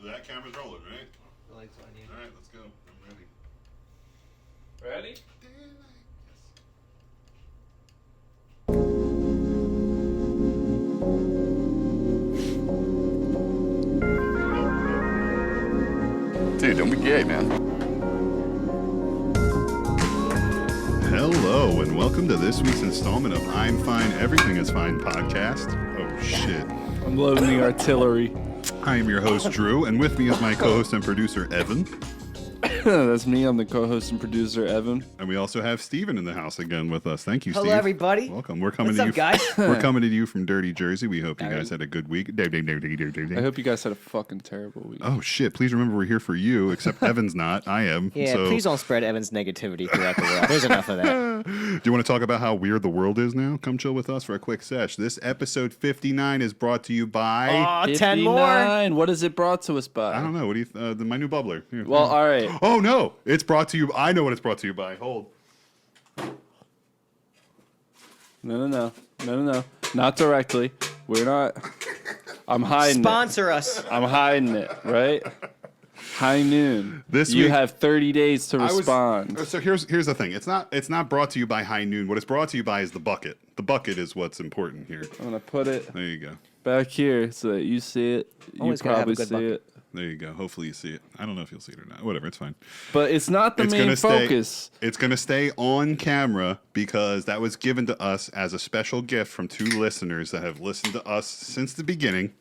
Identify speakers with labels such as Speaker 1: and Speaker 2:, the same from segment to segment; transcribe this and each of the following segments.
Speaker 1: That camera's rolling, right?
Speaker 2: The lights on, yeah.
Speaker 1: All right, let's go. I'm ready.
Speaker 3: Ready?
Speaker 4: Dude, don't be gay, man.
Speaker 1: Hello, and welcome to this week's installment of I'm Fine, Everything is Fine podcast. Oh, shit.
Speaker 3: I'm loading the artillery.
Speaker 1: I am your host, Drew, and with me is my co-host and producer, Evan.
Speaker 3: That's me. I'm the co-host and producer, Evan.
Speaker 1: And we also have Steven in the house again with us. Thank you, Steve.
Speaker 2: Hello, everybody.
Speaker 1: Welcome. We're coming
Speaker 2: What's
Speaker 1: to
Speaker 2: up,
Speaker 1: you.
Speaker 2: guys?
Speaker 1: We're coming to you from Dirty Jersey. We hope you
Speaker 2: Dirty.
Speaker 1: guys had a good week.
Speaker 3: I hope you guys had a fucking terrible week.
Speaker 1: Oh, shit. Please remember we're here for you, except Evan's not. I am.
Speaker 2: Yeah,
Speaker 1: so.
Speaker 2: please don't spread Evan's negativity throughout the world. There's enough of that.
Speaker 1: Do you want to talk about how weird the world is now? Come chill with us for a quick sesh. This episode 59 is brought to you by...
Speaker 2: Aw, 10 more.
Speaker 3: 59. What is it brought to us by?
Speaker 1: I don't know. What do you... my new bubbler. Here.
Speaker 3: Well, all right.
Speaker 1: Oh, no. It's brought to you... I know what it's brought to you by. Hold.
Speaker 3: No. Not directly. We're not. I'm hiding
Speaker 2: Sponsor us.
Speaker 3: it. I'm hiding it, right? High noon.
Speaker 1: This
Speaker 3: you
Speaker 1: week-
Speaker 3: have 30 days to respond.
Speaker 1: So here's the thing. It's not brought to you by High Noon. What it's brought to you by is the bucket. The bucket is what's important here.
Speaker 3: I'm going to put it
Speaker 1: There you go.
Speaker 3: back here so that you see it.
Speaker 2: Always
Speaker 3: You
Speaker 2: gotta have a
Speaker 3: probably
Speaker 2: good
Speaker 3: see
Speaker 2: bucket.
Speaker 3: it.
Speaker 1: There you go. Hopefully you see it. I don't know if you'll see it or not. Whatever. It's fine.
Speaker 3: But it's not the
Speaker 1: It's
Speaker 3: main
Speaker 1: gonna stay-
Speaker 3: focus.
Speaker 1: It's going to stay on camera because that was given to us as a special gift from two listeners that have listened to us since the beginning.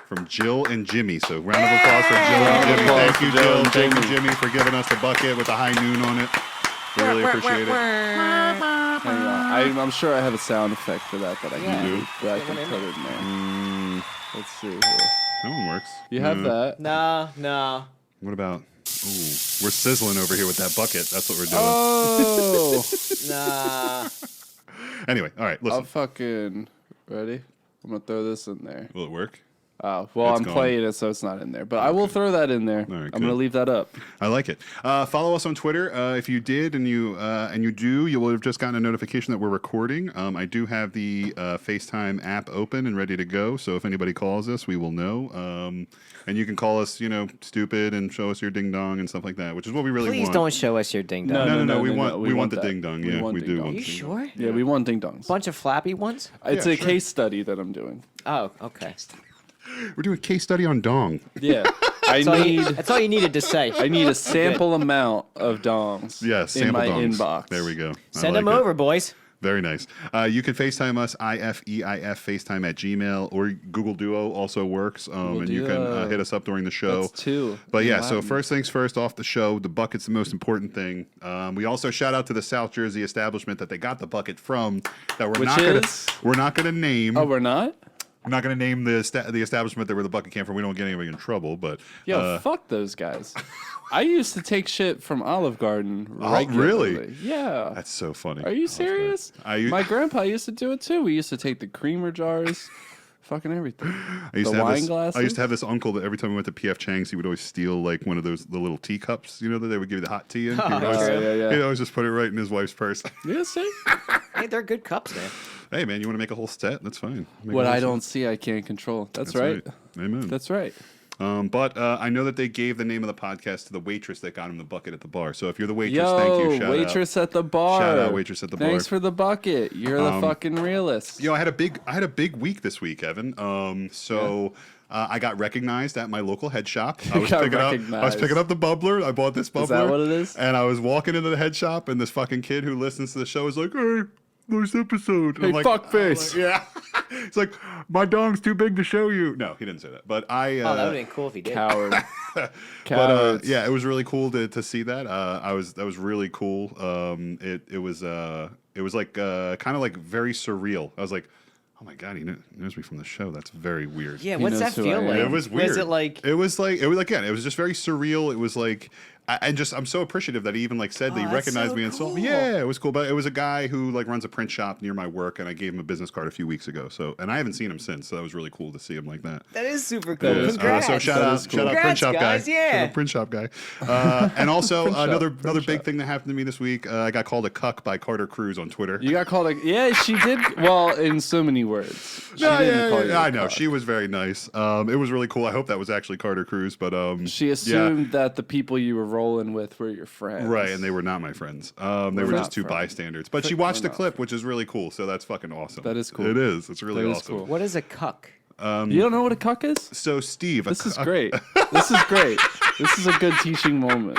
Speaker 1: From Jill and Jimmy. So round of applause for Jill and
Speaker 3: Round of
Speaker 1: Jimmy.
Speaker 3: applause
Speaker 1: Thank
Speaker 3: for
Speaker 1: you,
Speaker 3: Jill
Speaker 1: Jill.
Speaker 3: and
Speaker 1: Thank you,
Speaker 3: Jimmy.
Speaker 1: Jimmy, for giving us the bucket with the High Noon on it. We really appreciate it.
Speaker 3: Hang on. I'm sure I have a sound effect for that I
Speaker 2: Yeah.
Speaker 3: can
Speaker 1: do?
Speaker 3: do, but I
Speaker 2: Put
Speaker 3: can
Speaker 2: one in
Speaker 3: put it in there. Let's see here.
Speaker 1: That one works.
Speaker 3: You have that.
Speaker 2: No.
Speaker 1: What about... Ooh, we're sizzling over here with that bucket. That's what we're doing.
Speaker 3: Oh!
Speaker 2: Nah.
Speaker 1: Anyway, all right, listen.
Speaker 3: I'm fucking ready. I'm gonna throw this in there.
Speaker 1: Will it work?
Speaker 3: Oh, well,
Speaker 1: It's
Speaker 3: I'm
Speaker 1: gone.
Speaker 3: playing it, so it's not in there. But I will throw that in there.
Speaker 1: All right,
Speaker 3: I'm gonna
Speaker 1: good.
Speaker 3: leave that up.
Speaker 1: I like it. Follow us on Twitter. If you did and you do, you will have just gotten a notification that we're recording. I do have the FaceTime app open and ready to go. So if anybody calls us, we will know. And you can call us, stupid and show us your ding dong and stuff like that, which is what we really
Speaker 2: Please
Speaker 1: want.
Speaker 2: don't show us your ding dong.
Speaker 1: No. We want the
Speaker 3: that.
Speaker 1: ding dong. Yeah, we do
Speaker 3: ding-dong.
Speaker 1: want
Speaker 2: You
Speaker 1: the ding
Speaker 2: sure?
Speaker 3: Yeah, we want ding dongs.
Speaker 2: Bunch of flappy ones?
Speaker 3: It's
Speaker 1: Yeah,
Speaker 3: a
Speaker 1: sure.
Speaker 3: case study that I'm doing.
Speaker 2: Oh, okay.
Speaker 1: We're doing a case study on dong.
Speaker 3: Yeah, I
Speaker 2: That's all you needed to say.
Speaker 3: I need a sample amount of dongs.
Speaker 1: Yes,
Speaker 3: in
Speaker 1: sample
Speaker 3: my
Speaker 1: dongs.
Speaker 3: inbox.
Speaker 1: There we go.
Speaker 2: Send
Speaker 1: I like
Speaker 2: them
Speaker 1: it.
Speaker 2: over, boys.
Speaker 1: Very nice. You can FaceTime us, IFEIFFaceTime at Gmail, or Google Duo also works. And you can
Speaker 3: Duo.
Speaker 1: hit us up during the show.
Speaker 3: That's two.
Speaker 1: But yeah,
Speaker 3: in
Speaker 1: so
Speaker 3: Latin.
Speaker 1: first things first, off the show, the bucket's the most important thing. We also shout out to the South Jersey establishment that they got the bucket from. That
Speaker 3: Which is?
Speaker 1: we're not gonna name.
Speaker 3: Oh, we're not?
Speaker 1: We're not gonna name the establishment that where the bucket came from. We don't get anybody in trouble. But
Speaker 3: Yo, fuck those guys. I used to take shit from Olive Garden regularly.
Speaker 1: really?
Speaker 3: Yeah.
Speaker 1: that's so funny.
Speaker 3: Are you serious? My grandpa used to do it too. We used to take the creamer jars, fucking everything.
Speaker 1: I used
Speaker 3: the
Speaker 1: to have
Speaker 3: wine
Speaker 1: this,
Speaker 3: glasses.
Speaker 1: I used to have this uncle that every time we went to PF Chang's, he would always steal like one of the little teacups, that they would give you the hot tea in. He would always,
Speaker 3: yeah.
Speaker 1: He'd always just put it right in his wife's purse.
Speaker 3: Yeah, see?
Speaker 2: Hey, they're good cups, man.
Speaker 1: Hey man, you want to make a whole set? That's fine. Make
Speaker 3: What
Speaker 1: a whole
Speaker 3: I
Speaker 1: set.
Speaker 3: don't see, I can't control. That's right.
Speaker 1: Amen.
Speaker 3: That's right.
Speaker 1: But I know that they gave the name of the podcast to the waitress that got him the bucket at the bar. So if you're the waitress,
Speaker 3: Yo,
Speaker 1: thank you. Shout
Speaker 3: waitress
Speaker 1: out.
Speaker 3: at the bar.
Speaker 1: Shout out, waitress at the bar.
Speaker 3: Thanks for the bucket. You're the fucking realist.
Speaker 1: I had a big week this week, Evan. I got recognized at my local head shop. I was picking up the bubbler. I bought this bubbler.
Speaker 3: Is that what it is?
Speaker 1: And I was walking into the head shop, and this fucking kid who listens to the show is like, "Hey, nice episode." And
Speaker 3: Hey,
Speaker 1: I'm like,
Speaker 3: fuckface.
Speaker 1: yeah. It's like, my dong's too big to show you. No, he didn't say that. But I.
Speaker 2: Oh, that would have been cool if he did.
Speaker 3: Coward.
Speaker 1: But
Speaker 3: Cowards.
Speaker 1: yeah, it was really cool to see that. That was really cool. It was like kind of like very surreal. I was like, oh my god, he knows me from the show. That's very weird.
Speaker 2: Yeah,
Speaker 3: He
Speaker 2: what's
Speaker 3: knows
Speaker 2: that
Speaker 3: who I
Speaker 2: feel
Speaker 3: am.
Speaker 2: like?
Speaker 1: It was weird.
Speaker 2: Was it like...
Speaker 1: It was again. It was just very surreal. It was like I'm so appreciative that he even like said that he
Speaker 2: that's
Speaker 1: recognized
Speaker 2: so
Speaker 1: me and saw me.
Speaker 2: cool.
Speaker 1: Yeah, it was cool. But it was a guy who like runs a print shop near my work, and I gave him a business card a few weeks ago. So, and I haven't seen him since. So that was really cool to see him like that.
Speaker 2: That is super cool.
Speaker 1: Yeah.
Speaker 2: Congrats.
Speaker 1: So shout out print
Speaker 2: Congrats,
Speaker 1: shop
Speaker 2: guys.
Speaker 1: guy.
Speaker 2: Yeah.
Speaker 1: Shout out print shop guy. And also
Speaker 3: Print shop,
Speaker 1: another
Speaker 3: print
Speaker 1: big
Speaker 3: shop.
Speaker 1: thing that happened to me this week. I got called a cuck by Carter Cruz on Twitter.
Speaker 3: You got called yeah, she did. Well, in so many words. She didn't call you a
Speaker 1: I know.
Speaker 3: cuck.
Speaker 1: She was very nice. It was really cool. I hope that was actually Carter Cruz, but
Speaker 3: She assumed that the people you were rolling with were your friends.
Speaker 1: Right, and they were not my friends. They were
Speaker 3: not
Speaker 1: just two
Speaker 3: friends.
Speaker 1: bystanders. But she watched the
Speaker 3: not
Speaker 1: clip, which is really cool. So that's fucking awesome.
Speaker 3: That is cool.
Speaker 1: It is. It's really
Speaker 3: That is
Speaker 1: awesome.
Speaker 3: cool.
Speaker 2: What is a cuck?
Speaker 3: You don't know what a cuck is?
Speaker 1: So Steve,
Speaker 3: This is great. This is great. This is a good teaching moment.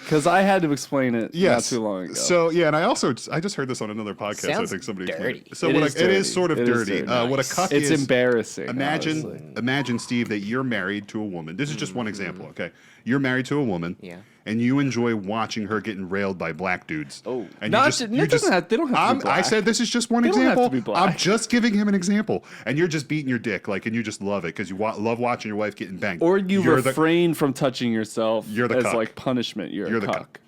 Speaker 3: Because I had to explain it
Speaker 1: Yes.
Speaker 3: not too long ago.
Speaker 1: So yeah, and I just heard this on another podcast. I
Speaker 2: Sounds
Speaker 1: think somebody
Speaker 2: dirty.
Speaker 1: explained. So
Speaker 3: It
Speaker 1: what
Speaker 3: is
Speaker 1: it is
Speaker 3: dirty.
Speaker 1: sort of
Speaker 3: It is
Speaker 1: dirty.
Speaker 3: dirty.
Speaker 1: What a cuck
Speaker 3: it's
Speaker 1: is.
Speaker 3: embarrassing. honestly.
Speaker 1: Imagine, Steve, that you're married to a woman. This is just one example, okay? You're married to a woman,
Speaker 2: Yeah.
Speaker 1: and you enjoy watching her getting railed by black dudes.
Speaker 2: Oh.
Speaker 1: and
Speaker 3: Not
Speaker 1: you just,
Speaker 3: ju-
Speaker 1: you
Speaker 3: it doesn't have- they don't have to be
Speaker 1: I
Speaker 3: black.
Speaker 1: said this is just one
Speaker 3: They don't have
Speaker 1: example.
Speaker 3: to be black.
Speaker 1: I'm just giving him an example, and you're just beating your dick, like, and you just love it because you love watching your wife getting banged.
Speaker 3: Or you
Speaker 1: You're
Speaker 3: refrain from touching yourself
Speaker 1: You're the
Speaker 3: as
Speaker 1: cuck.
Speaker 3: like punishment. You're
Speaker 1: the
Speaker 3: a cuck.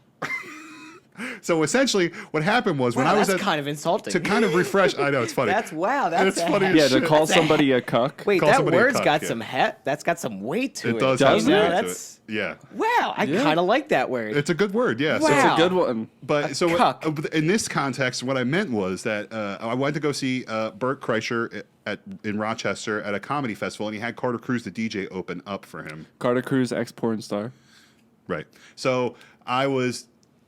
Speaker 1: So essentially, what happened was when
Speaker 2: Wow,
Speaker 1: I was
Speaker 2: that's
Speaker 1: at,
Speaker 2: kind of insulting.
Speaker 1: to kind of refresh. I know it's funny.
Speaker 2: That's wow. That's
Speaker 1: It's funny as
Speaker 3: Yeah,
Speaker 1: shit.
Speaker 3: to call
Speaker 2: That's a-
Speaker 3: somebody a cuck.
Speaker 2: Wait,
Speaker 1: Call
Speaker 2: that
Speaker 1: somebody a
Speaker 2: word's
Speaker 1: cuck,
Speaker 2: got
Speaker 1: yeah.
Speaker 2: some that's got some weight to it.
Speaker 1: It does
Speaker 3: Does
Speaker 1: have
Speaker 3: it?
Speaker 1: some weight to
Speaker 2: That's
Speaker 1: it. Yeah.
Speaker 2: wow. I
Speaker 3: Yeah.
Speaker 2: kind of like that word.
Speaker 1: It's a good word, yeah. So
Speaker 2: Wow.
Speaker 3: It's a good one.
Speaker 1: But so
Speaker 2: cuck.
Speaker 1: in this context, what I meant was that I wanted to go see Bert Kreischer in Rochester at a comedy festival, and he had Carter Cruz, the DJ, open up for him.
Speaker 3: Carter Cruz, ex-porn star.
Speaker 1: Right. So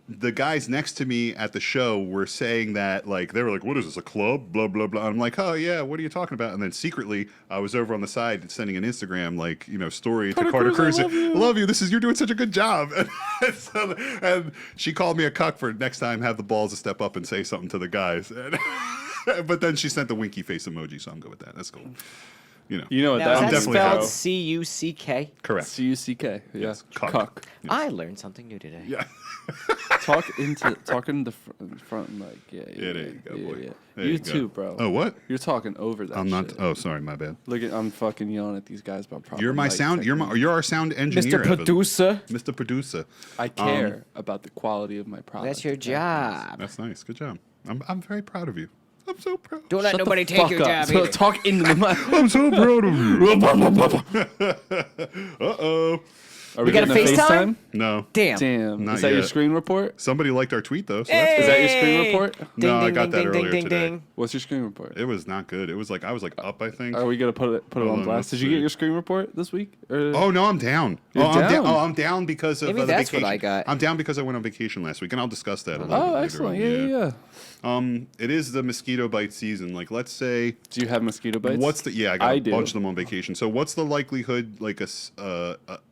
Speaker 1: the guys next to me at the show were saying that, like, they were like, what is this, a club? Blah, blah, blah. I'm like, oh, yeah, what are you talking about? And then secretly, I was over on the side sending an Instagram, like, story to Carter Cruz.
Speaker 3: I love you.
Speaker 1: Love you. You're doing such a good job. And she called me a cuck for next time, have the balls to step up and say something to the guys. But then she sent the winky face emoji, so I'm good with that. That's cool.
Speaker 3: You know what
Speaker 2: Now,
Speaker 3: that
Speaker 2: is
Speaker 1: I'm
Speaker 2: that
Speaker 3: means,
Speaker 1: definitely
Speaker 2: spelled
Speaker 1: pro.
Speaker 2: C-U-C-K?
Speaker 1: Correct.
Speaker 3: C-U-C-K. Yeah.
Speaker 1: Yes, cuck.
Speaker 3: Cuck.
Speaker 2: I learned something new today.
Speaker 1: Yeah.
Speaker 3: Talk in the front, like, yeah.
Speaker 1: Yeah, there you go, boy.
Speaker 3: Yeah.
Speaker 1: There
Speaker 3: You
Speaker 1: go.
Speaker 3: too, bro.
Speaker 1: Oh, what?
Speaker 3: You're talking over that
Speaker 1: I'm not.
Speaker 3: shit.
Speaker 1: Oh, sorry, my bad.
Speaker 3: Look at, I'm fucking yelling at these guys about proper
Speaker 1: You're my
Speaker 3: mic
Speaker 1: sound.
Speaker 3: technique.
Speaker 1: You're our sound engineer,
Speaker 2: Mr.
Speaker 1: Evan.
Speaker 2: Producer.
Speaker 1: Mr. Producer.
Speaker 3: I care about the quality of my product.
Speaker 2: That's your job.
Speaker 1: That's nice. Good job. I'm very proud of you. I'm so proud.
Speaker 2: Don't let
Speaker 3: Shut the
Speaker 2: nobody take
Speaker 3: fuck
Speaker 2: your
Speaker 3: up.
Speaker 2: job
Speaker 3: So
Speaker 2: either.
Speaker 3: talk into the mic.
Speaker 1: I'm so proud of you. Uh-oh.
Speaker 3: Are we
Speaker 2: got a
Speaker 3: getting
Speaker 2: FaceTime?
Speaker 1: No.
Speaker 2: Damn.
Speaker 3: Damn.
Speaker 1: Not
Speaker 3: Is that your
Speaker 1: yet.
Speaker 3: screen report?
Speaker 1: Somebody liked our tweet though. So that's
Speaker 3: Is
Speaker 1: good.
Speaker 3: that your screen report?
Speaker 2: Ding,
Speaker 1: No, I
Speaker 2: ding,
Speaker 1: got
Speaker 2: ding,
Speaker 1: that
Speaker 2: ding,
Speaker 1: earlier
Speaker 2: ding,
Speaker 1: today.
Speaker 2: ding.
Speaker 3: What's your screen report?
Speaker 1: It was not good. It was like I was like up, I think.
Speaker 3: Are we gonna put it
Speaker 1: Hold
Speaker 3: on
Speaker 1: on,
Speaker 3: blast?
Speaker 1: let's
Speaker 3: Did you
Speaker 1: see.
Speaker 3: get your screen report this week? Or-
Speaker 1: Oh no, I'm down.
Speaker 3: You're
Speaker 1: I'm
Speaker 3: down.
Speaker 1: Oh, I'm down because of
Speaker 2: Maybe
Speaker 1: the
Speaker 2: that's what
Speaker 1: vacation.
Speaker 2: I got.
Speaker 1: I'm down because I went on vacation last week, and I'll discuss that a little bit
Speaker 3: Oh,
Speaker 1: later
Speaker 3: excellent.
Speaker 1: on.
Speaker 3: Yeah.
Speaker 1: It is the mosquito bite season. Like, let's say,
Speaker 3: Do you have mosquito bites?
Speaker 1: I got
Speaker 3: I
Speaker 1: a
Speaker 3: do.
Speaker 1: bunch of them on vacation. So what's the likelihood, like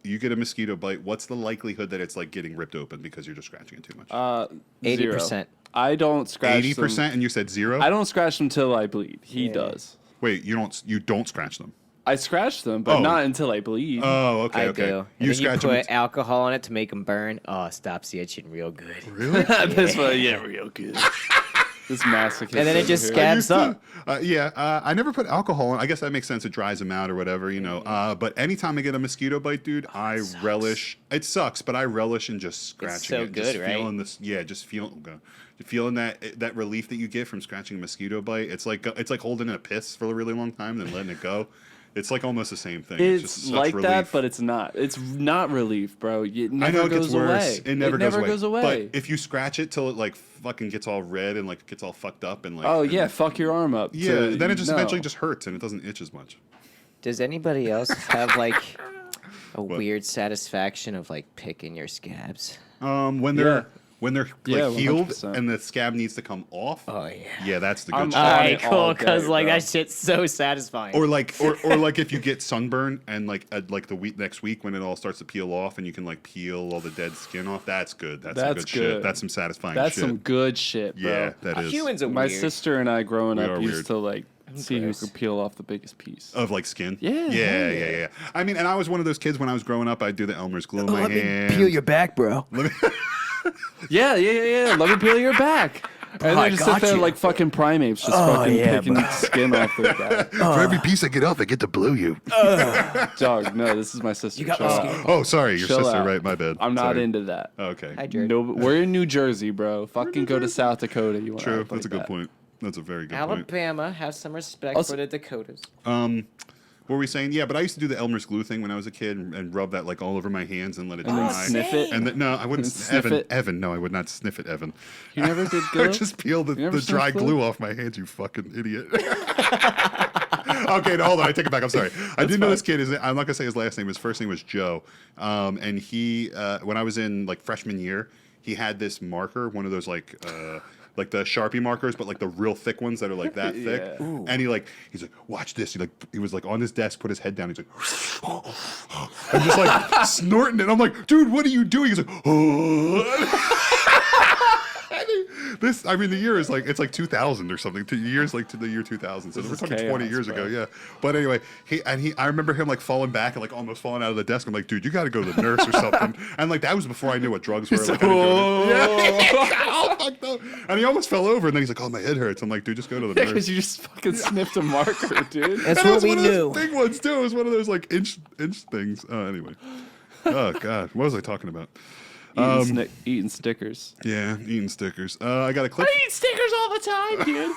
Speaker 1: you get a mosquito bite? What's the likelihood that it's like getting ripped open because you're just scratching it too much?
Speaker 2: 80%.
Speaker 3: I don't scratch
Speaker 1: 80%,
Speaker 3: them.
Speaker 1: and you said 0.
Speaker 3: I don't scratch them till I bleed. He
Speaker 2: Yeah.
Speaker 3: does.
Speaker 1: Wait, you don't scratch them.
Speaker 3: I scratch them, but
Speaker 1: Oh.
Speaker 3: not until I bleed.
Speaker 1: Oh, okay,
Speaker 2: I
Speaker 1: okay.
Speaker 2: do. And then
Speaker 1: scratch
Speaker 2: you
Speaker 1: them.
Speaker 2: put alcohol on it to make them burn. Oh, it stops the itching real good.
Speaker 1: Really?
Speaker 3: This one, yeah, real good. This masochist.
Speaker 2: And then it
Speaker 3: over
Speaker 2: just
Speaker 3: here.
Speaker 2: scabs up.
Speaker 1: I never put alcohol on. I guess that makes sense. It dries them out or whatever, But anytime I get a mosquito bite, dude, I relish. It sucks, but I relish in just scratching
Speaker 2: so
Speaker 1: it.
Speaker 2: good,
Speaker 1: just
Speaker 2: right?
Speaker 1: Feeling this, yeah, just feeling that relief that you get from scratching a mosquito bite. It's like holding a piss for a really long time and then letting it go. It's like almost the same thing.
Speaker 3: It's
Speaker 1: just such
Speaker 3: like
Speaker 1: relief.
Speaker 3: that, but it's not. It's not relief, bro. It
Speaker 1: I
Speaker 3: never
Speaker 1: know it
Speaker 3: goes
Speaker 1: gets worse.
Speaker 3: away.
Speaker 1: It never goes away.
Speaker 3: away.
Speaker 1: But if you scratch it till it like fucking gets all red and like gets all fucked up and like
Speaker 3: Oh yeah, fuck your arm up.
Speaker 1: yeah,
Speaker 3: to-
Speaker 1: then it just
Speaker 3: no.
Speaker 1: eventually just hurts and it doesn't itch as much.
Speaker 2: Does anybody else have like a weird satisfaction of like picking your scabs?
Speaker 1: When they're
Speaker 3: Yeah,
Speaker 1: like healed
Speaker 3: 100%.
Speaker 1: and the scab needs to come off.
Speaker 2: Oh yeah.
Speaker 1: Yeah, that's the good
Speaker 3: I'm
Speaker 1: shit.
Speaker 3: on
Speaker 2: Alright,
Speaker 3: it all
Speaker 2: cool.
Speaker 3: day,
Speaker 2: Because like
Speaker 3: bro.
Speaker 2: that shit's so satisfying.
Speaker 1: Or like like if you get sunburn and like the next week when it all starts to peel off and you can like peel all the dead skin off. That's good. That's some
Speaker 3: That's
Speaker 1: good shit.
Speaker 3: good.
Speaker 1: That's some satisfying
Speaker 3: That's
Speaker 1: shit.
Speaker 3: some good shit, bro.
Speaker 1: Yeah, that is.
Speaker 2: Humans are
Speaker 3: My
Speaker 2: weird.
Speaker 3: sister and I growing
Speaker 1: We
Speaker 3: up
Speaker 1: are
Speaker 3: used
Speaker 1: weird.
Speaker 3: to like see who
Speaker 2: gross.
Speaker 3: could peel off the biggest piece.
Speaker 1: Of like skin.
Speaker 3: Yeah,
Speaker 1: Yeah.
Speaker 3: hell
Speaker 1: Yeah. I mean, and I was one of those kids when I was growing up. I'd do the Elmer's glue in my
Speaker 2: Let me
Speaker 1: hand.
Speaker 2: peel your back, bro.
Speaker 3: Yeah. Let me peel your back. And they just sit there like fucking primates, just fucking picking skin off their guy.
Speaker 1: For every piece I get off, I get to blow you.
Speaker 3: Dog, no, this is my sister.
Speaker 2: You got
Speaker 3: Chill
Speaker 2: Mosquito.
Speaker 3: out.
Speaker 1: Oh, sorry, your
Speaker 3: Chill
Speaker 1: sister,
Speaker 3: out.
Speaker 1: right? My bad.
Speaker 3: I'm not
Speaker 1: Sorry.
Speaker 3: into that.
Speaker 1: Oh, okay.
Speaker 2: Hi, Jared.
Speaker 3: No, we're in New Jersey, bro. Fucking go to South Dakota. You want
Speaker 1: True. That's a good point. That's a very good point.
Speaker 2: Alabama, have some respect
Speaker 3: Also-
Speaker 2: for the Dakotas.
Speaker 1: What were we saying? Yeah, but I used to do the Elmer's glue thing when I was a kid and rub that like all over my hands and let it
Speaker 3: And then
Speaker 1: dry.
Speaker 3: sniff it.
Speaker 1: And then, no, I wouldn't.
Speaker 3: And sniff
Speaker 1: Evan,
Speaker 3: it?
Speaker 1: Evan, no, I would not sniff it, Evan.
Speaker 3: You never did
Speaker 1: I
Speaker 3: glue?
Speaker 1: would just peel the
Speaker 3: You never
Speaker 1: dry
Speaker 3: sniffed
Speaker 1: glue off my hands, you fucking idiot. Okay, no, hold on. I take it back. I'm sorry. I did know this kid. I'm not gonna say his last name. His first name was Joe. And he, when I was in like freshman year, he had this marker, one of those like the Sharpie markers, but like the real thick ones that are like that thick.
Speaker 3: Yeah.
Speaker 1: And he's like, watch this. He was like on his desk, put his head down. He's like, I'm just like snorting it. I'm like, dude, what are you doing? He's like, the year is like, it's like 2000 or something. The year's like to the year 2000. So we're talking 20 years ago, yeah. But anyway, I remember him like falling back and like almost falling out of the desk. I'm like, dude, you got to go to the nurse or something. And like that was before I knew what drugs were. Like, all fucked up. And he almost fell over. And then he's like, oh, my head hurts. I'm like, dude, just go to the nurse.
Speaker 3: Because you just fucking sniffed a marker, dude.
Speaker 2: That's
Speaker 1: And it
Speaker 2: what
Speaker 1: was
Speaker 2: we
Speaker 1: one of
Speaker 2: knew.
Speaker 1: those big ones too. It was one of those like inch things. Anyway. Oh God, what was I talking about?
Speaker 3: Eating stickers.
Speaker 1: Yeah, eating stickers. I got a clip.
Speaker 3: I eat stickers all the time, dude.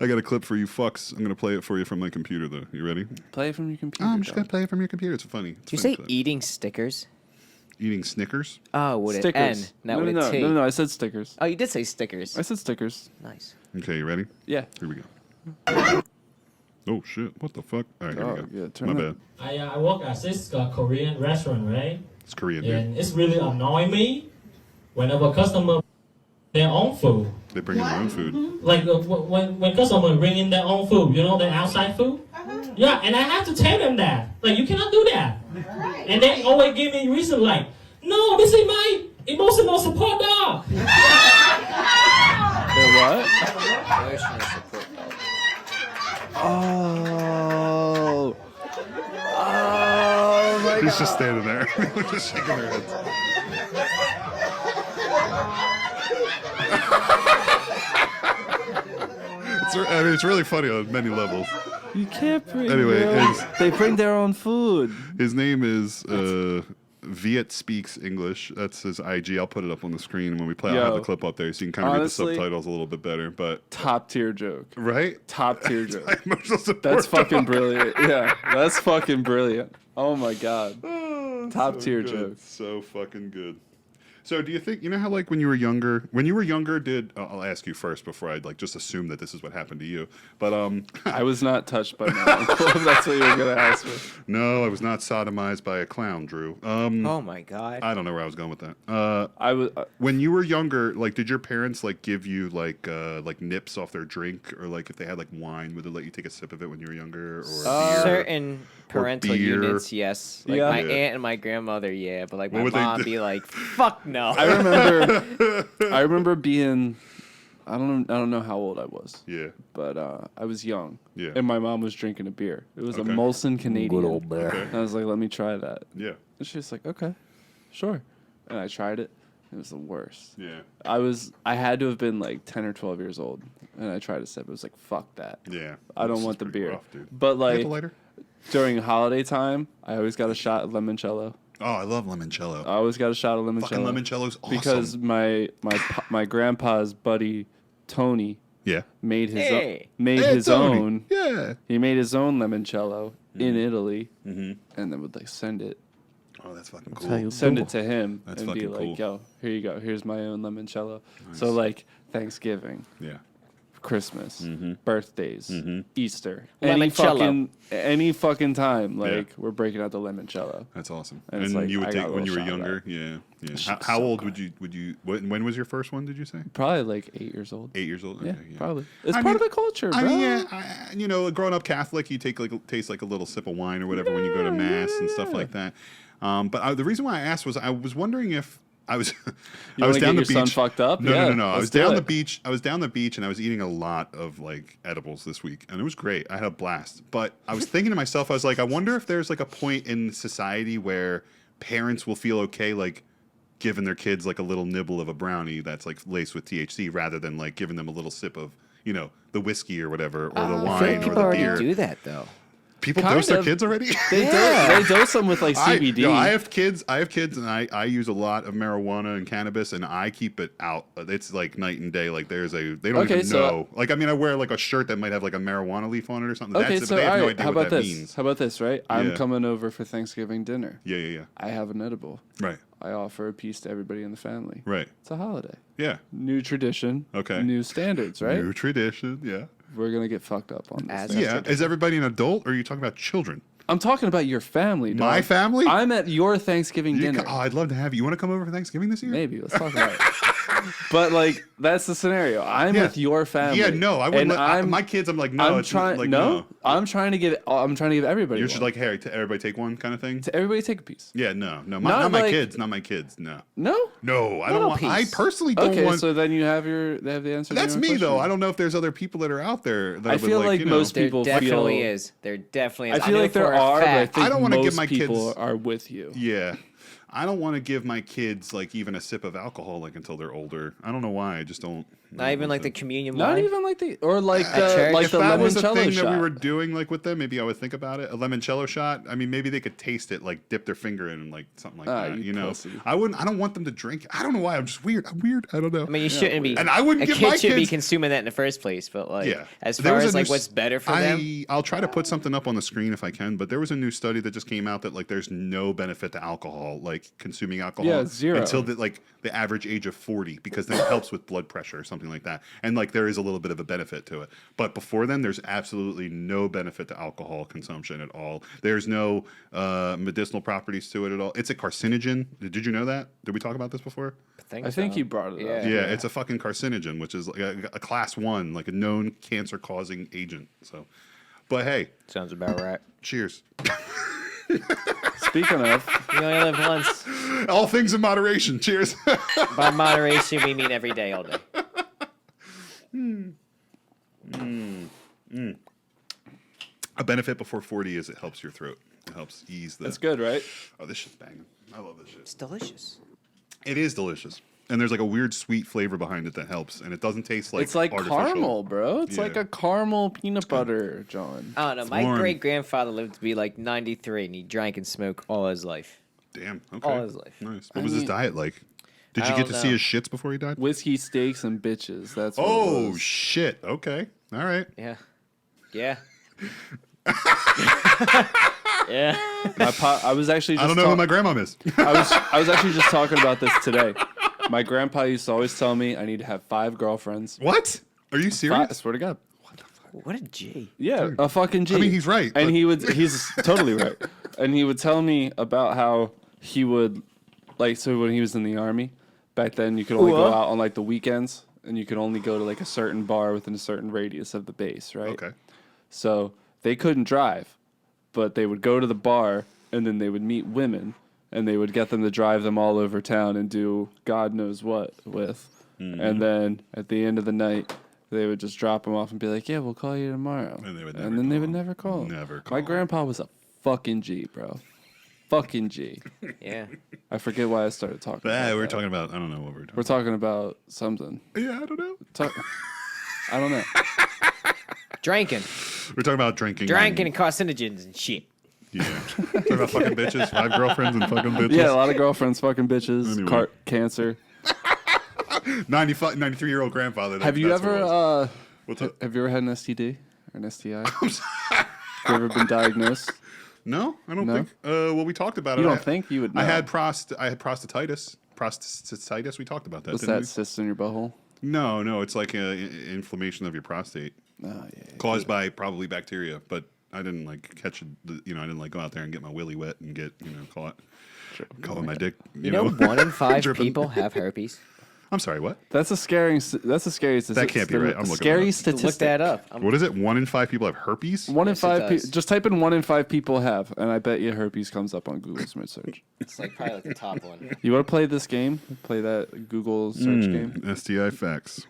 Speaker 1: I got a clip for you fucks. I'm gonna play it for you from my computer though. You ready?
Speaker 3: Play it from your computer.
Speaker 1: I'm just gonna play it from your computer. It's funny. It's
Speaker 2: Did you
Speaker 1: funny
Speaker 2: say
Speaker 1: clip.
Speaker 2: eating stickers?
Speaker 1: Eating Snickers?
Speaker 2: Oh, with
Speaker 3: Stickers.
Speaker 2: an N, not with a T.
Speaker 3: No, I said stickers.
Speaker 2: Oh, you did say stickers.
Speaker 3: I said stickers.
Speaker 2: Nice.
Speaker 1: Okay, you ready?
Speaker 3: Yeah.
Speaker 1: Here we go. Oh shit! What the fuck? All right, here we
Speaker 3: Oh,
Speaker 1: go.
Speaker 3: yeah, turn
Speaker 1: My
Speaker 3: it
Speaker 1: bad.
Speaker 3: up.
Speaker 5: I work at this Korean restaurant, right?
Speaker 1: It's Korean, dude.
Speaker 5: And it's really annoying me whenever customer their own food.
Speaker 1: They bring in their own food.
Speaker 5: Like when customer bring in their own food, you know, their outside food. Yeah, and I have to tell them that. Like, you cannot do that. And they always give me reason like, no, this is my emotional support dog.
Speaker 3: They're what?
Speaker 2: Emotional support dog.
Speaker 3: Oh. Oh my
Speaker 1: He's just standing there. We're just shaking their heads. It's really funny on many levels.
Speaker 3: You can't bring
Speaker 1: Anyway,
Speaker 3: their own-
Speaker 1: it's-
Speaker 3: they bring their own food.
Speaker 1: His name is Viet Speaks English. That's his IG. I'll put it up on the screen when we play. I'll have
Speaker 3: Yo,
Speaker 1: the clip up there so you can kind of
Speaker 3: honestly-
Speaker 1: read the subtitles a little bit better. But
Speaker 3: Top tier joke.
Speaker 1: right?
Speaker 3: Top tier joke.
Speaker 1: Emotional support
Speaker 3: That's fucking
Speaker 1: dog.
Speaker 3: brilliant. Yeah, that's fucking brilliant. Oh my god.
Speaker 1: Oh,
Speaker 3: Top
Speaker 1: so
Speaker 3: tier
Speaker 1: good.
Speaker 3: joke.
Speaker 1: So fucking good. So do you think, you know how like when you were younger, I'll ask you first before I like just assume that this is what happened to you. But
Speaker 3: I was not touched by my uncle, if that's what you were gonna ask me.
Speaker 1: no, I was not sodomized by a clown, Drew.
Speaker 2: Oh my god.
Speaker 1: I don't know where I was going with that.
Speaker 3: I was
Speaker 1: When you were younger, like, did your parents like give you like nips off their drink, or like if they had like wine, would they let you take a sip of it when you were younger, or beer?
Speaker 2: Certain parental
Speaker 1: beer.
Speaker 2: units, yes. Like
Speaker 3: Yeah.
Speaker 2: my
Speaker 1: Yeah.
Speaker 2: aunt and my grandmother, yeah. But like
Speaker 1: What
Speaker 2: my
Speaker 1: would they
Speaker 2: mom
Speaker 1: do?
Speaker 2: be like, fuck no.
Speaker 3: I remember being I don't know how old I was.
Speaker 1: Yeah.
Speaker 3: But I was young.
Speaker 1: Yeah.
Speaker 3: And my mom was drinking a beer. It was
Speaker 1: Okay.
Speaker 3: a Molson Canadian.
Speaker 2: bear.
Speaker 1: Okay.
Speaker 3: And I was like, let me try that.
Speaker 1: Yeah.
Speaker 3: And she was like, okay, sure. And I tried it. It was the worst.
Speaker 1: Yeah.
Speaker 3: I had to have been like 10 or 12 years old. And I tried a sip. It was like, fuck that.
Speaker 1: Yeah.
Speaker 3: I don't
Speaker 1: This
Speaker 3: want
Speaker 1: is
Speaker 3: the
Speaker 1: pretty
Speaker 3: beer.
Speaker 1: rough, dude.
Speaker 3: But
Speaker 1: You have
Speaker 3: like
Speaker 1: the lighter?
Speaker 3: during holiday time, I always got a shot of limoncello.
Speaker 1: Oh, I love limoncello.
Speaker 3: I always got a shot of limoncello.
Speaker 1: Fucking limoncello's awesome.
Speaker 3: Because my grandpa's buddy Tony
Speaker 1: yeah.
Speaker 3: made his
Speaker 2: Hey.
Speaker 3: his
Speaker 1: Tony.
Speaker 3: own.
Speaker 1: Yeah.
Speaker 3: He made his own limoncello in Italy,
Speaker 1: Mm-hmm.
Speaker 3: and then would like send it
Speaker 1: Oh, that's fucking cool.
Speaker 3: send it to him
Speaker 1: That's
Speaker 3: and be
Speaker 1: fucking
Speaker 3: like,
Speaker 1: cool.
Speaker 3: "Yo, here you go. Here's my own limoncello." So like Thanksgiving,
Speaker 1: Yeah.
Speaker 3: Christmas,
Speaker 1: Mm-hmm.
Speaker 3: birthdays, Easter,
Speaker 2: Limoncello.
Speaker 3: any fucking time, like
Speaker 1: Yeah.
Speaker 3: we're breaking out the limoncello.
Speaker 1: That's awesome.
Speaker 3: And
Speaker 1: And,
Speaker 3: it's like,
Speaker 1: you would
Speaker 3: I
Speaker 1: take
Speaker 3: got a
Speaker 1: when you were
Speaker 3: little shot of
Speaker 1: younger. Yeah. Yeah.
Speaker 3: It's
Speaker 1: How,
Speaker 3: just
Speaker 1: how
Speaker 3: so
Speaker 1: old
Speaker 3: good.
Speaker 1: would you when was your first one? Did you say?
Speaker 3: Probably like 8 years old.
Speaker 1: 8 years old.
Speaker 3: Yeah,
Speaker 1: Okay,
Speaker 3: probably. It's
Speaker 1: I
Speaker 3: part
Speaker 1: mean-
Speaker 3: of the culture, bro.
Speaker 1: I mean, yeah, growing up Catholic, you taste like a little sip of wine or whatever when you go to mass and stuff like that. But the reason why I asked was I was wondering if I was
Speaker 3: You
Speaker 1: I was
Speaker 3: wanna
Speaker 1: down
Speaker 3: get
Speaker 1: the
Speaker 3: your
Speaker 1: beach.
Speaker 3: son fucked up?
Speaker 1: No,
Speaker 3: Yeah,
Speaker 1: no, no, no. I
Speaker 3: let's
Speaker 1: was
Speaker 3: do
Speaker 1: down the
Speaker 3: it.
Speaker 1: beach. I was down the beach and I was eating a lot of like edibles this week, and it was great. I had a blast. But I was thinking to myself, I was like, I wonder if there's like a point in society where parents will feel okay like giving their kids like a little nibble of a brownie that's like laced with THC rather than like giving them a little sip of, you know, the whiskey or whatever, or the
Speaker 2: I feel
Speaker 1: wine
Speaker 2: like
Speaker 1: or
Speaker 2: people
Speaker 1: the
Speaker 2: already
Speaker 1: beer.
Speaker 2: do that though.
Speaker 1: People
Speaker 3: Kind
Speaker 1: dose their
Speaker 3: of.
Speaker 1: kids already?
Speaker 3: They dose them with like CBD.
Speaker 1: I have kids, and I use a lot of marijuana and cannabis, and I keep it out. It's like night and day. Like they don't even know. Like I mean, I wear like a shirt that might have like a marijuana leaf on it or something.
Speaker 3: Okay,
Speaker 1: That's it,
Speaker 3: so
Speaker 1: but they have no
Speaker 3: alright,
Speaker 1: idea
Speaker 3: how
Speaker 1: what
Speaker 3: about
Speaker 1: that
Speaker 3: this?
Speaker 1: means.
Speaker 3: How about this, right? I'm
Speaker 1: Yeah.
Speaker 3: coming over for Thanksgiving dinner.
Speaker 1: Yeah.
Speaker 3: I have an edible.
Speaker 1: Right.
Speaker 3: I offer a piece to everybody in the family.
Speaker 1: Right.
Speaker 3: It's a holiday.
Speaker 1: Yeah.
Speaker 3: New tradition.
Speaker 1: Okay.
Speaker 3: New standards, right?
Speaker 1: New tradition. Yeah.
Speaker 3: We're gonna get fucked up on this.
Speaker 2: As
Speaker 3: thing.
Speaker 1: Yeah. Is everybody an adult, or are you talking about children?
Speaker 3: I'm talking about your family, dog.
Speaker 1: My family?
Speaker 3: I'm at your Thanksgiving dinner.
Speaker 1: I'd love to have you. You want to come over for Thanksgiving this year?
Speaker 3: Maybe. Let's talk about it. But like, that's the scenario. I'm
Speaker 1: Yeah.
Speaker 3: with your family.
Speaker 1: Yeah, no, I wouldn't.
Speaker 3: And
Speaker 1: My kids, I'm like, no,
Speaker 3: I'm
Speaker 1: it's
Speaker 3: trying.
Speaker 1: like,
Speaker 3: no, I'm trying to give everybody.
Speaker 1: You should
Speaker 3: one.
Speaker 1: like, hey, everybody take one kind of thing.
Speaker 3: To everybody take a piece.
Speaker 1: Yeah, no,
Speaker 3: Not
Speaker 1: not my
Speaker 3: like-
Speaker 1: kids, not my kids. No,
Speaker 3: No.
Speaker 1: I don't want. I
Speaker 2: piece.
Speaker 1: personally don't
Speaker 3: Okay,
Speaker 1: want.
Speaker 3: so then they have the answer.
Speaker 1: That's
Speaker 3: to
Speaker 1: me
Speaker 3: your
Speaker 1: though.
Speaker 3: question.
Speaker 1: I don't know if there's other people that are out there. That
Speaker 3: I
Speaker 1: would,
Speaker 3: feel like
Speaker 1: you know,
Speaker 3: most
Speaker 2: There
Speaker 3: people
Speaker 2: definitely
Speaker 3: feel.
Speaker 2: is. There definitely is.
Speaker 3: I feel
Speaker 2: know
Speaker 3: like there
Speaker 2: for a
Speaker 3: are, but I
Speaker 2: fact-
Speaker 3: think
Speaker 1: I don't wanna
Speaker 3: most
Speaker 1: give my
Speaker 3: people
Speaker 1: kids-
Speaker 3: are with you.
Speaker 1: Yeah, I don't want to give my kids like even a sip of alcohol like until they're older. I don't know why. I just don't.
Speaker 2: Not even like the communion
Speaker 3: Not
Speaker 2: wine.
Speaker 3: even like the or like
Speaker 2: church?
Speaker 3: like
Speaker 1: If
Speaker 3: the
Speaker 1: that was a
Speaker 3: limoncello
Speaker 1: thing
Speaker 3: shot.
Speaker 1: that we were doing like with them, maybe I would think about it. A limoncello shot. I mean, maybe they could taste it, like dip their finger in, and like something like that.
Speaker 3: you
Speaker 1: You know,
Speaker 3: pussy.
Speaker 1: I wouldn't. I don't want them to drink it. I don't know why. I'm just weird. I'm weird. I don't know.
Speaker 2: I mean, you shouldn't be.
Speaker 1: And I wouldn't
Speaker 2: a
Speaker 1: give
Speaker 2: kid
Speaker 1: my
Speaker 2: should be
Speaker 1: kids-
Speaker 2: consuming that in the first place. But like,
Speaker 1: Yeah.
Speaker 2: as
Speaker 1: There
Speaker 2: far
Speaker 1: was
Speaker 2: as
Speaker 1: a new
Speaker 2: like what's better for them,
Speaker 1: I'll try to put something up on the screen if I can, but there was a new study that just came out that like there's no benefit to alcohol, like consuming alcohol.
Speaker 3: Yeah, zero.
Speaker 1: Until the average age of 40, because then it helps with blood pressure or something like that. And like there is a little bit of a benefit to it. But before then, there's absolutely no benefit to alcohol consumption at all. There's no medicinal properties to it at all. It's a carcinogen. Did you know that? Did we talk about this before?
Speaker 3: I think you brought it up.
Speaker 1: Yeah, it's a fucking carcinogen, which is like a class 1, like a known cancer-causing agent. So, but hey,
Speaker 2: sounds about right.
Speaker 1: cheers.
Speaker 3: Speaking of,
Speaker 2: You only live once.
Speaker 1: All things in moderation. Cheers.
Speaker 2: By moderation, we mean every day, all day.
Speaker 1: A benefit before 40 is it helps your throat. It helps ease the.
Speaker 3: that's good, right?
Speaker 1: Oh, this shit's banging. I love this shit.
Speaker 2: It's delicious.
Speaker 1: It is delicious, and there's like a weird sweet flavor behind it that helps, and it doesn't taste like.
Speaker 3: It's like
Speaker 1: artificial.
Speaker 3: caramel, bro. It's
Speaker 1: Yeah.
Speaker 3: like a caramel peanut butter, John.
Speaker 2: I don't know. My
Speaker 1: warm.
Speaker 2: great grandfather lived to be like 93, and he drank and smoked all his life.
Speaker 1: Damn. Okay.
Speaker 2: All his life.
Speaker 1: Nice. What was his
Speaker 3: mean-
Speaker 1: diet like? Did
Speaker 2: I
Speaker 1: you get
Speaker 2: don't
Speaker 1: to see
Speaker 2: know.
Speaker 1: his shits before he died?
Speaker 3: Whiskey, steaks, and bitches. That's what it
Speaker 1: Oh
Speaker 3: was.
Speaker 1: shit. Okay. All right.
Speaker 2: Yeah. Yeah. Yeah.
Speaker 3: I was actually just
Speaker 1: I don't know who my grandma is.
Speaker 3: I was actually just talking about this today. My grandpa used to always tell me I need to have 5 girlfriends.
Speaker 1: What? Are you
Speaker 3: I
Speaker 1: serious?
Speaker 3: swear to God.
Speaker 2: What a G.
Speaker 3: Yeah, a fucking G.
Speaker 1: I mean, he's right,
Speaker 3: And
Speaker 1: but-
Speaker 3: he's totally right. And he would tell me about how he would, like, so when he was in the army, back then you could only go
Speaker 2: What?
Speaker 3: out on, like, the weekends, and you could only go to, like, a certain bar within a certain radius of the base, right?
Speaker 1: Okay.
Speaker 3: So they couldn't drive, but they would go to the bar, and then they would meet women, and they would get them to drive them all over town and do God knows what with.
Speaker 1: Mm-hmm.
Speaker 3: And then at the end of the night, they would just drop them off and be like, "Yeah, we'll call you tomorrow."
Speaker 1: And they would
Speaker 3: then
Speaker 1: never
Speaker 3: they
Speaker 1: call.
Speaker 3: would never call.
Speaker 1: Never
Speaker 3: My
Speaker 1: call.
Speaker 3: grandpa was a fucking G, bro. Fucking G.
Speaker 2: Yeah.
Speaker 3: I forget why I started talking. about
Speaker 1: We're
Speaker 3: that.
Speaker 1: talking about. I don't know what we're talking.
Speaker 3: We're talking about something.
Speaker 1: Yeah, I don't know.
Speaker 3: I don't know.
Speaker 2: Drinking.
Speaker 1: We're talking about drinking.
Speaker 2: Drinking and carcinogens and shit.
Speaker 1: Yeah. Talking about fucking bitches, 5 girlfriends and fucking bitches.
Speaker 3: Yeah, a lot of girlfriends, fucking bitches,
Speaker 1: Anyway.
Speaker 3: cancer.
Speaker 1: 93-year-old grandfather.
Speaker 3: Have you
Speaker 1: that's what it
Speaker 3: ever
Speaker 1: was. What's up?
Speaker 3: have you ever had an STD or an STI? Have you ever been diagnosed?
Speaker 1: No, I don't
Speaker 3: No?
Speaker 1: think. Well, we talked about
Speaker 3: You
Speaker 1: it.
Speaker 3: don't think you would know?
Speaker 1: I had prostatitis. Prostatitis. We talked about that.
Speaker 3: What's
Speaker 1: didn't
Speaker 3: that?
Speaker 1: we?
Speaker 3: Cyst in your butthole?
Speaker 1: No, it's like inflammation of your prostate
Speaker 3: Oh yeah.
Speaker 1: caused by probably bacteria. But I didn't like catch it. I didn't like go out there and get my willy wet and get caught my dick.
Speaker 2: You know, 1 in 5
Speaker 1: dripping.
Speaker 2: people have herpes.
Speaker 1: I'm sorry. What?
Speaker 3: That's a scary statistic.
Speaker 1: That can't be right. I'm looking
Speaker 3: scary
Speaker 1: it up.
Speaker 3: statistic.
Speaker 2: Look that up.
Speaker 1: What is it? 1 in 5 people have herpes.
Speaker 3: 1 in
Speaker 2: Yes, it
Speaker 3: 5
Speaker 2: does.
Speaker 3: people. Just type in 1 in 5 people have, and I bet you herpes comes up on Google's image search.
Speaker 2: It's like probably like the top one.
Speaker 3: You want to play this game? Play that Google search game.
Speaker 1: STI facts.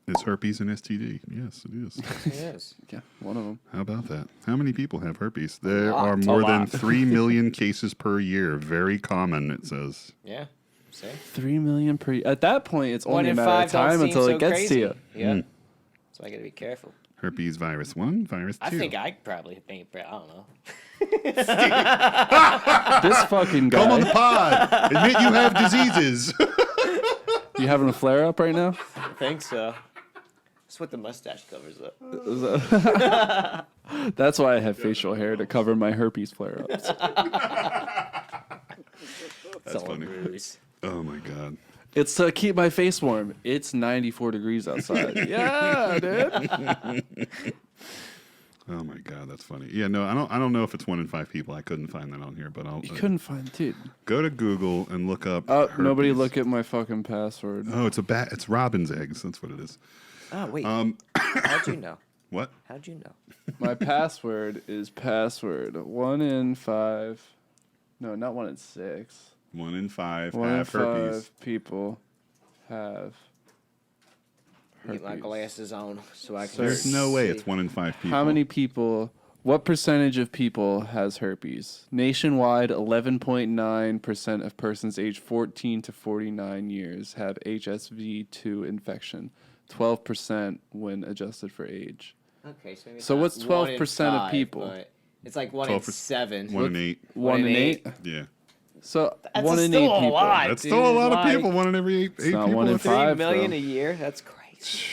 Speaker 1: Is herpes an STD? Yes, it is.
Speaker 2: Yes.
Speaker 3: Yeah, one of them.
Speaker 1: How about that? How many people have herpes? There
Speaker 2: lot.
Speaker 1: are
Speaker 2: A
Speaker 1: more than
Speaker 3: lot.
Speaker 1: 3 million cases per year. Very common, it says.
Speaker 2: Yeah. See?
Speaker 3: 3 million per. At that point, it's
Speaker 2: One
Speaker 3: only a
Speaker 2: in
Speaker 3: matter of
Speaker 2: 5 don't
Speaker 3: time
Speaker 2: seem
Speaker 3: until
Speaker 2: so
Speaker 3: it gets
Speaker 2: crazy.
Speaker 3: to you.
Speaker 2: Yeah. So I got to be careful.
Speaker 1: Herpes virus 1, virus 2.
Speaker 2: I think I probably think, I don't know.
Speaker 3: This fucking guy.
Speaker 1: Come on the pod. Admit you have diseases.
Speaker 3: You having a flare up right now?
Speaker 2: I think so. That's what the mustache covers up.
Speaker 3: That's why I have facial hair to cover my herpes flare ups.
Speaker 1: That's funny.
Speaker 2: Ruse.
Speaker 1: Oh my god.
Speaker 3: It's to keep my face warm. It's 94 degrees outside. Yeah, dude.
Speaker 1: Oh my god, that's funny. Yeah, no, I don't know if it's 1 in 5 people. I couldn't find that on here, but I'll
Speaker 3: You couldn't find, dude.
Speaker 1: go to Google and look up.
Speaker 3: Oh, nobody
Speaker 1: herpes.
Speaker 3: look at my fucking password.
Speaker 1: Oh, it's a bat. It's robin's eggs. That's what it is.
Speaker 2: Oh, wait. How'd you know?
Speaker 1: What?
Speaker 2: How'd you know?
Speaker 3: My password is password 1 in 5. No, not 1 in 6.
Speaker 1: 1 in 5
Speaker 3: 1 in
Speaker 1: have
Speaker 3: 5
Speaker 1: herpes.
Speaker 3: people have
Speaker 2: Get my
Speaker 3: herpes.
Speaker 2: glasses on so I can
Speaker 1: There's no way
Speaker 2: see.
Speaker 1: it's 1 in 5 people.
Speaker 3: How many people? What percentage of people has herpes? Nationwide, 11.9% of persons aged 14 to 49 years have HSV2 infection. 12% when adjusted for age.
Speaker 2: Okay, so, maybe it's
Speaker 3: So
Speaker 2: not
Speaker 3: what's
Speaker 2: 1 in
Speaker 3: 12% of
Speaker 2: 5,
Speaker 3: people?
Speaker 2: but It's like 1 in 7.
Speaker 1: 1 in 8.
Speaker 3: 1 in 8.
Speaker 1: Yeah.
Speaker 3: So
Speaker 2: That's
Speaker 3: 1 in
Speaker 2: still
Speaker 3: 8
Speaker 2: a
Speaker 3: people.
Speaker 2: lot.
Speaker 1: That's
Speaker 2: dude,
Speaker 1: still a lot of
Speaker 2: why?
Speaker 1: people. 1 in every 8
Speaker 3: not
Speaker 1: people.
Speaker 3: 1 in
Speaker 1: that's-
Speaker 3: 5.
Speaker 2: 3 million
Speaker 3: though.
Speaker 2: a year? That's crazy.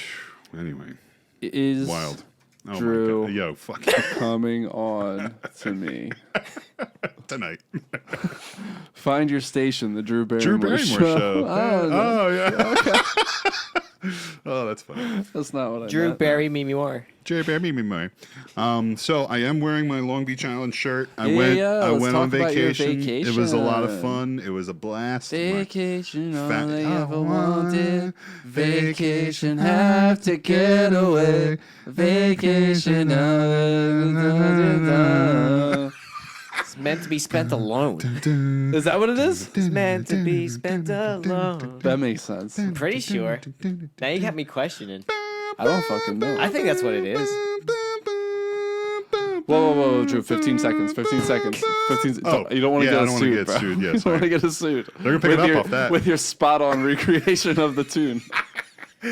Speaker 1: Anyway,
Speaker 3: Is
Speaker 1: wild. Oh
Speaker 3: Drew.
Speaker 1: my god. Yo, fuck
Speaker 3: coming on to me.
Speaker 1: tonight.
Speaker 3: Find your station, the Drew Barrymore,
Speaker 1: Drew Barrymore show.
Speaker 3: Oh, no,
Speaker 1: Oh yeah. Oh, that's funny.
Speaker 3: that's not what I
Speaker 2: Drew
Speaker 3: meant.
Speaker 2: Barry me more.
Speaker 1: Jerry Bear, me. So I am wearing my Long Beach Island shirt. I
Speaker 3: Yeah,
Speaker 1: went.
Speaker 3: yeah,
Speaker 1: I
Speaker 3: let's
Speaker 1: went on
Speaker 3: talk about your
Speaker 1: vacation. It was a lot of
Speaker 3: vacation.
Speaker 1: fun. It was a blast.
Speaker 3: Vacation, all
Speaker 1: Fa-
Speaker 3: they
Speaker 1: I
Speaker 3: ever
Speaker 1: want
Speaker 3: wanted. Vacation, have to get away. Vacation,
Speaker 2: It's meant to be spent alone.
Speaker 3: Is that what it is?
Speaker 2: It's meant to be spent alone.
Speaker 3: That makes sense.
Speaker 2: I'm pretty sure. Now you got me questioning.
Speaker 3: I don't fucking know.
Speaker 2: I think that's what it is.
Speaker 3: Whoa, Drew, 15 seconds, 15 seconds. 15
Speaker 1: Oh,
Speaker 3: you don't want to
Speaker 1: yeah, I
Speaker 3: get a
Speaker 1: don't wanna
Speaker 3: suit,
Speaker 1: get
Speaker 3: bro.
Speaker 1: sued, yeah,
Speaker 3: You don't
Speaker 1: sorry.
Speaker 3: want to get a suit.
Speaker 1: They're gonna pick it up
Speaker 3: your,
Speaker 1: off that.
Speaker 3: With your spot-on recreation of the tune.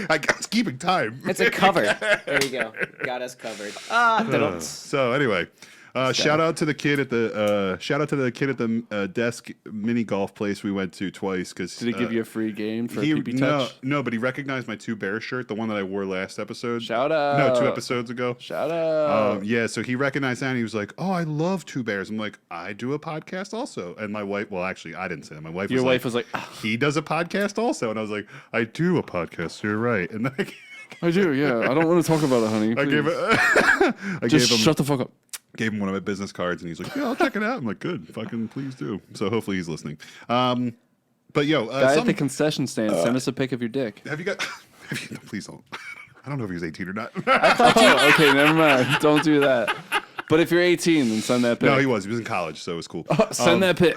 Speaker 1: I was keeping time.
Speaker 2: It's a cover. There you go. Got us covered.
Speaker 1: So anyway, shout out to the kid at the desk mini golf place we went to twice because
Speaker 3: Did he give you a free game for a PP touch?
Speaker 1: no, but he recognized my Two Bears shirt, the one that I wore last episode.
Speaker 3: Shout out.
Speaker 1: No, 2 episodes ago.
Speaker 3: Shout out.
Speaker 1: Yeah, so he recognized that and he was like, "Oh, I love Two Bears." I'm like, "I do a podcast also." And my wife, well, actually, I didn't say that. My wife.
Speaker 3: Your wife was like,
Speaker 1: "He does a podcast also," and I was like, "I do a podcast. You're right." And then
Speaker 3: I do, yeah. I don't want to talk about it, honey.
Speaker 1: I gave
Speaker 3: please.
Speaker 1: it. I
Speaker 3: Just
Speaker 1: gave him.
Speaker 3: shut the fuck up.
Speaker 1: Gave him one of my business cards, and he's like, "Yeah, I'll check it out." I'm like, "Good, fucking please do." So hopefully he's listening. But yo,
Speaker 3: Guy at the concession stand, send us a pic of your dick.
Speaker 1: have you got? Please don't. I don't know if he was 18 or not.
Speaker 3: Oh, okay, never mind. Don't do that. But if you're 18, then send that pic.
Speaker 1: No, he was. He was in college, so it was cool.
Speaker 3: Send that pic.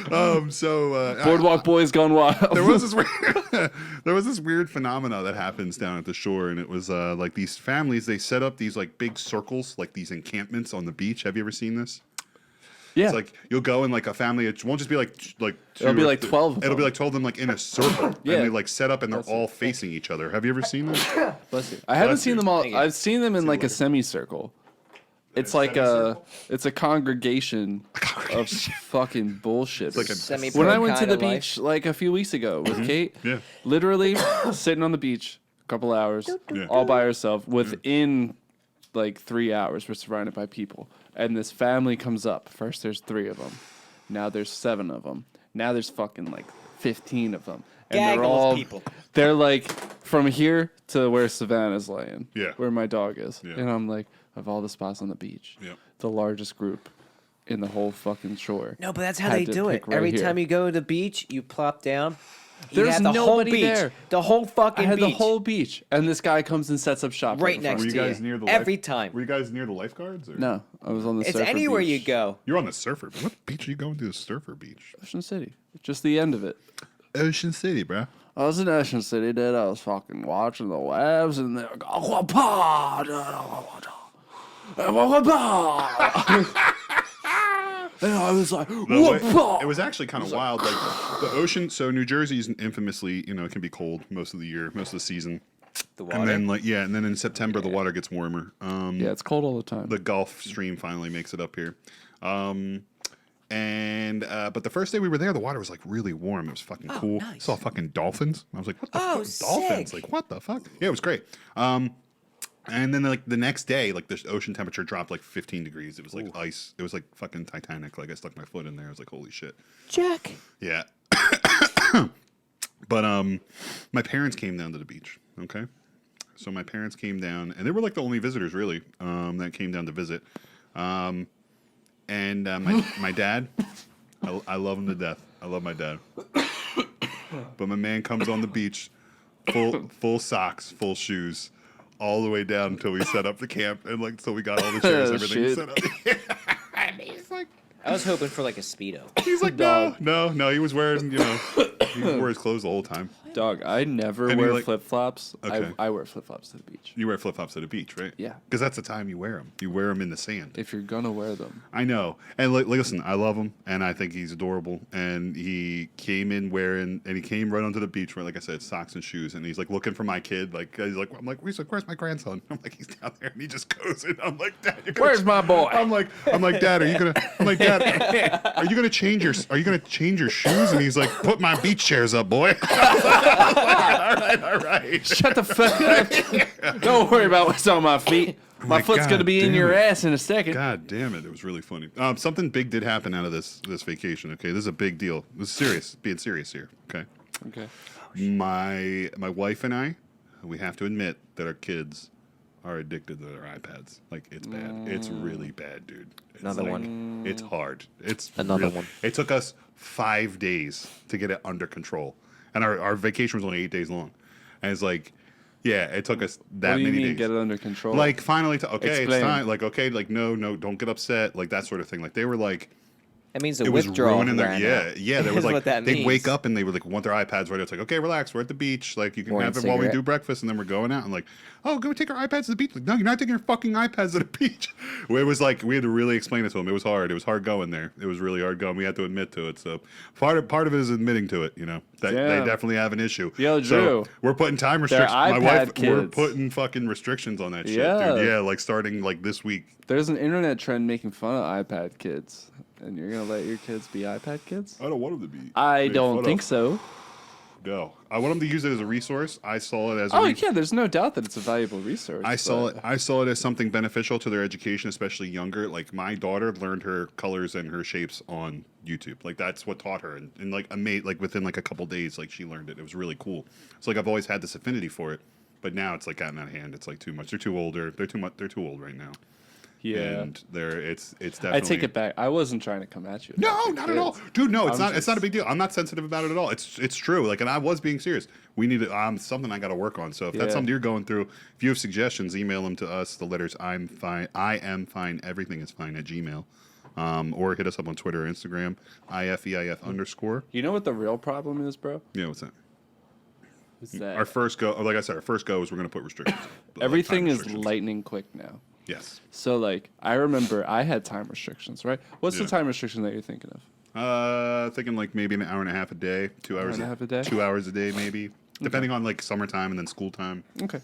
Speaker 3: Boardwalk Boys Gone Wild.
Speaker 1: There was this weird phenomena that happens down at the shore, and it was like these families. They set up these like big circles, like these encampments on the beach. Have you ever seen this?
Speaker 3: Yeah.
Speaker 1: It's like you'll go and like a family. It won't just be like two
Speaker 3: It'll be
Speaker 1: or
Speaker 3: like 12 of
Speaker 1: It'll be
Speaker 3: them.
Speaker 1: like 12 of them like in a circle.
Speaker 3: Yeah.
Speaker 1: And they like set up and they're all facing each other. Have you ever seen this?
Speaker 3: Bless you. I haven't
Speaker 1: Bless
Speaker 3: seen
Speaker 1: you.
Speaker 3: them all.
Speaker 2: Thank you.
Speaker 3: I've seen them in like a
Speaker 1: later.
Speaker 3: semicircle. It's
Speaker 1: a
Speaker 3: like
Speaker 1: semicircle?
Speaker 3: it's a congregation of fucking bullshit.
Speaker 1: like a-
Speaker 2: Semi-pro
Speaker 3: When I went to
Speaker 2: kind
Speaker 3: the
Speaker 2: of life.
Speaker 3: beach like a few weeks ago with Kate,
Speaker 1: Yeah.
Speaker 3: literally sitting on the beach, a couple hours,
Speaker 1: Yeah.
Speaker 3: all by herself. Within like 3 hours, we're surrounded by people, and this family comes up. First, there's 3 of them. Now there's 7 of them. Now there's fucking like 15 of them, and
Speaker 2: Gaggle
Speaker 3: they're
Speaker 2: of
Speaker 3: all
Speaker 2: people.
Speaker 3: They're like from here to where Savannah's laying,
Speaker 1: Yeah.
Speaker 3: where my dog is,
Speaker 1: Yeah.
Speaker 3: and I'm like, of all the spots on the beach,
Speaker 1: Yep.
Speaker 3: the largest group in the whole fucking shore.
Speaker 2: No, but that's how
Speaker 3: Had
Speaker 2: they
Speaker 3: to
Speaker 2: do it.
Speaker 3: pick right
Speaker 2: Every
Speaker 3: here.
Speaker 2: time you go to the beach, you plop down. You
Speaker 3: There's
Speaker 2: have the whole
Speaker 3: nobody
Speaker 2: beach.
Speaker 3: there.
Speaker 2: The whole fucking
Speaker 3: I had
Speaker 2: beach.
Speaker 3: the whole beach, and this guy comes and sets up shop
Speaker 2: Right
Speaker 3: in front.
Speaker 2: next
Speaker 1: Were you
Speaker 2: to
Speaker 1: guys
Speaker 2: you.
Speaker 1: near the
Speaker 2: Every time.
Speaker 1: Were you guys near the lifeguards? Or?
Speaker 3: No, I was on the.
Speaker 2: It's
Speaker 3: surfer
Speaker 2: anywhere
Speaker 3: beach.
Speaker 2: you go.
Speaker 1: You're on the surfer. What beach are you going to? The surfer beach.
Speaker 3: Ocean City, just the end of it.
Speaker 1: Ocean City, bro.
Speaker 3: I was in Ocean City, dude. I was fucking watching the waves, and they're and I was like,
Speaker 1: It was actually kind of wild. Like the ocean. So New Jersey's infamously, it can be cold most of the year, most of the season.
Speaker 2: The water.
Speaker 1: And then and then in September the water gets warmer.
Speaker 3: yeah, it's cold all the time.
Speaker 1: The Gulf Stream finally makes it up here. But the first day we were there, the water was like really warm. It was fucking cool.
Speaker 2: Nice.
Speaker 1: Saw fucking dolphins. I was like, what the fuck?
Speaker 2: sick.
Speaker 1: Dolphins? Like, what the fuck? Yeah, it was great. And then like the next day, like the ocean temperature dropped like 15 degrees. It was like ice. It was like fucking Titanic. Like I stuck my foot in there. I was like, holy shit.
Speaker 2: Jack.
Speaker 1: Yeah. But my parents came down to the beach. Okay. So my parents came down, and they were like the only visitors really that came down to visit. And my dad, I love him to death. I love my dad. But my man comes on the beach, full socks, full shoes, all the way down until we set up the camp, and like so we got all the chairs, everything set up. And he's like,
Speaker 2: I was hoping for like a Speedo.
Speaker 1: he's like, no. He was wearing, he wore his clothes the whole time.
Speaker 3: Dog, I never
Speaker 1: I mean,
Speaker 3: wear
Speaker 1: like-
Speaker 3: flip-flops.
Speaker 1: Okay.
Speaker 3: I wear flip-flops to the beach.
Speaker 1: You wear flip flops at a beach, right?
Speaker 3: Yeah.
Speaker 1: Because that's the time you wear them. You wear them in the sand.
Speaker 3: If you're gonna wear them.
Speaker 1: I know. And listen, I love him, and I think he's adorable. And he came in and he came right onto the beach wearing, like I said, socks and shoes. And he's like looking for my kid. Like I'm like, where's my grandson? I'm like, he's down there, and he just goes in. I'm like, Dad,
Speaker 3: Where's my boy?
Speaker 1: I'm like, Dad, are you gonna change your shoes? And he's like, put my beach chairs up, boy. All right.
Speaker 3: Shut the fuck up. Don't worry about what's on my feet. My foot's
Speaker 1: God
Speaker 3: gonna be in
Speaker 1: damn
Speaker 3: your
Speaker 1: it.
Speaker 3: ass in a second.
Speaker 1: God damn it! It was really funny. Something big did happen out of this vacation. Okay, this is a big deal. This is serious. Being serious here. Okay.
Speaker 3: Okay.
Speaker 1: My wife and I, we have to admit that our kids are addicted to their iPads. Like it's bad. It's really bad, dude. It's
Speaker 2: Another one.
Speaker 1: It's hard. It's
Speaker 2: Another one.
Speaker 1: It took us 5 days to get it under control, and our vacation was only 8 days long. And it's like, yeah, it took us that
Speaker 3: What do you
Speaker 1: many
Speaker 3: mean
Speaker 1: days.
Speaker 3: get it under control?
Speaker 1: Like finally,
Speaker 3: Explain.
Speaker 1: it's time. Like okay, no, don't get upset. Like that sort of thing. Like they were like,
Speaker 2: That means the
Speaker 1: it was
Speaker 2: withdrawal
Speaker 1: ruining their
Speaker 2: ran out.
Speaker 1: yeah. There was
Speaker 2: Is
Speaker 1: like
Speaker 2: what that
Speaker 1: they'd
Speaker 2: means.
Speaker 1: wake up and they would like want their iPads right. It's like okay, relax, we're at the beach. Like you can
Speaker 2: Morning
Speaker 1: have it while we
Speaker 2: cigarette.
Speaker 1: do breakfast, and then we're going out and like, oh, go take our iPads to the beach. Like no, you're not taking your fucking iPads to the beach. Well, it was like we had to really explain it to them. It was hard. It was hard going there. It was really hard going. We had to admit to it. So part of it is admitting to it. That they
Speaker 3: Damn.
Speaker 1: definitely have an issue.
Speaker 3: Yo,
Speaker 1: So
Speaker 3: Drew.
Speaker 1: we're putting time
Speaker 3: They're
Speaker 1: restrictions. My
Speaker 3: iPad
Speaker 1: wife, we're
Speaker 3: kids.
Speaker 1: putting fucking restrictions on that shit,
Speaker 3: Yeah.
Speaker 1: dude. Yeah, like starting like this week.
Speaker 3: There's an internet trend making fun of iPad kids, and you're gonna let your kids be iPad kids?
Speaker 1: I don't want them to be.
Speaker 3: I don't think so.
Speaker 1: No, I want them to use it as a resource. I saw it as.
Speaker 3: Oh yeah, there's no doubt that it's a valuable resource.
Speaker 1: I saw
Speaker 3: but-
Speaker 1: it. I saw it as something beneficial to their education, especially younger. Like my daughter learned her colors and her shapes on YouTube. Like that's what taught her, and like within like a couple days, like she learned it. It was really cool. So like I've always had this affinity for it, but now it's like gotten out of hand. It's like too much. They're too older. They're too old right now.
Speaker 3: Yeah.
Speaker 1: And it's definitely.
Speaker 3: I take it back. I wasn't trying to come at you.
Speaker 1: No,
Speaker 3: about the
Speaker 1: not at all,
Speaker 3: kids.
Speaker 1: dude. No, it's
Speaker 3: I'm
Speaker 1: not. It's
Speaker 3: just-
Speaker 1: not a big deal. I'm not sensitive about it at all. It's true. Like, and I was being serious. We need to. Something I got to work on. So if that's
Speaker 3: Yeah.
Speaker 1: something you're going through, if you have suggestions, email them to us. The letters I'm fine, I am fine, everything is fine at Gmail, or hit us up on Twitter or Instagram, IFEIF_.
Speaker 3: You know what the real problem is, bro?
Speaker 1: Yeah, what's that?
Speaker 3: Is that
Speaker 1: Our first go, like I said, our first go is we're going to put restrictions.
Speaker 3: everything
Speaker 1: time
Speaker 3: is
Speaker 1: restrictions.
Speaker 3: lightning quick now.
Speaker 1: Yes.
Speaker 3: So like, I remember I had time restrictions, right? What's
Speaker 1: Yeah.
Speaker 3: the time restriction that you're thinking of?
Speaker 1: Thinking like maybe an hour and a half a day, 2 hours.
Speaker 3: and a half a day?
Speaker 1: 2 hours a day, maybe, depending on like summertime and then school time.
Speaker 3: Okay.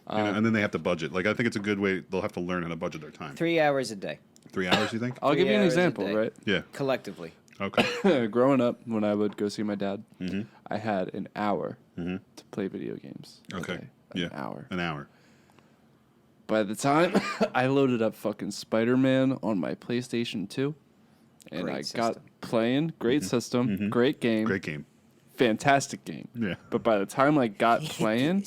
Speaker 1: You know, and then they have to budget. Like I think it's a good way. They'll have to learn how to budget their time.
Speaker 2: 3 hours a day,
Speaker 1: 3 hours, you think?
Speaker 3: I'll
Speaker 2: 3
Speaker 3: give you an
Speaker 2: hours a
Speaker 3: example,
Speaker 2: day.
Speaker 3: right?
Speaker 1: Yeah.
Speaker 2: collectively.
Speaker 1: Okay.
Speaker 3: Growing up, when I would go see my dad,
Speaker 1: Mm-hmm.
Speaker 3: I had an hour to play video games. a
Speaker 1: Okay.
Speaker 3: day.
Speaker 1: Yeah.
Speaker 3: An hour.
Speaker 1: An hour.
Speaker 3: By the time I loaded up fucking Spider-Man on my PlayStation 2, and
Speaker 2: Great
Speaker 3: I
Speaker 2: system.
Speaker 3: got playing, great system, great game,
Speaker 1: Mm-hmm. Great game.
Speaker 3: fantastic game.
Speaker 1: Yeah.
Speaker 3: But by the time I got playing,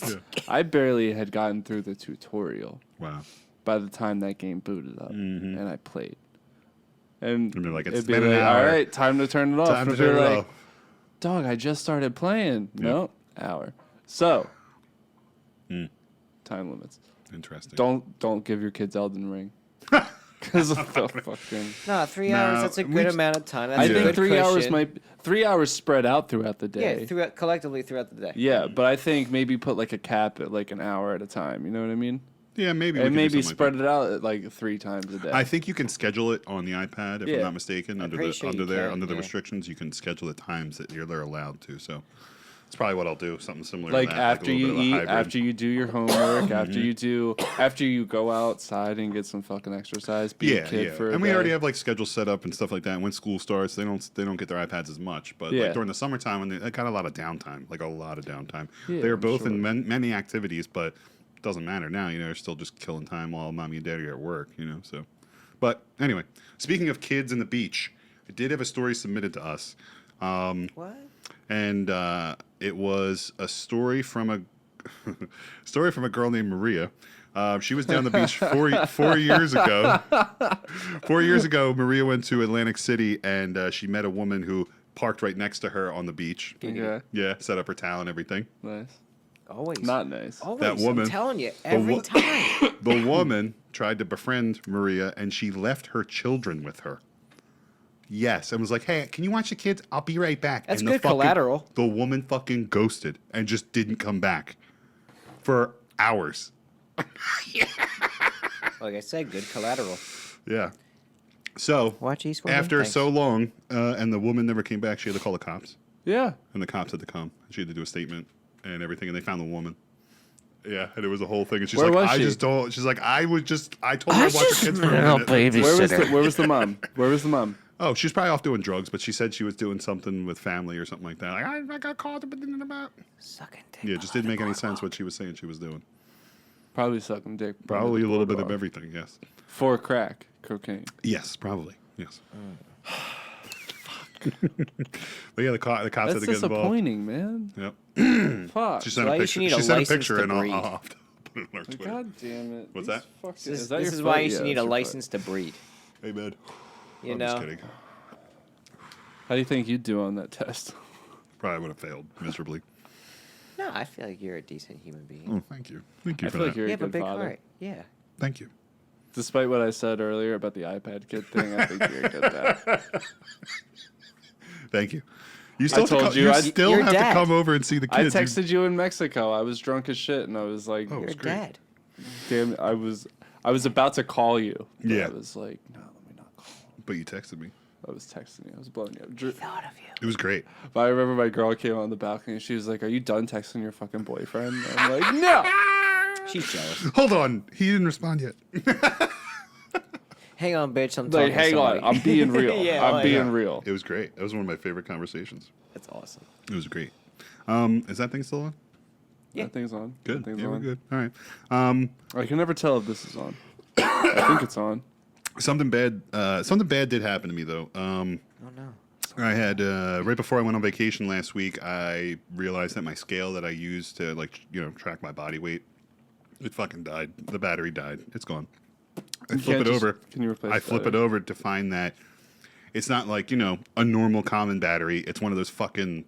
Speaker 3: I barely had gotten through the tutorial.
Speaker 1: Wow.
Speaker 3: By the time that game booted up, and I played, and
Speaker 1: And they're like, "It's
Speaker 3: it'd be
Speaker 1: been an
Speaker 3: like,
Speaker 1: hour.
Speaker 3: all right, time to turn it off.
Speaker 1: Time
Speaker 3: And
Speaker 1: to
Speaker 3: I'd be
Speaker 1: turn it
Speaker 3: like,
Speaker 1: off.
Speaker 3: Dog, I just started playing. No, hour. So, time limits.
Speaker 1: Interesting.
Speaker 3: Don't give your kids Elden Ring. This is the fucking.
Speaker 2: No, 3
Speaker 1: No,
Speaker 2: hours. That's a
Speaker 1: we
Speaker 2: good
Speaker 1: just-
Speaker 2: amount of time. That's
Speaker 3: I
Speaker 2: a
Speaker 3: think
Speaker 2: good
Speaker 3: 3 hours
Speaker 2: cushion.
Speaker 3: might 3 hours spread out throughout the day.
Speaker 2: Yeah, collectively throughout the day.
Speaker 3: Yeah, but I think maybe put like a cap at like an hour at a time. You know what I mean?
Speaker 1: Yeah, maybe. we
Speaker 3: And
Speaker 1: could do
Speaker 3: maybe
Speaker 1: something
Speaker 3: spread
Speaker 1: like
Speaker 3: it out like 3 times a day.
Speaker 1: that. I think you can schedule it on the iPad, if
Speaker 3: Yeah.
Speaker 1: I'm not mistaken. Under
Speaker 2: pretty
Speaker 1: the
Speaker 2: sure
Speaker 1: under
Speaker 2: you
Speaker 1: there
Speaker 2: can,
Speaker 1: under the
Speaker 2: yeah.
Speaker 1: restrictions, you can schedule the times that they're allowed to. So it's probably what I'll do. Something similar.
Speaker 3: like
Speaker 1: to that,
Speaker 3: after
Speaker 1: a little
Speaker 3: you
Speaker 1: bit of a
Speaker 3: eat,
Speaker 1: hybrid.
Speaker 3: after you do your homework, after you go outside and get some fucking exercise, be a kid for a
Speaker 1: and we
Speaker 3: day.
Speaker 1: already have like schedules set up and stuff like that. When school starts, they don't get their iPads as much. But
Speaker 3: Yeah.
Speaker 1: like during the summertime, when they got a lot of downtime,
Speaker 3: Yeah,
Speaker 1: they're
Speaker 3: I'm
Speaker 1: both
Speaker 3: sure.
Speaker 1: in many activities, but it doesn't matter now. You know, they're still just killing time while mommy and daddy are at work. You know, so. But anyway, speaking of kids and the beach, I did have a story submitted to us.
Speaker 2: What?
Speaker 1: And it was a story from a girl named Maria. She was down the beach 4 years ago. 4 years ago, Maria went to Atlantic City and she met a woman who parked right next to her on the beach.
Speaker 3: Okay,
Speaker 1: Yeah, set up her towel and everything.
Speaker 3: nice.
Speaker 2: Always.
Speaker 3: Not nice.
Speaker 2: Always.
Speaker 1: That woman-
Speaker 2: I'm telling you, every
Speaker 1: wo-
Speaker 2: time.
Speaker 1: The woman tried to befriend Maria and she left her children with her. Yes, and was like, "Hey, can you watch the kids? I'll be right back."
Speaker 2: That's
Speaker 1: and the
Speaker 2: good collateral.
Speaker 1: The woman fucking ghosted and just didn't come back for hours.
Speaker 2: Like I said, good collateral.
Speaker 1: Yeah. So
Speaker 2: Watch East Women.
Speaker 1: after
Speaker 2: Thanks.
Speaker 1: so long, and the woman never came back, she had to call the cops,
Speaker 3: Yeah.
Speaker 1: and the cops had to come. She had to do a statement and everything, and they found the woman. Yeah, and it was a whole thing. And she's
Speaker 3: Where
Speaker 1: like,
Speaker 3: was
Speaker 1: "I
Speaker 3: she?
Speaker 1: just don't." She's like, "I told her to watch the kids for a minute."
Speaker 3: Where was the mom? Where was the mom?
Speaker 1: Oh, she's probably off doing drugs, but she said she was doing something with family or something like that. Like, I got called about.
Speaker 2: Sucking dick.
Speaker 1: Yeah, it just didn't make any sense what she was saying she was doing.
Speaker 3: Probably sucking dick.
Speaker 1: Probably a little bit of
Speaker 3: boardwalk.
Speaker 1: everything. Yes.
Speaker 3: For crack, cocaine.
Speaker 1: Yes, probably. Yes. But yeah, the cops had
Speaker 3: That's
Speaker 1: to get involved.
Speaker 3: disappointing, man.
Speaker 1: Yep.
Speaker 3: Fuck.
Speaker 1: She sent
Speaker 2: why
Speaker 1: a
Speaker 2: you
Speaker 1: picture.
Speaker 2: should need
Speaker 1: She
Speaker 2: a
Speaker 1: sent a
Speaker 2: license
Speaker 1: picture,
Speaker 2: to
Speaker 1: and I'll
Speaker 2: breed.
Speaker 1: have to put it on our Twitter.
Speaker 3: God damn it.
Speaker 1: What's
Speaker 3: These
Speaker 1: that?
Speaker 3: fucking-
Speaker 2: This is,
Speaker 3: that
Speaker 2: this
Speaker 3: your
Speaker 2: is why
Speaker 3: foot?
Speaker 2: you
Speaker 3: Yeah,
Speaker 2: should need
Speaker 3: that's
Speaker 2: a
Speaker 3: your
Speaker 2: license to breed.
Speaker 1: Hey, man.
Speaker 2: You
Speaker 1: I'm
Speaker 2: know.
Speaker 1: just kidding.
Speaker 3: foot. How do you think you'd do on that test?
Speaker 1: Probably would have failed miserably.
Speaker 2: No, I feel like you're a decent human being.
Speaker 1: Oh, thank you. Thank you
Speaker 3: I
Speaker 1: for
Speaker 3: feel like
Speaker 1: that.
Speaker 3: you're
Speaker 2: You
Speaker 3: a
Speaker 2: have a
Speaker 3: good
Speaker 2: big
Speaker 3: father.
Speaker 2: heart. Yeah.
Speaker 1: Thank you.
Speaker 3: Despite what I said earlier about the iPad kid thing, I think you're a good dad.
Speaker 1: Thank you. You still,
Speaker 3: told
Speaker 1: have to,
Speaker 3: you,
Speaker 1: you
Speaker 3: I-
Speaker 1: still
Speaker 2: Your
Speaker 1: have
Speaker 2: dad.
Speaker 1: to come over and see the
Speaker 3: I
Speaker 1: kids. You-
Speaker 3: texted you in Mexico. I was drunk as shit, and I was like,
Speaker 1: Oh.
Speaker 2: You're a
Speaker 1: It's great.
Speaker 2: dad.
Speaker 3: "Damn!" I was about to call you. But
Speaker 1: Yeah.
Speaker 3: I was like, "No, let me not call."
Speaker 1: But you texted me.
Speaker 3: I was texting you. I was blowing you up.
Speaker 2: Thought of you.
Speaker 1: It was great.
Speaker 3: But I remember my girl came on the balcony. She was like, "Are you done texting your fucking boyfriend?" I'm like, "No."
Speaker 2: She's jealous.
Speaker 1: Hold on. He didn't respond yet.
Speaker 2: Hang on, bitch. I'm talking
Speaker 3: Like, hang
Speaker 2: to
Speaker 3: on.
Speaker 2: somebody.
Speaker 3: I'm being real.
Speaker 2: Yeah,
Speaker 3: I'm
Speaker 2: like-
Speaker 3: being real.
Speaker 1: It was great. That was one of my favorite conversations.
Speaker 2: That's awesome.
Speaker 1: It was great. Is that thing still on?
Speaker 2: Yeah.
Speaker 3: That thing's on.
Speaker 1: Good.
Speaker 3: That thing's
Speaker 1: Yeah, we're
Speaker 3: on.
Speaker 1: good. All right.
Speaker 3: I can never tell if this is on. I think it's on.
Speaker 1: Something bad did happen to me though.
Speaker 2: Oh no.
Speaker 1: I had right before I went on vacation last week, I realized that my scale that I used to track my body weight, it fucking died. The battery died. It's gone. I flip it over.
Speaker 3: Can you replace
Speaker 1: I flip it
Speaker 3: battery?
Speaker 1: over to find that it's not like, a normal common battery. It's one of those fucking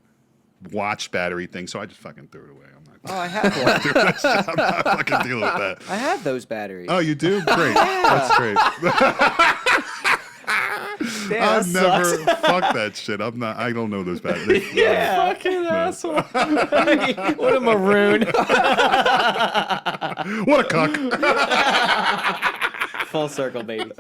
Speaker 1: watch battery things. So I just fucking threw it away.
Speaker 2: Oh, I have one.
Speaker 1: I'm not fucking dealing with that.
Speaker 2: I have those batteries.
Speaker 1: Oh, you do? Great. That's great.
Speaker 2: Damn,
Speaker 1: I've
Speaker 2: that
Speaker 1: never
Speaker 2: sucks.
Speaker 1: fuck that shit. I don't know those batteries.
Speaker 2: Yeah.
Speaker 3: Fucking asshole.
Speaker 2: What a maroon.
Speaker 1: What a cuck.
Speaker 2: Full circle, baby.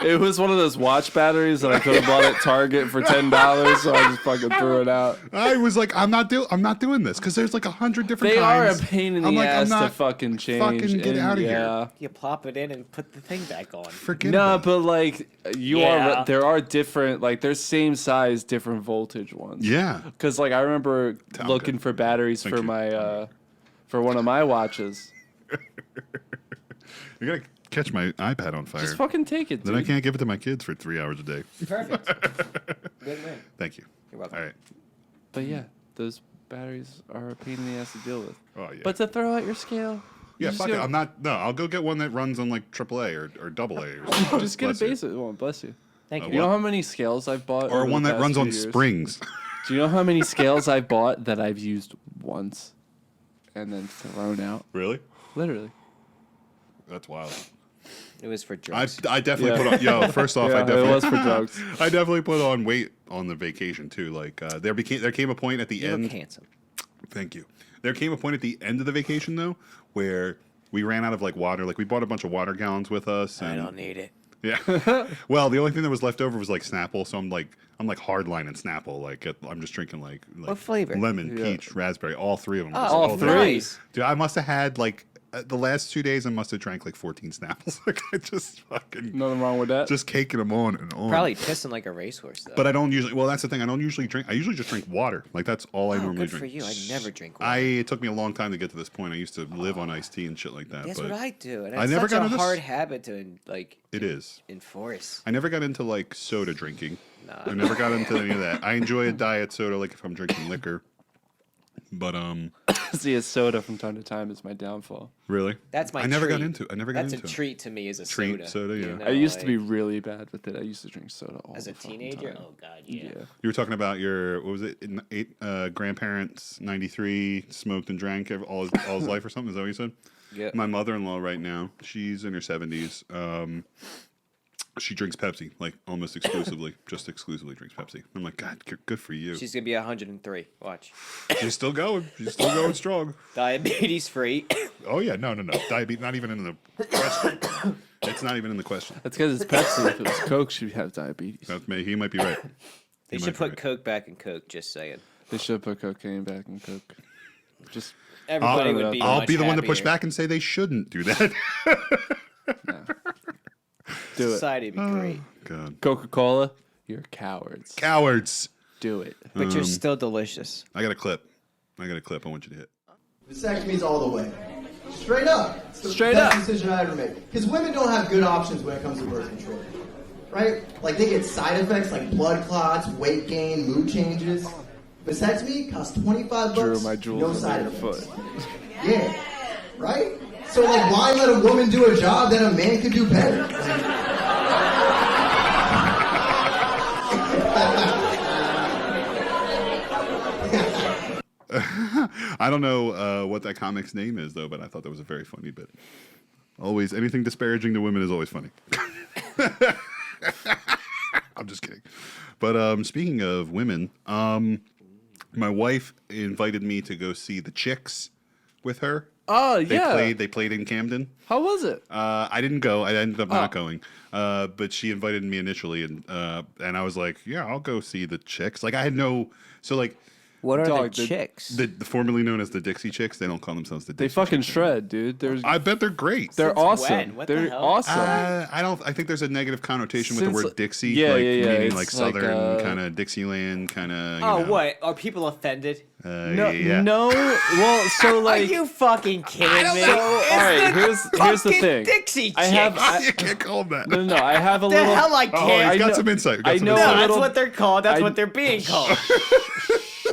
Speaker 3: It was one of those watch batteries that I could have bought at Target for $10, so I just fucking threw it out.
Speaker 1: I was like, I'm not doing this because there's like 100 different
Speaker 3: They are
Speaker 1: kinds.
Speaker 3: a pain in
Speaker 1: I'm
Speaker 3: the
Speaker 1: like, I'm
Speaker 3: ass to
Speaker 1: not
Speaker 3: fucking change.
Speaker 1: fucking get
Speaker 3: and
Speaker 1: outta here.
Speaker 3: yeah.
Speaker 2: You plop it in and put the thing back on.
Speaker 1: Forget
Speaker 3: No,
Speaker 1: about it.
Speaker 3: but like
Speaker 2: Yeah.
Speaker 3: there are different, like there's same size, different voltage ones.
Speaker 1: Yeah.
Speaker 3: Because like I remember
Speaker 1: I'm
Speaker 3: looking
Speaker 1: good.
Speaker 3: for batteries
Speaker 1: Thank
Speaker 3: for
Speaker 1: you.
Speaker 3: my for one of my watches.
Speaker 1: You're going to catch my iPad on fire.
Speaker 3: Just fucking take it, dude.
Speaker 1: Then I can't give it to my kids for 3 hours a day.
Speaker 2: Perfect. Good win.
Speaker 1: Thank you.
Speaker 2: You're welcome.
Speaker 1: All right.
Speaker 3: But yeah, those batteries are a pain in the ass to deal with.
Speaker 1: Oh, yeah.
Speaker 3: But to throw out your scale,
Speaker 1: yeah,
Speaker 3: just
Speaker 1: fuck it.
Speaker 3: go-
Speaker 1: I'm not. No, I'll go get one that runs on like AAA or AA or something.
Speaker 3: just get a
Speaker 1: Bless you.
Speaker 3: basic one. Bless you.
Speaker 2: Thank
Speaker 1: Oh,
Speaker 2: you.
Speaker 3: You know how many scales I've bought?
Speaker 1: Or
Speaker 3: over
Speaker 1: one
Speaker 3: the
Speaker 1: that
Speaker 3: past
Speaker 1: runs
Speaker 3: few
Speaker 1: on
Speaker 3: years?
Speaker 1: springs.
Speaker 3: Do you know how many scales I've bought that I've used once and then thrown out?
Speaker 1: Really?
Speaker 3: Literally.
Speaker 1: That's wild.
Speaker 2: It was for drugs.
Speaker 1: I definitely put on. Yo, first off,
Speaker 3: Yeah,
Speaker 1: I definitely
Speaker 3: it was for drugs.
Speaker 1: I definitely put on weight on the vacation too. Like there came a point at the
Speaker 2: You
Speaker 1: end.
Speaker 2: look handsome.
Speaker 1: Thank you. There came a point at the end of the vacation though where we ran out of like water. Like we bought a bunch of water gallons with us.
Speaker 2: I
Speaker 1: And,
Speaker 2: don't need it.
Speaker 1: Yeah. Well, the only thing that was left over was like Snapple. So I'm like hardlining Snapple. Like I'm just drinking like
Speaker 2: What flavor?
Speaker 1: Lemon,
Speaker 3: Yeah.
Speaker 1: peach, raspberry. All three of them.
Speaker 2: Oh,
Speaker 1: Just
Speaker 3: all
Speaker 1: all
Speaker 3: three.
Speaker 2: Nice.
Speaker 1: Dude, I must have had like the last 2 days. I must have drank like 14 Snapples. Like I just fucking
Speaker 3: Nothing wrong with that.
Speaker 1: just caking them on and on.
Speaker 2: Probably pissing like a racehorse though.
Speaker 1: But I don't usually. Well, that's the thing. I don't usually drink. I usually just drink water. Like that's all I
Speaker 2: Oh,
Speaker 1: normally
Speaker 2: good
Speaker 1: drink.
Speaker 2: for you. I never drink water.
Speaker 1: It took me a long time to get to this point. I used to live on iced tea and shit like that.
Speaker 2: That's
Speaker 1: but
Speaker 2: what I do, and
Speaker 1: I
Speaker 2: it's
Speaker 1: never
Speaker 2: such
Speaker 1: got
Speaker 2: a
Speaker 1: into
Speaker 2: hard habit to like
Speaker 1: It is.
Speaker 2: enforce.
Speaker 1: I never got into like soda drinking.
Speaker 2: Nah.
Speaker 1: I never got into any of that. I enjoy a diet soda, like if I'm drinking liquor. But
Speaker 3: See, a soda from time to time is my downfall.
Speaker 1: really,
Speaker 2: That's my.
Speaker 1: I never got
Speaker 2: treat.
Speaker 1: into. I never got
Speaker 2: That's
Speaker 1: into
Speaker 2: a
Speaker 1: it.
Speaker 2: treat to me as a
Speaker 1: Treat
Speaker 2: soda.
Speaker 1: soda, yeah.
Speaker 3: I used to be
Speaker 2: like,
Speaker 3: really bad with it. I used to drink soda all
Speaker 2: as
Speaker 3: the
Speaker 2: a
Speaker 3: fucking
Speaker 2: teenager.
Speaker 3: time.
Speaker 2: Oh God, yeah.
Speaker 3: Yeah.
Speaker 1: You were talking about your what was it? Grandparents, 93, smoked and drank all his life or something. Is that what you said?
Speaker 2: Yeah.
Speaker 1: My mother-in-law right now, she's in her 70s. She drinks Pepsi, like almost exclusively, just exclusively drinks Pepsi. I'm like, God, good for you.
Speaker 2: She's gonna be 103. Watch.
Speaker 1: She's still going. She's still going strong.
Speaker 2: Diabetes free.
Speaker 1: Oh yeah, no. Diabetes, not even in the question. It's not even in the question.
Speaker 3: That's because it's Pepsi. If it was Coke, she'd have diabetes.
Speaker 1: That's me. He might be right.
Speaker 2: They
Speaker 1: He
Speaker 2: should
Speaker 1: might be
Speaker 2: put
Speaker 1: right.
Speaker 2: Coke back in Coke. Just saying.
Speaker 3: They should put cocaine back in Coke. Just
Speaker 2: Everybody would be.
Speaker 1: I'll
Speaker 2: much
Speaker 1: be the one to push
Speaker 2: happier.
Speaker 1: back and say they shouldn't do that.
Speaker 3: do it.
Speaker 2: Society would be great.
Speaker 1: God,
Speaker 3: Coca-Cola, you're cowards.
Speaker 1: cowards.
Speaker 3: Do it.
Speaker 2: But you're still delicious.
Speaker 1: I got a clip. I want you to hit.
Speaker 6: Vasectomy's all the way. Straight up. It's the
Speaker 3: Straight
Speaker 6: best
Speaker 3: up.
Speaker 6: decision I ever made. Because women don't have good options when it comes to birth control. Right? Like they get side effects like blood clots, weight gain, mood changes. Vasectomy costs $25.
Speaker 3: Drew my jewels
Speaker 6: no
Speaker 3: on
Speaker 6: side
Speaker 3: your
Speaker 6: effects.
Speaker 3: foot.
Speaker 6: Yeah. Right? So like why let a woman do a job that a man could do better? Like,
Speaker 1: I don't know what that comic's name is though, but I thought that was a very funny bit. Always anything disparaging to women is always funny. I'm just kidding. But speaking of women, my wife invited me to go see the Chicks with her.
Speaker 3: Oh,
Speaker 1: They
Speaker 3: yeah.
Speaker 1: played in Camden.
Speaker 3: How was it?
Speaker 1: I didn't go. I ended up not
Speaker 3: Oh.
Speaker 1: going. But she invited me initially, and I was like, yeah, I'll go see the Chicks. Like I had no. So like
Speaker 2: What are
Speaker 3: Dog,
Speaker 2: the
Speaker 3: the-
Speaker 2: chicks?
Speaker 1: the formerly known as the Dixie Chicks, they don't call themselves the
Speaker 3: They
Speaker 1: Dixie
Speaker 3: fucking
Speaker 1: Chicks.
Speaker 3: shred, dude.
Speaker 1: I bet they're great.
Speaker 3: They're
Speaker 2: Since
Speaker 3: awesome.
Speaker 2: when? What the
Speaker 3: They're
Speaker 2: hell?
Speaker 3: awesome.
Speaker 1: I don't. I think there's a negative connotation with the
Speaker 3: Since-
Speaker 1: word Dixie.
Speaker 3: yeah,
Speaker 1: like,
Speaker 3: yeah, yeah,
Speaker 1: meaning
Speaker 3: it's
Speaker 1: like
Speaker 3: like,
Speaker 1: southern kind of Dixieland kind of.
Speaker 2: Oh, what? Are people offended?
Speaker 3: No,
Speaker 1: yeah.
Speaker 3: no. Well, so like,
Speaker 2: Are you fucking kidding me?
Speaker 3: so all right. Here's the
Speaker 2: Fucking
Speaker 3: thing.
Speaker 2: Dixie
Speaker 3: I have.
Speaker 2: Chicks.
Speaker 1: You can't call them that.
Speaker 3: No, I have a
Speaker 2: The
Speaker 3: little.
Speaker 2: hell I
Speaker 1: Oh,
Speaker 2: can't.
Speaker 1: he's got
Speaker 3: know-
Speaker 1: some insight.
Speaker 3: I know
Speaker 2: No,
Speaker 3: a
Speaker 2: that's
Speaker 3: little-
Speaker 2: what they're called. That's
Speaker 3: I-
Speaker 2: what they're being called.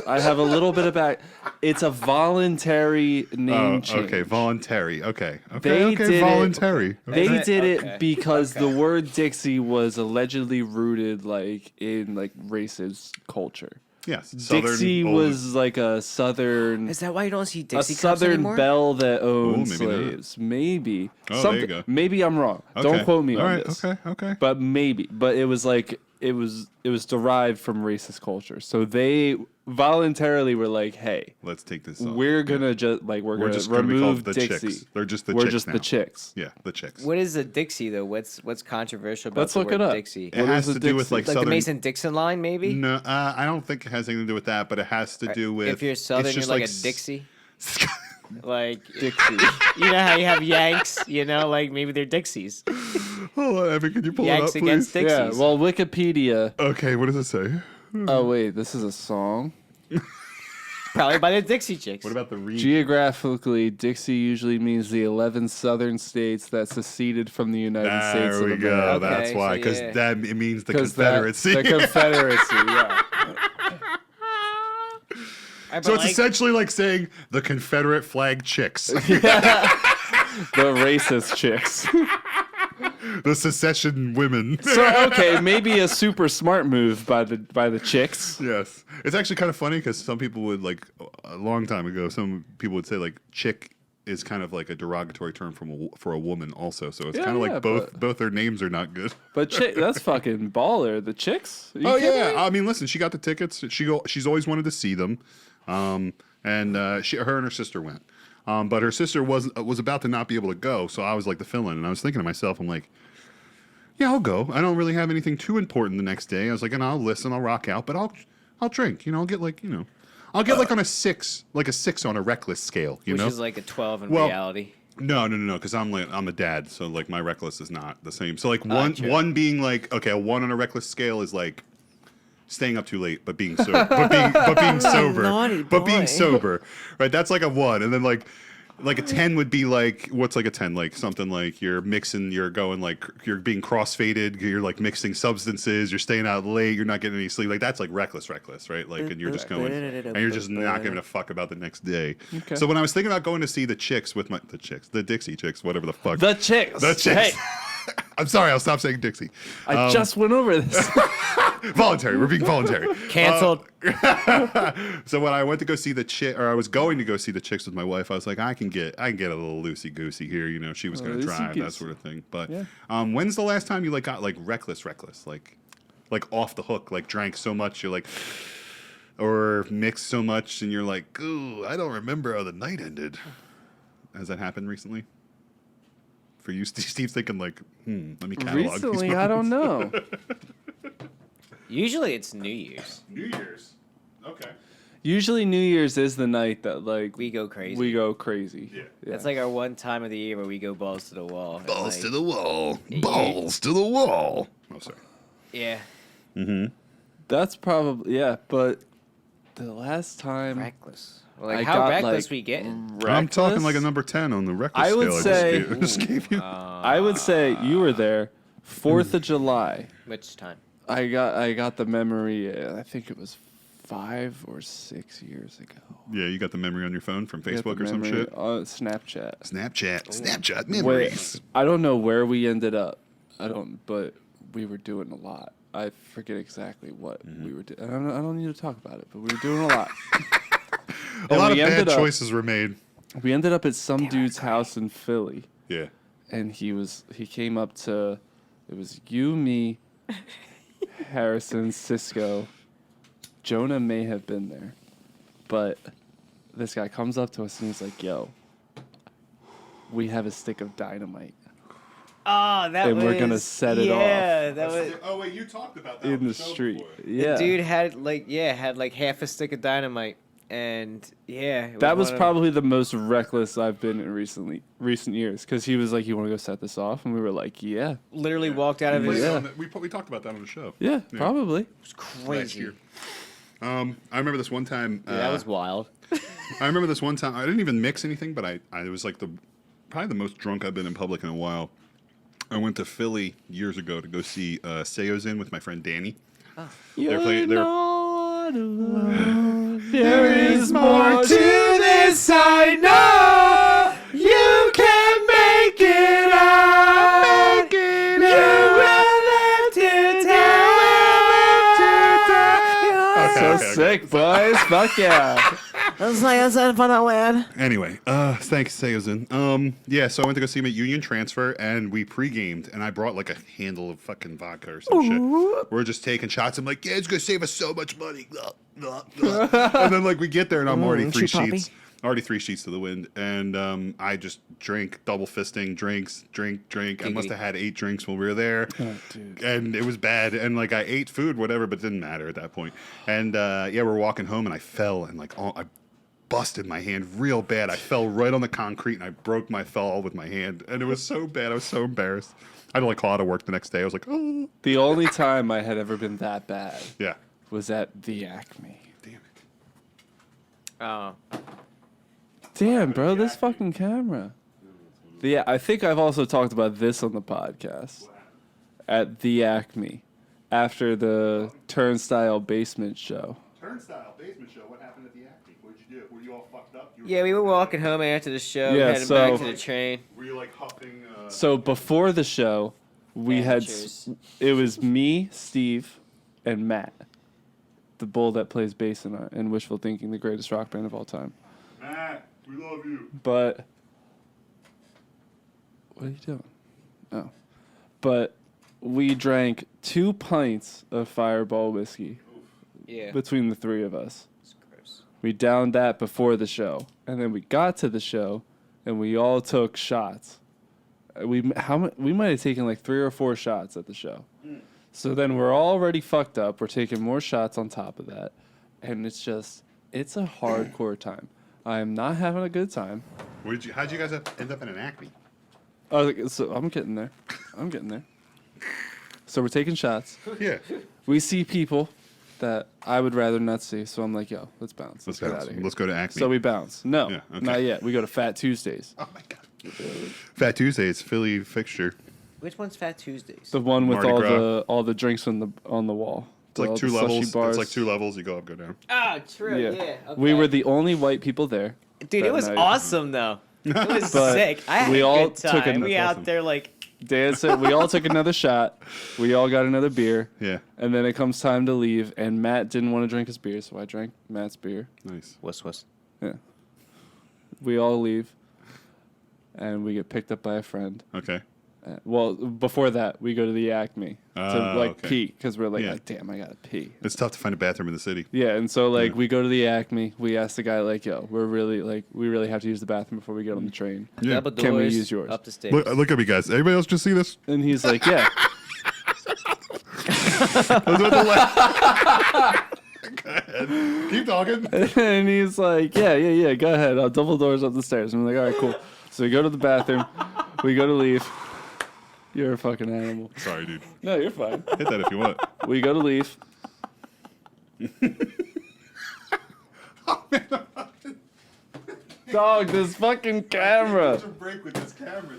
Speaker 3: I have a little bit of back. It's a voluntary name change.
Speaker 1: Okay, voluntary. Okay,
Speaker 3: They
Speaker 1: okay,
Speaker 3: did it-
Speaker 1: voluntary.
Speaker 3: They
Speaker 2: Is it?
Speaker 3: did
Speaker 2: Okay,
Speaker 3: it because
Speaker 2: okay.
Speaker 3: the word Dixie was allegedly rooted like in like racist culture.
Speaker 1: Yes, southern
Speaker 3: Dixie
Speaker 1: old-
Speaker 3: was like a southern
Speaker 2: Is that why you don't see
Speaker 3: a
Speaker 2: Dixie Cups
Speaker 3: southern
Speaker 2: anymore?
Speaker 3: belle that owned
Speaker 1: maybe not.
Speaker 3: slaves. Maybe.
Speaker 1: Oh, there you go.
Speaker 3: Maybe I'm wrong.
Speaker 1: Okay.
Speaker 3: Don't quote me
Speaker 1: All
Speaker 3: on
Speaker 1: right,
Speaker 3: this.
Speaker 1: Okay.
Speaker 3: But maybe. But it was like it was derived from racist culture. So they voluntarily were like, "Hey,
Speaker 1: Let's take this off.
Speaker 3: we're gonna just like we're
Speaker 1: We're
Speaker 3: gonna
Speaker 1: just gonna be
Speaker 3: remove
Speaker 1: called the
Speaker 3: Dixie.
Speaker 1: Chicks. They're just the
Speaker 3: we're
Speaker 1: Chicks
Speaker 3: just
Speaker 1: now.
Speaker 3: the chicks."
Speaker 1: Yeah, the Chicks.
Speaker 2: What is a Dixie though? What's controversial about
Speaker 3: Let's
Speaker 2: the
Speaker 3: look
Speaker 2: word
Speaker 3: it up.
Speaker 2: Dixie?
Speaker 1: It
Speaker 3: What
Speaker 1: has
Speaker 3: is
Speaker 1: to
Speaker 3: a
Speaker 1: do with
Speaker 3: Dixie?
Speaker 1: like
Speaker 2: Like
Speaker 1: southern.
Speaker 2: the Mason Dixon line, maybe?
Speaker 1: No, I don't think it has anything to do with that, but it has to do with
Speaker 2: If you're Southern,
Speaker 1: it's
Speaker 2: you're
Speaker 1: just
Speaker 2: like a
Speaker 1: s-
Speaker 2: Dixie. Like
Speaker 3: Dixie.
Speaker 2: you know how you have Yanks, you know, like maybe they're Dixies.
Speaker 1: Hold on, Evan, can you pull
Speaker 2: Yanks
Speaker 1: it up,
Speaker 2: against
Speaker 1: please?
Speaker 2: Dixies.
Speaker 3: Yeah. Well, Wikipedia.
Speaker 1: Okay, what does it say?
Speaker 3: Oh wait, this is a song.
Speaker 2: Probably by the Dixie Chicks.
Speaker 1: What about the read?
Speaker 3: Geographically, Dixie usually means the 11 southern states that seceded from the United States
Speaker 1: There
Speaker 3: of
Speaker 1: we go.
Speaker 3: America.
Speaker 1: That's
Speaker 2: Okay,
Speaker 1: why,
Speaker 2: so
Speaker 1: because
Speaker 2: yeah.
Speaker 1: that it means the
Speaker 3: 'Cause
Speaker 1: Confederacy.
Speaker 3: The Confederacy, yeah.
Speaker 1: So it's essentially like saying the Confederate flag chicks,
Speaker 3: The racist chicks.
Speaker 1: the secession women.
Speaker 3: So okay, maybe a super smart move by the chicks.
Speaker 1: Yes, it's actually kind of funny because some people would like a long time ago. Some people would say like chick is kind of like a derogatory term for a woman also. So it's
Speaker 3: Yeah,
Speaker 1: kind of
Speaker 3: yeah,
Speaker 1: like both their names are not good.
Speaker 3: But that's fucking baller. The chicks? Are you
Speaker 1: Oh
Speaker 3: kidding
Speaker 1: yeah,
Speaker 3: me?
Speaker 1: I mean, listen, she got the tickets. She's always wanted to see them, and her and her sister went. But her sister was about to not be able to go, so I was like the fill-in, and I was thinking to myself, I'm like, yeah, I'll go. I don't really have anything too important the next day. I was like, and I'll listen, I'll rock out, but I'll drink. I'll get like I'll get like on a 6 on a reckless scale.
Speaker 2: Which is like a 12 in
Speaker 1: Well,
Speaker 2: reality.
Speaker 1: No, because I'm a dad, so like my reckless is not the same. So like
Speaker 2: True.
Speaker 1: one being like, okay, a 1 on a reckless scale is like staying up too late, but being sober, but being sober,
Speaker 2: Naughty
Speaker 1: but being
Speaker 2: boy.
Speaker 1: sober, right? That's like a 1, and then like a 10 would be like, what's like a 10? Like something like you're mixing, you're going like you're being crossfaded, you're like mixing substances, you're staying out late, you're not getting any sleep. Like that's like reckless, right? Like, and you're just going, and you're just not giving a fuck about the next day.
Speaker 3: Okay.
Speaker 1: So when I was thinking about going to see the Dixie Chicks, whatever the fuck,
Speaker 3: The chicks.
Speaker 1: the chicks.
Speaker 3: Hey,
Speaker 1: I'm sorry, I'll stop saying Dixie.
Speaker 3: I just went over this.
Speaker 1: Voluntary. We're being voluntary.
Speaker 2: Canceled.
Speaker 1: So when I went to go see I was going to go see the chicks with my wife, I was like, I can get a little loosey goosey here. She was going to drive, that
Speaker 3: Loosey-goosey.
Speaker 1: sort of thing. But
Speaker 3: Yeah.
Speaker 1: when's the last time you like got like reckless, like off the hook, like drank so much you're like, or mixed so much and you're like, ooh, I don't remember how the night ended. Has that happened recently? For you, Steve's thinking like, let me catalog
Speaker 3: Recently,
Speaker 1: these
Speaker 3: I don't know.
Speaker 2: Usually it's New Year's.
Speaker 1: New Year's. Okay.
Speaker 3: Usually New Year's is the night that like
Speaker 2: We go crazy.
Speaker 3: we go crazy.
Speaker 1: Yeah.
Speaker 2: That's like our one time of the year where we go balls to the wall. And,
Speaker 1: Balls
Speaker 2: like,
Speaker 1: to the wall. Balls to the wall. Oh, sorry.
Speaker 2: Yeah.
Speaker 3: That's probably but the last time
Speaker 2: Reckless. Well, like
Speaker 3: I
Speaker 2: how
Speaker 3: got,
Speaker 2: reckless
Speaker 3: like,
Speaker 2: we get?
Speaker 1: I'm talking like a number 10 on the reckless
Speaker 3: I would
Speaker 1: scale
Speaker 3: say-
Speaker 1: I just gave you.
Speaker 3: I would say you were there, 4th of July.
Speaker 2: Which time?
Speaker 3: I got the memory. I think it was 5 or 6 years ago.
Speaker 1: Yeah, you got the memory on your phone from
Speaker 3: I got
Speaker 1: Facebook
Speaker 3: the
Speaker 1: or some
Speaker 3: memory
Speaker 1: shit?
Speaker 3: on Snapchat.
Speaker 1: Snapchat
Speaker 3: Wait,
Speaker 1: memories.
Speaker 3: I don't know where we ended up. But we were doing a lot. I forget exactly what we were doing. I don't need to talk about it, but we were doing a lot.
Speaker 1: A lot of
Speaker 3: we
Speaker 1: bad
Speaker 3: ended up-
Speaker 1: choices were made.
Speaker 3: We ended up at some dude's house in Philly,
Speaker 1: Yeah.
Speaker 3: and he came up to, it was you, me, Harrison, Cisco, Jonah may have been there, but this guy comes up to us and he's like, "Yo, we have a stick of dynamite
Speaker 2: Oh, that
Speaker 3: and
Speaker 2: was.
Speaker 3: we're gonna set it
Speaker 2: Yeah, that was.
Speaker 1: Oh, wait, you talked about that
Speaker 3: in the street." Yeah,
Speaker 2: Dude had like half a stick of dynamite, and yeah. it
Speaker 3: that was
Speaker 2: one of-
Speaker 3: probably the most reckless I've been in recent years, because he was like, "You want to go set this off?" And we were like, "Yeah,
Speaker 2: literally walked out of his.
Speaker 3: Yeah.
Speaker 1: We talked about that on the show.
Speaker 3: yeah, probably."
Speaker 2: It was crazy.
Speaker 1: Last year. I remember this one time.
Speaker 2: Yeah, that was wild.
Speaker 1: I remember this one time. I didn't even mix anything, but I was like probably the most drunk I've been in public in a while. I went to Philly years ago to go see Seosin with my friend Danny.
Speaker 3: You're
Speaker 1: they're-
Speaker 3: not alone. There is more to this, I know. You can make it out. You will live to tell. So
Speaker 1: Okay.
Speaker 3: sick, boys. Fuck yeah.
Speaker 2: That's like I said for the win.
Speaker 1: Anyway, thanks, Seosin. Yeah, so I went to go see him at Union Transfer, and we pre-gamed, and I brought like a handle of fucking vodka or some shit. We're just taking shots. I'm like, yeah, it's gonna save us so much money. And then like we get there, and I'm already three sheets to the wind, and I just drink, double fisting, drink. I must have had 8 drinks while we were there,
Speaker 3: dude.
Speaker 1: and it was bad. And like I ate food, whatever, but it didn't matter at that point. And yeah, we're walking home, and I fell, and like I busted my hand real bad. I fell right on the concrete, and I broke my fall with my hand, and it was so bad. I was so embarrassed. I had to like call out of work the next day. I was like, oh,
Speaker 3: The only time I had ever been that bad
Speaker 1: yeah.
Speaker 3: was at the Acme.
Speaker 1: Damn it.
Speaker 2: Oh,
Speaker 3: Damn, bro, this fucking camera. Yeah, I think I've also talked about this on the podcast. At the Acme, after the Turnstile Basement show.
Speaker 1: Turnstile basement show. What happened at the Acme? What did you do? Were you all fucked up?
Speaker 2: yeah. We were walking home after the show,
Speaker 3: Yeah,
Speaker 2: heading
Speaker 3: so-
Speaker 2: back to the train.
Speaker 1: Were you like huffing?
Speaker 3: So before the show, we
Speaker 2: Amateurs.
Speaker 3: it was me, Steve, and Matt, the bull that plays bass in Wishful Thinking, the greatest rock band of all time.
Speaker 1: Matt, we love you.
Speaker 3: But What are you doing? Oh. But we drank 2 pints of Fireball whiskey
Speaker 2: Yeah.
Speaker 3: between the 3 of us.
Speaker 2: It's gross.
Speaker 3: We downed that before the show. And then we got to the show, and we all took shots. We might have taken like 3 or 4 shots at the show. So then we're already fucked up. We're taking more shots on top of that. And it's a hardcore time. I am not having a good time.
Speaker 1: How'd you guys end up in an Acme?
Speaker 3: Oh, so I'm getting there. So we're taking shots.
Speaker 1: Yeah.
Speaker 3: We see people that I would rather not see. So I'm like, yo, let's bounce.
Speaker 1: Let's
Speaker 3: get
Speaker 1: go.
Speaker 3: out of here.
Speaker 1: Let's go to Acme.
Speaker 3: So we bounce. No,
Speaker 1: Yeah, okay.
Speaker 3: not yet. We go to Fat Tuesdays.
Speaker 1: Oh my god. Fat Tuesdays, Philly fixture.
Speaker 2: Which one's Fat Tuesdays?
Speaker 3: The one with
Speaker 1: Mardi Gras.
Speaker 3: all the drinks on the wall.
Speaker 1: It's like
Speaker 3: All
Speaker 1: 2
Speaker 3: the sushi
Speaker 1: levels.
Speaker 3: bars.
Speaker 1: It's like 2 levels. You go up, go down.
Speaker 2: Oh, true.
Speaker 3: Yeah.
Speaker 2: Yeah. Okay.
Speaker 3: We were the only white people there.
Speaker 2: Dude,
Speaker 3: that
Speaker 2: it was
Speaker 3: night.
Speaker 2: awesome though. It was
Speaker 3: But
Speaker 2: sick. I had
Speaker 3: we
Speaker 2: a
Speaker 3: all
Speaker 2: good
Speaker 3: took
Speaker 2: time.
Speaker 3: it-
Speaker 2: We
Speaker 1: That's
Speaker 2: out
Speaker 1: awesome.
Speaker 2: there like
Speaker 3: Dan said we all took another shot. We all got another beer.
Speaker 1: Yeah.
Speaker 3: And then it comes time to leave, and Matt didn't want to drink his beer, so I drank Matt's beer.
Speaker 1: Nice.
Speaker 2: wuss.
Speaker 3: Yeah. We all leave, and we get picked up by a friend.
Speaker 1: Okay.
Speaker 3: Well, before that, we go to the Acme to
Speaker 1: okay.
Speaker 3: pee because we're like,
Speaker 1: Yeah.
Speaker 3: damn, I gotta pee.
Speaker 1: It's tough to find a bathroom in the city.
Speaker 3: Yeah, and so like
Speaker 1: Yeah.
Speaker 3: we go to the Acme. We ask the guy like, yo, we really have to use the bathroom before we get on the train.
Speaker 1: Yeah.
Speaker 2: Double
Speaker 3: Can we
Speaker 2: doors,
Speaker 3: use yours?
Speaker 2: Up the stairs.
Speaker 1: Look at me, guys. Everybody else just see this?
Speaker 3: And he's like, yeah.
Speaker 1: Go ahead. Keep talking.
Speaker 3: And he's like, yeah, go ahead. I'll double doors up the stairs. And I'm like, all right, cool. So we go to the bathroom. We go to leave. You're a fucking animal.
Speaker 1: Sorry, dude.
Speaker 3: No, you're fine.
Speaker 1: Hit that if you want.
Speaker 3: We go to leave. Dog, this fucking camera.
Speaker 1: break with this camera.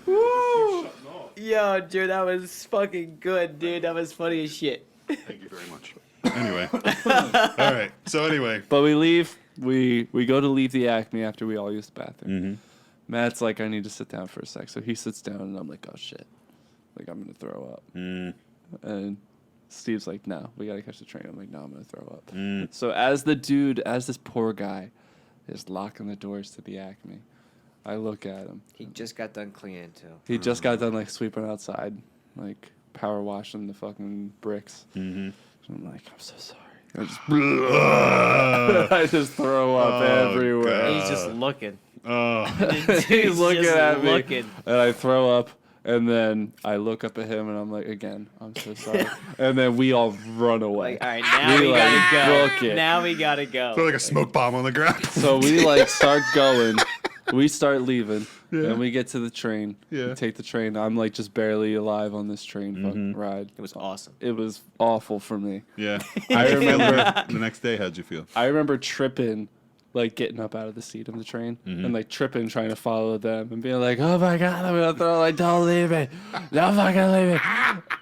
Speaker 2: Yo, dude, that was fucking good, dude. That was funny as shit.
Speaker 1: Thank you very much. Anyway. All right. So anyway.
Speaker 3: But we leave. We go to leave the Acme after we all use the bathroom.
Speaker 1: Mm-hmm.
Speaker 3: Matt's like, I need to sit down for a sec. So he sits down, and I'm like, oh, shit. Like, I'm going to throw up. And Steve's like, no, we got to catch the train. I'm like, no, I'm going to throw up. So as this poor guy is locking the doors to the Acme, I look at him.
Speaker 2: He just got done cleaning too.
Speaker 3: He just got done, like, sweeping outside, like, power washing the fucking bricks.
Speaker 1: Mm-hmm.
Speaker 3: So I'm like, I'm so sorry. I just throw up everywhere.
Speaker 1: God.
Speaker 2: He's just looking.
Speaker 3: He's looking
Speaker 2: just
Speaker 3: at me,
Speaker 2: looking.
Speaker 3: and I throw up, and then I look up at him, and I'm like, again, I'm so sorry. And then we all run away.
Speaker 2: Like, all right, now we
Speaker 3: like,
Speaker 2: gotta
Speaker 3: book
Speaker 2: go.
Speaker 3: it.
Speaker 2: Now we gotta go.
Speaker 1: Throw like a smoke bomb on the ground.
Speaker 3: So we like start going. We start leaving, and we get to the train.
Speaker 1: Yeah.
Speaker 3: We take the train. I'm like just barely alive on this train fucking ride.
Speaker 2: It was awesome.
Speaker 3: It was awful for me.
Speaker 1: Yeah.
Speaker 3: I remember.
Speaker 1: The next day, how'd you feel?
Speaker 3: I remember tripping, like getting up out of the seat of the train and like tripping, trying to follow them and being like, "Oh my god, I'm gonna throw! Like, don't leave me! Don't fucking leave me!"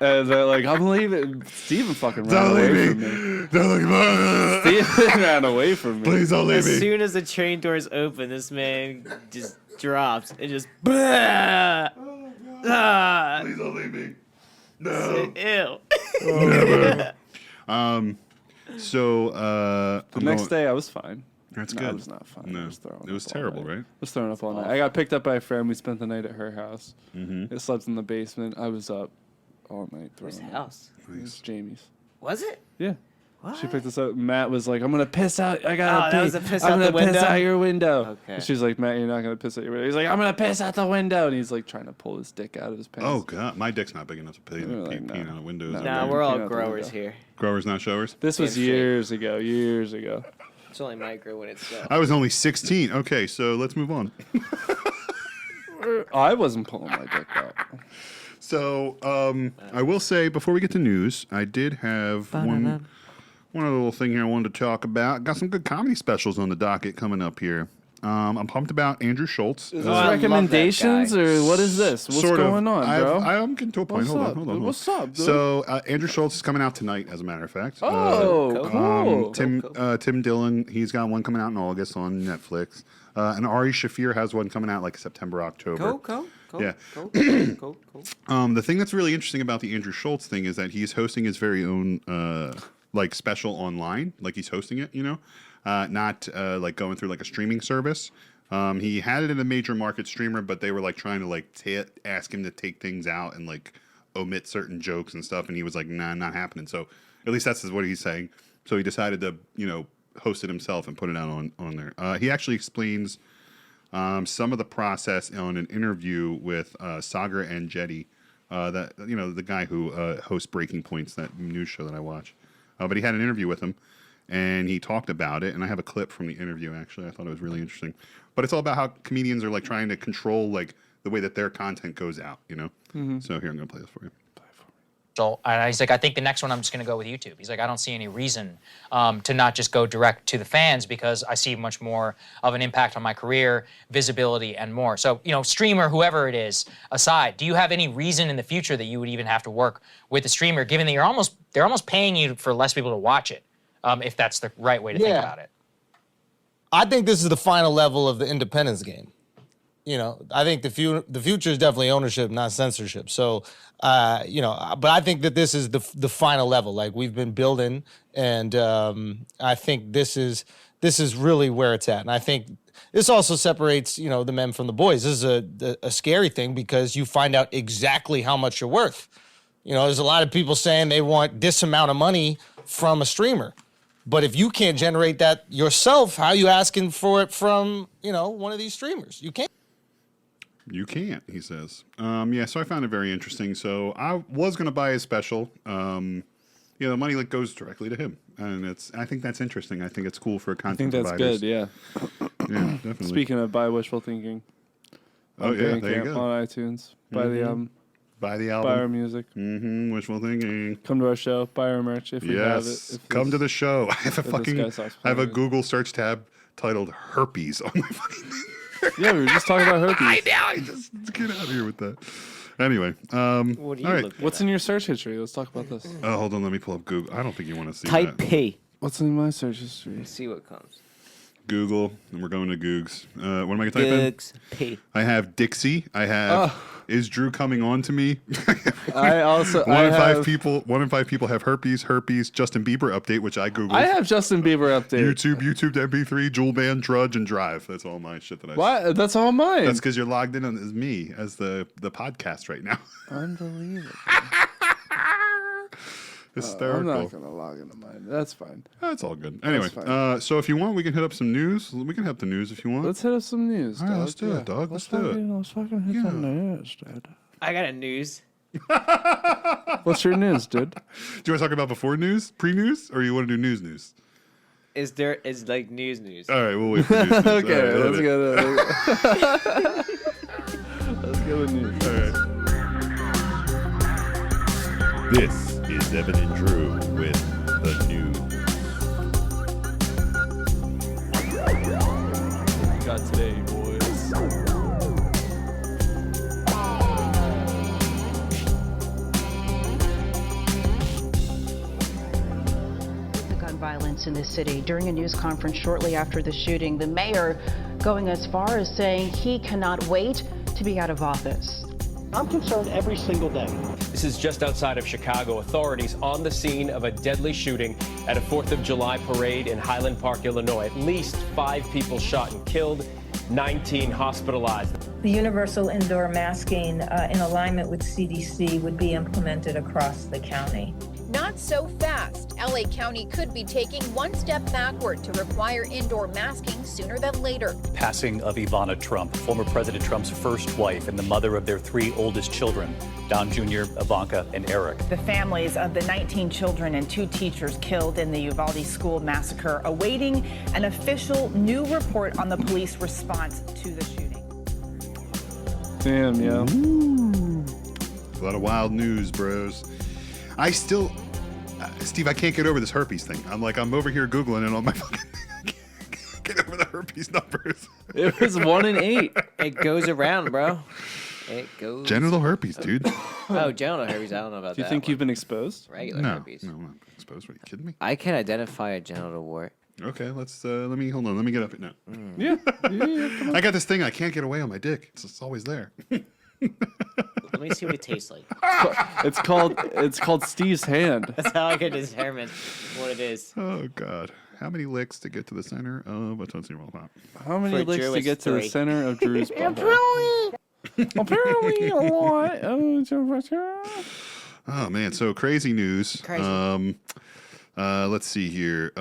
Speaker 3: And they're like, "I'm leaving." Steven fucking ran away from me.
Speaker 1: Don't look
Speaker 3: Steven ran away from me.
Speaker 1: Please don't leave
Speaker 2: As
Speaker 1: me.
Speaker 2: soon as the train doors open, this man just drops and just. Ah,
Speaker 1: Please don't leave me.
Speaker 2: ew.
Speaker 1: So
Speaker 3: The next day, I was fine.
Speaker 1: That's
Speaker 3: No,
Speaker 1: good.
Speaker 3: I was not fine.
Speaker 1: No,
Speaker 3: I was throwing
Speaker 1: it was
Speaker 3: up all
Speaker 1: terrible,
Speaker 3: night.
Speaker 1: right?
Speaker 3: I was throwing up all night. I got picked up by a friend. We spent the night at her house.
Speaker 1: Mm-hmm.
Speaker 3: I slept in the basement. I was up all night
Speaker 2: Where's
Speaker 3: throwing
Speaker 2: the
Speaker 3: up.
Speaker 2: house?
Speaker 3: It was Jamie's.
Speaker 2: Was it?
Speaker 3: Yeah.
Speaker 2: What?
Speaker 3: She picked us up. Matt was like, I'm going to piss out. I got to
Speaker 2: Oh,
Speaker 3: pee.
Speaker 2: that was a piss
Speaker 3: I'm
Speaker 2: out
Speaker 3: gonna
Speaker 2: the
Speaker 3: piss
Speaker 2: window?
Speaker 3: out your window.
Speaker 2: Okay.
Speaker 3: And she's like, Matt, you're not going to piss out your window. He's like, I'm going to piss out the window. And he's like trying to pull his dick out of his pants.
Speaker 1: Oh god, my dick's not big enough to pee
Speaker 3: We're like,
Speaker 1: peeing
Speaker 3: no.
Speaker 1: out of windows.
Speaker 3: No.
Speaker 2: Nah,
Speaker 3: Okay.
Speaker 2: we're all
Speaker 3: Peanut butter
Speaker 2: growers
Speaker 3: window.
Speaker 2: here.
Speaker 1: Growers, not showers.
Speaker 3: This was
Speaker 2: Damn straight.
Speaker 3: years ago. Years ago.
Speaker 2: It's only micro when it's so.
Speaker 1: I was only 16. Okay, so let's move on.
Speaker 3: I wasn't pulling my dick out.
Speaker 1: So I will say before we get to news, I did have one other little thing here I wanted to talk about. Got some good comedy specials on the docket coming up here. I'm pumped about Andrew Schultz.
Speaker 3: Is
Speaker 2: I
Speaker 3: this
Speaker 2: love that
Speaker 3: recommendations
Speaker 2: guy.
Speaker 3: or what is this? What's
Speaker 1: Sort of.
Speaker 3: going on, bro?
Speaker 1: I'm getting to a point.
Speaker 3: What's
Speaker 1: Hold
Speaker 3: up?
Speaker 1: on.
Speaker 3: What's up, dude?
Speaker 1: So Andrew Schultz is coming out tonight, as a matter of fact.
Speaker 3: Oh, cool.
Speaker 1: Tim Dillon, he's got one coming out in August on Netflix. And Ari Shafir has one coming out like September, October.
Speaker 2: Go.
Speaker 1: Yeah.
Speaker 2: Go.
Speaker 1: The thing that's really interesting about the Andrew Schultz thing is that he's hosting his very own like special online, like he's hosting it, you know, not like going through like a streaming service. He had it in a major market streamer, but they were like trying to like ask him to take things out and like omit certain jokes and stuff, and he was like, "Nah, not happening." So at least that's what he's saying. So he decided to, host it himself and put it out on there. He actually explains some of the process on an interview with Sagar and Jetty, that the guy who hosts Breaking Points, that news show that I watch. But he had an interview with him, and he talked about it. And I have a clip from the interview. Actually, I thought it was really interesting. But it's all about how comedians are like trying to control like the way that their content goes out. So here, I'm gonna play this for you.
Speaker 7: So he's like, I think the next one I'm just going to go with YouTube. He's like, I don't see any reason to not just go direct to the fans because I see much more of an impact on my career, visibility, and more. So, streamer, whoever it is, aside, do you have any reason in the future that you would even have to work with a streamer, given that they're almost paying you for less people to watch it, if that's the right way to think about it?
Speaker 8: I think this is the final level of the independence game. I think the future is definitely ownership, not censorship. So, but I think that this is the final level. Like we've been building, and I think this is really where it's at. And I think this also separates, the men from the boys. This is a scary thing because you find out exactly how much you're worth. There's a lot of people saying they want this amount of money from a streamer. But if you can't generate that yourself, how are you asking for it from, one of these streamers? You can't.
Speaker 1: You can't, he says. So I found it very interesting. So I was going to buy his special. The money like goes directly to him, and I think that's interesting. I think it's cool for content providers.
Speaker 3: Good, yeah.
Speaker 1: Yeah, definitely.
Speaker 3: Speaking of buy wishful thinking.
Speaker 1: Oh yeah, there you go.
Speaker 3: On iTunes, buy the album.
Speaker 1: Buy the album.
Speaker 3: Buy our music.
Speaker 1: Wishful thinking.
Speaker 3: Come to our show. Buy our merch if we have it.
Speaker 1: Come to the show. I have a Google search tab titled "herpes" on my fucking thing.
Speaker 3: Yeah, we were just talking about herpes.
Speaker 1: I know. Just get out of here with that. Anyway,
Speaker 2: what are you looking
Speaker 3: What's in your search history? Let's talk about this.
Speaker 1: Oh, hold on. Let me pull up Google. I don't think you want to see
Speaker 2: Type
Speaker 1: that.
Speaker 2: P.
Speaker 3: What's in my search history?
Speaker 2: See what comes.
Speaker 1: Google, and we're going to Googs. What am I going to type in?
Speaker 2: Googs P.
Speaker 1: I have Dixie. I have Is Drew coming on to me?
Speaker 3: I also
Speaker 1: One in five people have herpes. Justin Bieber update, which I googled.
Speaker 3: I have Justin Bieber update.
Speaker 1: YouTube to MP3, Jewel Band, Drudge, and Drive. That's all my shit that I.
Speaker 3: What? That's all mine.
Speaker 1: That's because you're logged in as me as the podcast right now.
Speaker 3: Unbelievable.
Speaker 1: Hysterical.
Speaker 3: I'm not gonna log into mine. That's fine.
Speaker 1: That's all good. Anyway,
Speaker 3: fine.
Speaker 1: so if you want, we can hit up some news. We can hit the news if you want.
Speaker 3: Let's hit up some news.
Speaker 1: All right,
Speaker 3: dog.
Speaker 1: let's do it, dog. Let's do it.
Speaker 3: Let's fucking hit some news, dude.
Speaker 2: I got a news.
Speaker 3: What's your news, dude?
Speaker 1: Do you want to talk about before news, pre-news, or you want to do news?
Speaker 2: Is like news?
Speaker 1: All right, we'll wait for news.
Speaker 3: Okay,
Speaker 1: All right,
Speaker 3: let's go. Let's go with news.
Speaker 1: All right. This is Evan and Drew with the news.
Speaker 3: Got today, boys.
Speaker 9: The gun violence in the city during a news conference shortly after the shooting, the mayor going as far as saying he cannot wait to be out of office.
Speaker 10: I'm concerned every single day.
Speaker 11: This is just outside of Chicago. Authorities on the scene of a deadly shooting at a 4th of July parade in Highland Park, Illinois. At least 5 people shot and killed, 19 hospitalized.
Speaker 12: The universal indoor masking in alignment with CDC would be implemented across the county.
Speaker 13: Not so fast. LA County could be taking one step backward to require indoor masking sooner than later.
Speaker 14: Passing of Ivana Trump, former President Trump's first wife and the mother of their 3 oldest children, Don Jr., Ivanka, and Eric.
Speaker 15: The families of the 19 children and 2 teachers killed in the Uvalde school massacre awaiting an official new report on the police response to the shooting.
Speaker 3: Damn, yo.
Speaker 1: A lot of wild news, bros. I still, Steve, I can't get over this herpes thing. I'm over here Googling it on my fucking I can't get over the herpes numbers.
Speaker 3: It was 1 in 8.
Speaker 2: It goes around, bro. It goes.
Speaker 1: Genital herpes, dude.
Speaker 2: Oh, genital herpes. I don't know about that.
Speaker 3: Do you think you've been exposed?
Speaker 2: Regular herpes.
Speaker 1: No, I'm not exposed. Are you kidding me?
Speaker 2: I can identify a genital wart.
Speaker 1: Okay, let's, hold on. Let me get up it now.
Speaker 3: Yeah.
Speaker 1: I got this thing I can't get away on my dick. It's always there.
Speaker 2: Let me see what it tastes like.
Speaker 3: It's called Steve's hand.
Speaker 2: That's how I can determine what it is.
Speaker 1: Oh, God. How many licks to get to the center of a Tootsie Roll Pop?
Speaker 3: How many
Speaker 2: For
Speaker 3: licks
Speaker 2: Drew,
Speaker 3: to
Speaker 2: it's
Speaker 3: get to the
Speaker 2: 3.
Speaker 3: center of Drew's butthole? Apparently a lot.
Speaker 1: Oh man, so crazy news.
Speaker 2: Crazy.
Speaker 1: Let's see here.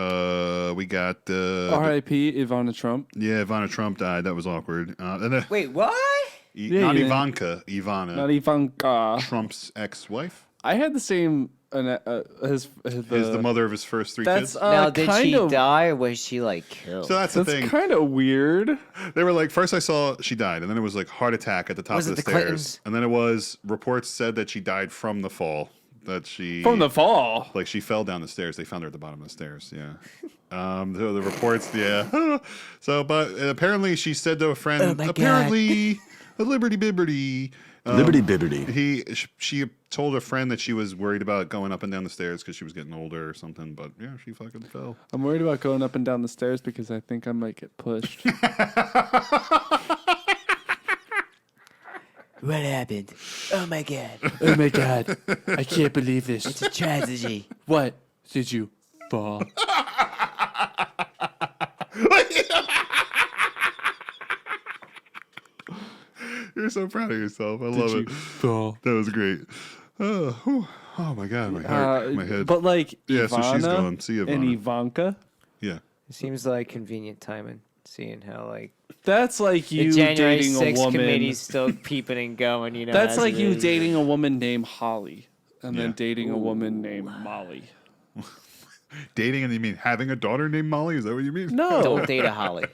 Speaker 1: We got
Speaker 3: R.I.P. Ivana Trump.
Speaker 1: Yeah, Ivana Trump died. That was awkward. And then,
Speaker 2: Wait, what?
Speaker 1: not Ivanka, Ivana.
Speaker 3: Not Ivanka.
Speaker 1: Trump's ex-wife.
Speaker 3: I had the same.
Speaker 1: Is the mother of his first 3
Speaker 3: That's
Speaker 1: kids.
Speaker 2: Now, did she die or was she like killed?
Speaker 1: So that's the thing.
Speaker 3: kind of weird.
Speaker 1: They were like, first I saw she died, and then it was like heart attack at the top
Speaker 2: Was
Speaker 1: of
Speaker 2: it
Speaker 1: the
Speaker 2: the
Speaker 1: stairs,
Speaker 2: Clintons?
Speaker 1: and then it was reports said that she died from the fall. That she
Speaker 3: From the fall.
Speaker 1: like she fell down the stairs. They found her at the bottom of the stairs. Yeah. So the reports, yeah. So, but apparently she said to a friend,
Speaker 2: Oh my God.
Speaker 1: apparently a Liberty Bibberty.
Speaker 4: Liberty Bibberty.
Speaker 1: She told a friend that she was worried about going up and down the stairs because she was getting older or something. But yeah, she fucking fell.
Speaker 3: I'm worried about going up and down the stairs because I think I might get pushed.
Speaker 2: What happened? Oh my God.
Speaker 3: Oh my God. I can't believe this.
Speaker 2: It's a tragedy.
Speaker 3: What? Did you fall?
Speaker 1: You're so proud of yourself. I love it.
Speaker 3: Fall?
Speaker 1: That was great. Oh my God, my heart, my head.
Speaker 3: But like,
Speaker 1: Yeah,
Speaker 3: Ivana
Speaker 1: so she's gone. See you,
Speaker 3: and
Speaker 1: Ivana.
Speaker 3: Ivanka.
Speaker 1: Yeah.
Speaker 2: It seems like convenient timing, seeing how like
Speaker 3: That's like
Speaker 2: the
Speaker 3: you
Speaker 2: January
Speaker 3: dating a
Speaker 2: 6th
Speaker 3: woman.
Speaker 2: committee's still peeping and going. You know,
Speaker 3: That's
Speaker 2: as
Speaker 3: like
Speaker 2: it
Speaker 3: you
Speaker 2: is.
Speaker 3: dating a woman named Holly, and
Speaker 1: Yeah.
Speaker 3: then dating a woman named Molly.
Speaker 1: Dating, and you mean having a daughter named Molly? Is that what you mean?
Speaker 3: No,
Speaker 2: Don't date a Holly.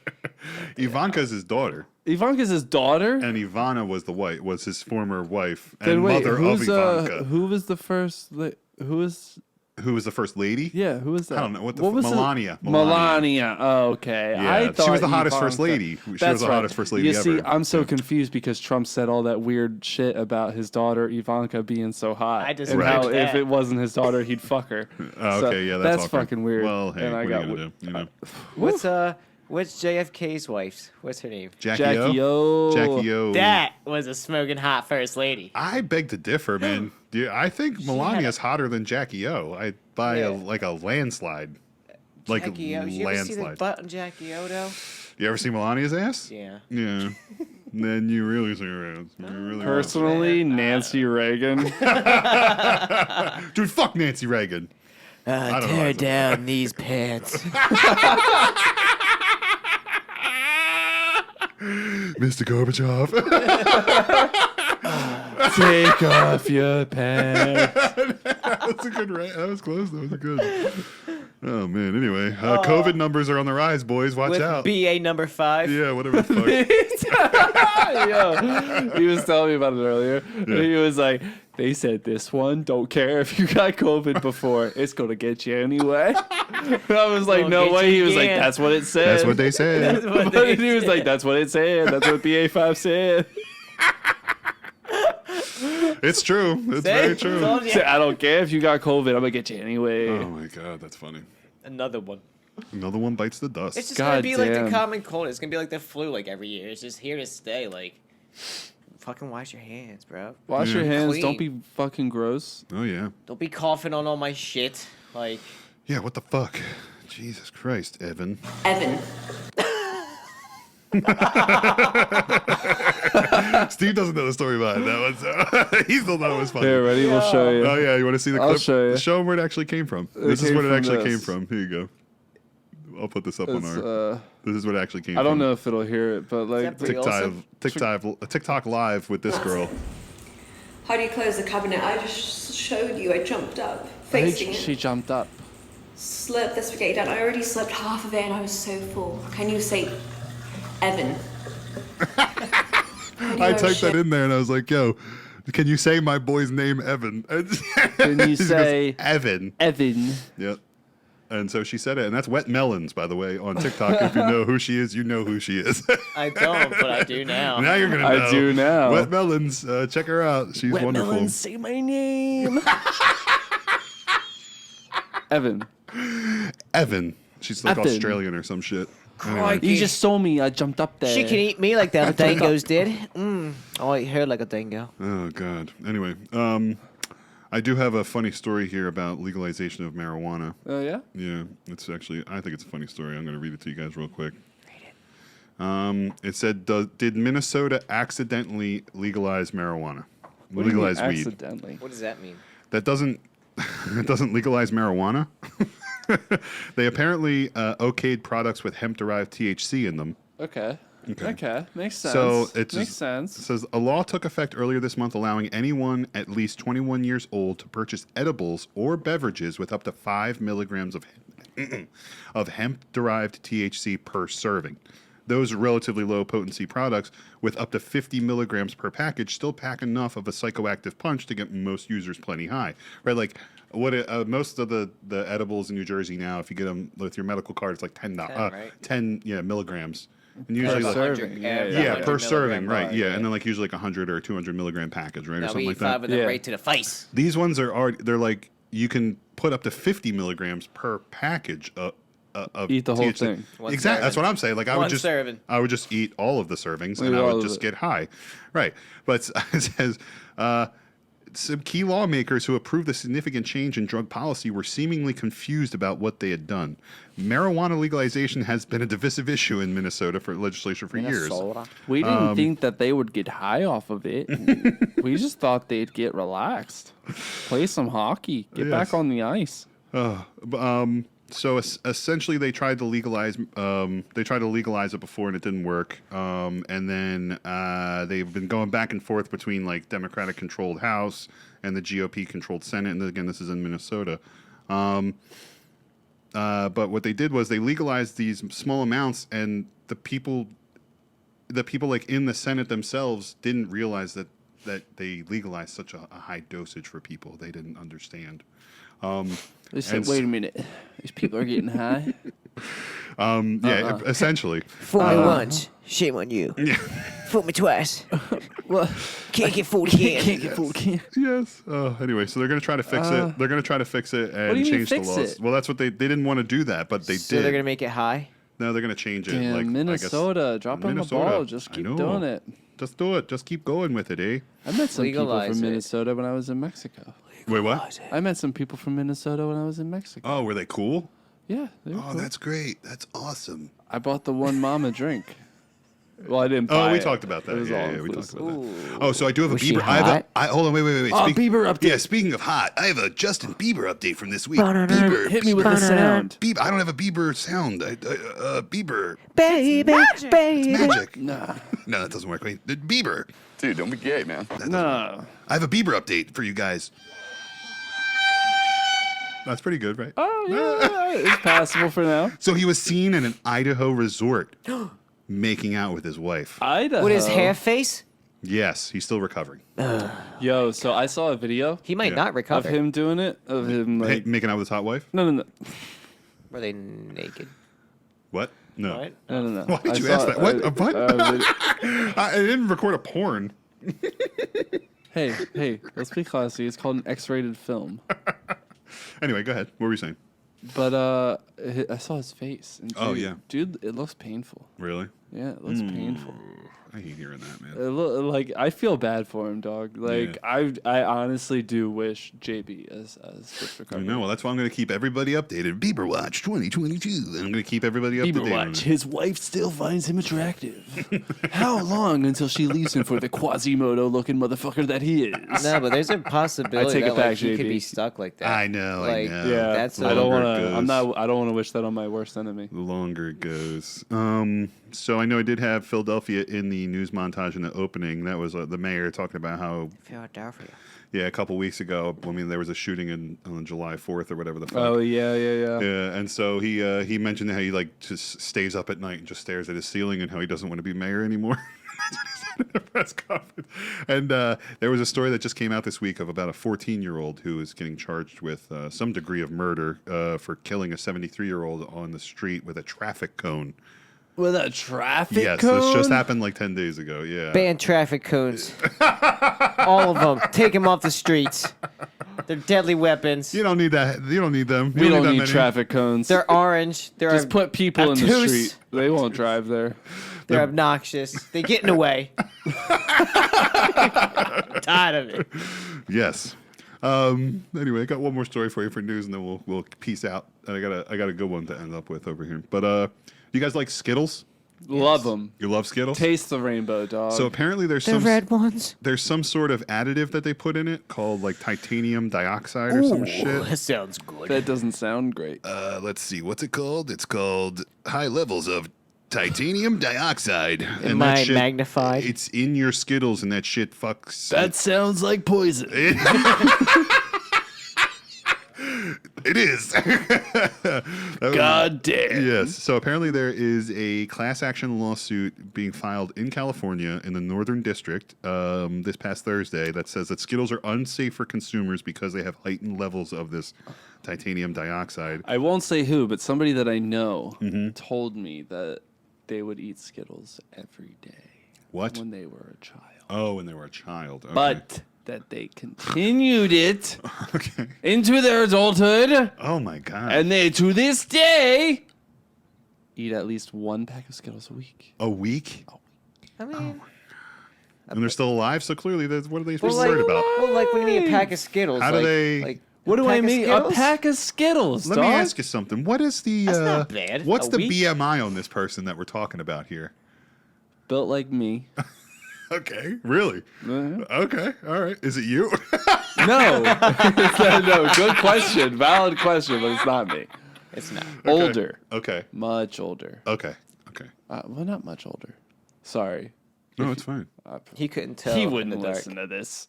Speaker 1: Ivanka's his daughter,
Speaker 3: Ivanka's his daughter.
Speaker 1: and Ivana was his former wife
Speaker 3: Then
Speaker 1: and
Speaker 3: wait,
Speaker 1: mother of
Speaker 3: who's
Speaker 1: Ivanka.
Speaker 3: who was the first? Who was?
Speaker 1: Who was the first lady?
Speaker 3: Yeah, who was that?
Speaker 1: I don't know. What
Speaker 3: was it?
Speaker 1: Melania.
Speaker 3: Melania. Oh, okay.
Speaker 1: Yeah,
Speaker 3: I
Speaker 1: she
Speaker 3: thought
Speaker 1: was the hottest first
Speaker 3: Ivanka-
Speaker 1: lady. She was
Speaker 3: That's
Speaker 1: the
Speaker 3: right.
Speaker 1: hottest first lady
Speaker 3: You see,
Speaker 1: ever.
Speaker 3: I'm so confused because Trump said all that weird shit about his daughter Ivanka being so hot.
Speaker 2: I just
Speaker 3: and
Speaker 1: Right.
Speaker 3: how
Speaker 2: read
Speaker 3: if
Speaker 2: that.
Speaker 3: it wasn't his daughter, he'd fuck her.
Speaker 1: Oh,
Speaker 3: So
Speaker 1: okay, yeah, that's awkward.
Speaker 3: fucking weird.
Speaker 1: Well, hey,
Speaker 3: and I
Speaker 1: what
Speaker 3: got
Speaker 1: are you gonna do? You know,
Speaker 2: What's JFK's wife's? What's her name?
Speaker 3: Jackie O.
Speaker 1: Jackie O.
Speaker 2: That was a smoking hot first lady.
Speaker 1: I beg to differ, man. I think Melania's hotter than Jackie O. By a landslide. Like
Speaker 2: Jackie O. You ever see the
Speaker 1: landslide.
Speaker 2: butt on Jackie O though?
Speaker 1: You ever see Melania's ass?
Speaker 2: Yeah.
Speaker 1: Yeah. Then you really see her ass. You really
Speaker 3: Personally, Nancy Reagan.
Speaker 1: Dude, fuck Nancy Reagan. I don't know
Speaker 2: Tear
Speaker 1: why I
Speaker 2: down these pants.
Speaker 1: Mr. Gorbachev.
Speaker 3: Take off your pants.
Speaker 1: That's a good rant. That was close. That was good. Oh, man. Anyway, COVID numbers are on the rise, boys. Watch
Speaker 2: With
Speaker 1: out.
Speaker 2: BA number 5.
Speaker 1: Yeah, whatever the fuck.
Speaker 3: Yo, he was telling me about it earlier.
Speaker 1: Yeah.
Speaker 3: He was like, they said this one, don't care if you got COVID before, it's going to get you anyway. I was like,
Speaker 2: Gonna
Speaker 3: no
Speaker 2: get
Speaker 3: way.
Speaker 2: you
Speaker 3: He was like,
Speaker 2: again.
Speaker 3: that's what it said.
Speaker 1: That's what they said.
Speaker 2: That's what
Speaker 3: But
Speaker 2: they
Speaker 3: he was like, that's what it said. That's what BA5 said.
Speaker 1: It's true. It's very true.
Speaker 2: Told ya.
Speaker 3: Said, I don't care if you got COVID, I'm going to get you anyway.
Speaker 1: Oh, my God. That's funny.
Speaker 2: Another one.
Speaker 1: Another one bites the dust.
Speaker 2: It's just gonna be like the
Speaker 3: damn.
Speaker 2: common cold. It's gonna be like the flu like every year. It's just here to stay. Like, fucking wash your hands, bro.
Speaker 3: Wash your
Speaker 1: Yeah.
Speaker 3: hands.
Speaker 2: Clean.
Speaker 3: Don't be fucking gross.
Speaker 1: Oh, yeah.
Speaker 2: Don't be coughing on all my shit. Like,
Speaker 1: Yeah, what the fuck? Jesus Christ, Evan.
Speaker 13: Evan.
Speaker 1: Steve doesn't know the story behind that one, so he still thought it was funny.
Speaker 3: Here, ready? We'll show you.
Speaker 1: Oh, yeah, you want to see the
Speaker 3: I'll
Speaker 1: clip?
Speaker 3: show you.
Speaker 1: Show them where it actually came from. This is
Speaker 3: came
Speaker 1: what it
Speaker 3: from
Speaker 1: actually
Speaker 3: this.
Speaker 1: came from. Here you go. I'll put this up on
Speaker 3: It's,
Speaker 1: our... This is what it actually came
Speaker 3: I
Speaker 1: from.
Speaker 3: don't know if it'll hear it, but like,
Speaker 2: Is that
Speaker 1: TikTok live with this girl.
Speaker 13: How do you close the cabinet? I just showed you. I jumped up,
Speaker 3: I
Speaker 13: facing
Speaker 3: think
Speaker 13: it.
Speaker 3: she jumped up.
Speaker 13: Slurp the spaghetti down. I already slurped half of it and I was so full. Can you say Evan?
Speaker 1: I typed that in there and I was like, yo, can you say my boy's name, Evan?
Speaker 3: Can you
Speaker 1: She goes,
Speaker 3: say
Speaker 1: Evan?
Speaker 3: Evan?
Speaker 1: Yep. And so she said it, and that's Wet Melons, by the way, on TikTok. If you know who she is, you know who she is.
Speaker 2: I don't, but I do now.
Speaker 1: Now you're gonna know.
Speaker 3: I do now.
Speaker 1: Wet Melons, check her out. She's
Speaker 3: Wet
Speaker 1: wonderful.
Speaker 3: Melons, say my name. Evan.
Speaker 1: Evan. She's like
Speaker 3: Evan.
Speaker 1: Australian or some shit. Anyway.
Speaker 2: Crikey.
Speaker 3: You just saw me. I jumped up there.
Speaker 2: She can eat me like them dingoes did. I eat her like a dingo.
Speaker 1: Oh God. Anyway, I do have a funny story here about legalization of marijuana.
Speaker 3: Oh, yeah?
Speaker 1: Yeah, it's actually, I think it's a funny story. I'm going to read it to you guys real quick. Read it. It said, did Minnesota accidentally legalize marijuana?
Speaker 3: What do you mean
Speaker 1: Legalize weed.
Speaker 3: accidentally?
Speaker 2: What does that mean?
Speaker 1: That doesn't, it doesn't legalize marijuana. They apparently okayed products with hemp-derived THC in them.
Speaker 3: Okay. Makes sense.
Speaker 1: So it
Speaker 3: makes sense.
Speaker 1: says a law took effect earlier this month allowing anyone at least 21 years old to purchase edibles or beverages with up to 5 milligrams of hemp-derived THC per serving. Those relatively low potency products with up to 50 milligrams per package still pack enough of a psychoactive punch to get most users plenty high, right? Like most of the edibles in New Jersey now, if you get them with your medical card, it's like 10 milligrams. And usually
Speaker 3: per serving.
Speaker 1: Per serving, right?
Speaker 2: bar,
Speaker 1: Yeah, and then like usually like 100 or 200 milligram package, right, or
Speaker 2: Now
Speaker 1: something
Speaker 2: we
Speaker 1: like
Speaker 2: eat
Speaker 1: that.
Speaker 2: 5 of them right to the face.
Speaker 1: These ones they're like you can put up to 50 milligrams per package of
Speaker 3: Eat the whole
Speaker 1: THC.
Speaker 3: thing.
Speaker 1: Exactly. That's what I'm saying. Like I would just eat all of the servings and I would just get high. Right. But it says some key lawmakers who approved the significant change in drug policy were seemingly confused about what they had done. Marijuana legalization has been a divisive issue in Minnesota for legislation for years.
Speaker 3: We didn't think that they would get high off of it. We just thought they'd get relaxed, play some hockey, get back on the ice.
Speaker 1: So essentially, they tried to legalize. It before, and it didn't work. And then they've been going back and forth between like Democratic-controlled House and the GOP-controlled Senate. And again, this is in Minnesota. But what they did was they legalized these small amounts, and the people like in the Senate themselves didn't realize that they legalized such a high dosage for people. They didn't understand.
Speaker 3: They said, "Wait a minute, these people are getting high."
Speaker 1: Essentially.
Speaker 2: Fool me once, shame on you.
Speaker 1: Yeah.
Speaker 2: Fool me twice.
Speaker 3: Well,
Speaker 2: can't get fooled again.
Speaker 3: Can't get fooled again.
Speaker 1: Yes. Anyway, so they're going to try to fix it. They're going to try to fix it and
Speaker 3: What do you mean
Speaker 1: change the
Speaker 3: fix
Speaker 1: laws.
Speaker 3: it?
Speaker 1: Well, that's what they didn't want to do that, but they
Speaker 2: So
Speaker 1: did.
Speaker 2: they're gonna make it high.
Speaker 1: No, they're going to change it.
Speaker 3: Damn,
Speaker 1: like
Speaker 3: Minnesota, drop on the ball. Just keep doing it.
Speaker 1: Just do it. Just keep going with it, eh?
Speaker 3: I met some people
Speaker 2: Legalize
Speaker 3: from
Speaker 2: it.
Speaker 3: Minnesota when I was in Mexico.
Speaker 1: Wait, what?
Speaker 3: I met some people from Minnesota when I was in Mexico.
Speaker 1: Oh, were they cool?
Speaker 3: Yeah. They were cool.
Speaker 1: That's great. That's awesome.
Speaker 3: I bought the one mom a drink. Well, I didn't buy
Speaker 1: we
Speaker 3: it.
Speaker 1: talked about that.
Speaker 3: It was
Speaker 1: Yeah,
Speaker 3: all
Speaker 1: we talked
Speaker 3: inclusive.
Speaker 1: about that. Oh, so I do have
Speaker 2: Was
Speaker 1: a
Speaker 2: she
Speaker 1: Bieber.
Speaker 2: hot?
Speaker 1: Hold on, wait.
Speaker 3: Oh, Bieber update.
Speaker 1: Yeah, speaking of hot, I have a Justin Bieber update from this week.
Speaker 3: Hit me with the sound.
Speaker 1: Bieber. I don't have a Bieber sound. Bieber.
Speaker 2: Baby, baby.
Speaker 1: It's magic.
Speaker 3: Nah.
Speaker 1: No, that doesn't work. Wait, Bieber.
Speaker 4: Dude, don't be gay, man.
Speaker 3: No.
Speaker 1: I have a Bieber update for you guys. That's pretty good, right?
Speaker 3: Oh, yeah. It's passable for now.
Speaker 1: So he was seen in an Idaho resort making out with his wife.
Speaker 3: Idaho.
Speaker 2: With his hair face?
Speaker 1: Yes, he's still recovering.
Speaker 3: Yo, so I saw a video
Speaker 2: He might
Speaker 1: Yeah.
Speaker 2: not
Speaker 3: of
Speaker 2: recover.
Speaker 3: him doing it. Of him, like...
Speaker 1: Making out with his hot wife?
Speaker 3: No.
Speaker 2: Were they naked?
Speaker 1: What? No.
Speaker 2: What?
Speaker 3: No.
Speaker 1: Why did
Speaker 3: I
Speaker 1: you
Speaker 3: saw
Speaker 1: ask that? What? What?
Speaker 3: video-
Speaker 1: I didn't record a porn.
Speaker 3: Hey, let's be classy. It's called an X-rated film.
Speaker 1: Anyway, go ahead. What were you saying?
Speaker 3: But I saw his face. And
Speaker 1: Oh,
Speaker 3: dude-
Speaker 1: yeah.
Speaker 3: Dude, it looks painful.
Speaker 1: Really?
Speaker 3: Yeah, it looks painful.
Speaker 1: I hate hearing that, man.
Speaker 3: Like I feel bad for him, dog. Like I honestly do wish JB as quick
Speaker 1: I
Speaker 3: recovery.
Speaker 1: know. Well, that's why I'm going to keep everybody updated. Bieber Watch 2022. And I'm going to keep everybody up to date. on it.
Speaker 3: His wife still finds him attractive. How long until she leaves him for the Quasimodo-looking motherfucker that he is?
Speaker 2: No, but there's a possibility
Speaker 3: I take
Speaker 2: that
Speaker 3: it back,
Speaker 2: like, he could
Speaker 3: JB.
Speaker 2: be stuck like that.
Speaker 1: I know.
Speaker 2: Like,
Speaker 1: I know.
Speaker 3: Yeah,
Speaker 2: That's
Speaker 3: I don't
Speaker 1: longer
Speaker 3: want
Speaker 1: it
Speaker 3: to.
Speaker 1: goes.
Speaker 3: I don't want to wish that on my worst enemy.
Speaker 1: The longer it goes. So I know I did have Philadelphia in the news montage in the opening. That was the mayor talking about how,
Speaker 2: Philadelphia.
Speaker 1: yeah, a couple weeks ago, I mean, there was a shooting on July 4th or whatever the fuck.
Speaker 3: Oh yeah.
Speaker 1: Yeah, and so he mentioned how he like just stays up at night and just stares at his ceiling and how he doesn't want to be mayor anymore. That's what he said in the press conference. And there was a story that just came out this week of about a 14-year-old who is getting charged with some degree of murder for killing a 73-year-old on the street with a traffic cone.
Speaker 3: With a traffic
Speaker 1: Yes,
Speaker 3: cone?
Speaker 1: this just happened like 10 days ago. Yeah.
Speaker 2: Ban traffic cones. All of them. Take them off the streets. They're deadly weapons.
Speaker 1: You don't need that. You don't need them.
Speaker 3: We
Speaker 1: You
Speaker 3: don't
Speaker 1: that
Speaker 3: need
Speaker 1: many.
Speaker 3: traffic cones.
Speaker 2: They're orange. They're
Speaker 3: Just put people in the
Speaker 2: obtuse.
Speaker 3: street. They won't drive there.
Speaker 2: They're obnoxious. They get in the way. Tired of it.
Speaker 1: Yes. Anyway, I got one more story for you for news, and then we'll peace out. And I got a good one to end up with over here. But you guys like Skittles?
Speaker 3: Love them.
Speaker 1: You love Skittles?
Speaker 3: Taste the rainbow, dog.
Speaker 1: So apparently there's
Speaker 2: The red ones.
Speaker 1: There's some sort of additive that they put in it called like titanium dioxide or some shit.
Speaker 2: That sounds good.
Speaker 3: That doesn't sound great.
Speaker 1: Let's see, what's it called? It's called high levels of titanium dioxide.
Speaker 2: Am I magnified?
Speaker 1: It's in your Skittles, and that shit fucks.
Speaker 3: That sounds like poison.
Speaker 1: It is.
Speaker 3: God damn.
Speaker 1: Yes. So apparently there is a class action lawsuit being filed in California in the Northern District this past Thursday that says that Skittles are unsafe for consumers because they have heightened levels of this titanium dioxide.
Speaker 3: I won't say who, but somebody that I know told me that they would eat Skittles every day.
Speaker 1: What?
Speaker 3: When they were a child.
Speaker 1: Oh, when they were a child. Okay.
Speaker 3: But that they continued it into their adulthood.
Speaker 1: Oh my God.
Speaker 3: And they, to this day, eat at least one pack of Skittles a week.
Speaker 1: A week?
Speaker 2: I mean,
Speaker 1: and they're still alive, so clearly, what are they supposed
Speaker 2: well,
Speaker 1: to worry about?
Speaker 2: Well, like when you eat a pack of Skittles.
Speaker 1: How do they?
Speaker 2: Like,
Speaker 3: what do I mean? A
Speaker 2: Skittles?
Speaker 3: pack of Skittles,
Speaker 1: Let
Speaker 3: dog.
Speaker 1: me ask you something. What is the?
Speaker 2: That's not bad.
Speaker 1: What's
Speaker 2: A
Speaker 1: the
Speaker 2: week?
Speaker 1: BMI on this person that we're talking about here?
Speaker 3: Built like me.
Speaker 1: Okay, really? Okay, all right. Is it you?
Speaker 3: No. No, good question. Valid question, but it's not me.
Speaker 2: It's not.
Speaker 3: Older.
Speaker 1: Okay.
Speaker 3: Much older.
Speaker 1: Okay.
Speaker 3: Well, not much older. Sorry.
Speaker 1: No, it's fine.
Speaker 2: He couldn't tell.
Speaker 3: He
Speaker 2: in
Speaker 3: wouldn't
Speaker 2: the dark.
Speaker 3: listen to this.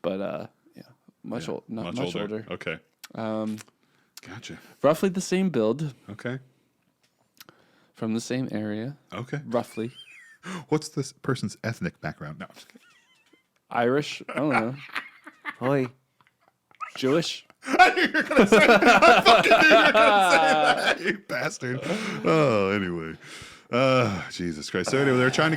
Speaker 3: But yeah, much older.
Speaker 1: Okay. Gotcha.
Speaker 3: Roughly the same build.
Speaker 1: Okay.
Speaker 3: From the same area.
Speaker 1: Okay.
Speaker 3: Roughly.
Speaker 1: What's this person's ethnic background? No, I'm just kidding.
Speaker 3: Irish. I don't know.
Speaker 2: Oi.
Speaker 3: Jewish.
Speaker 1: I knew you were gonna say that. I fucking knew you were gonna say that. You bastard. Oh, anyway. Jesus Christ. So anyway, they're trying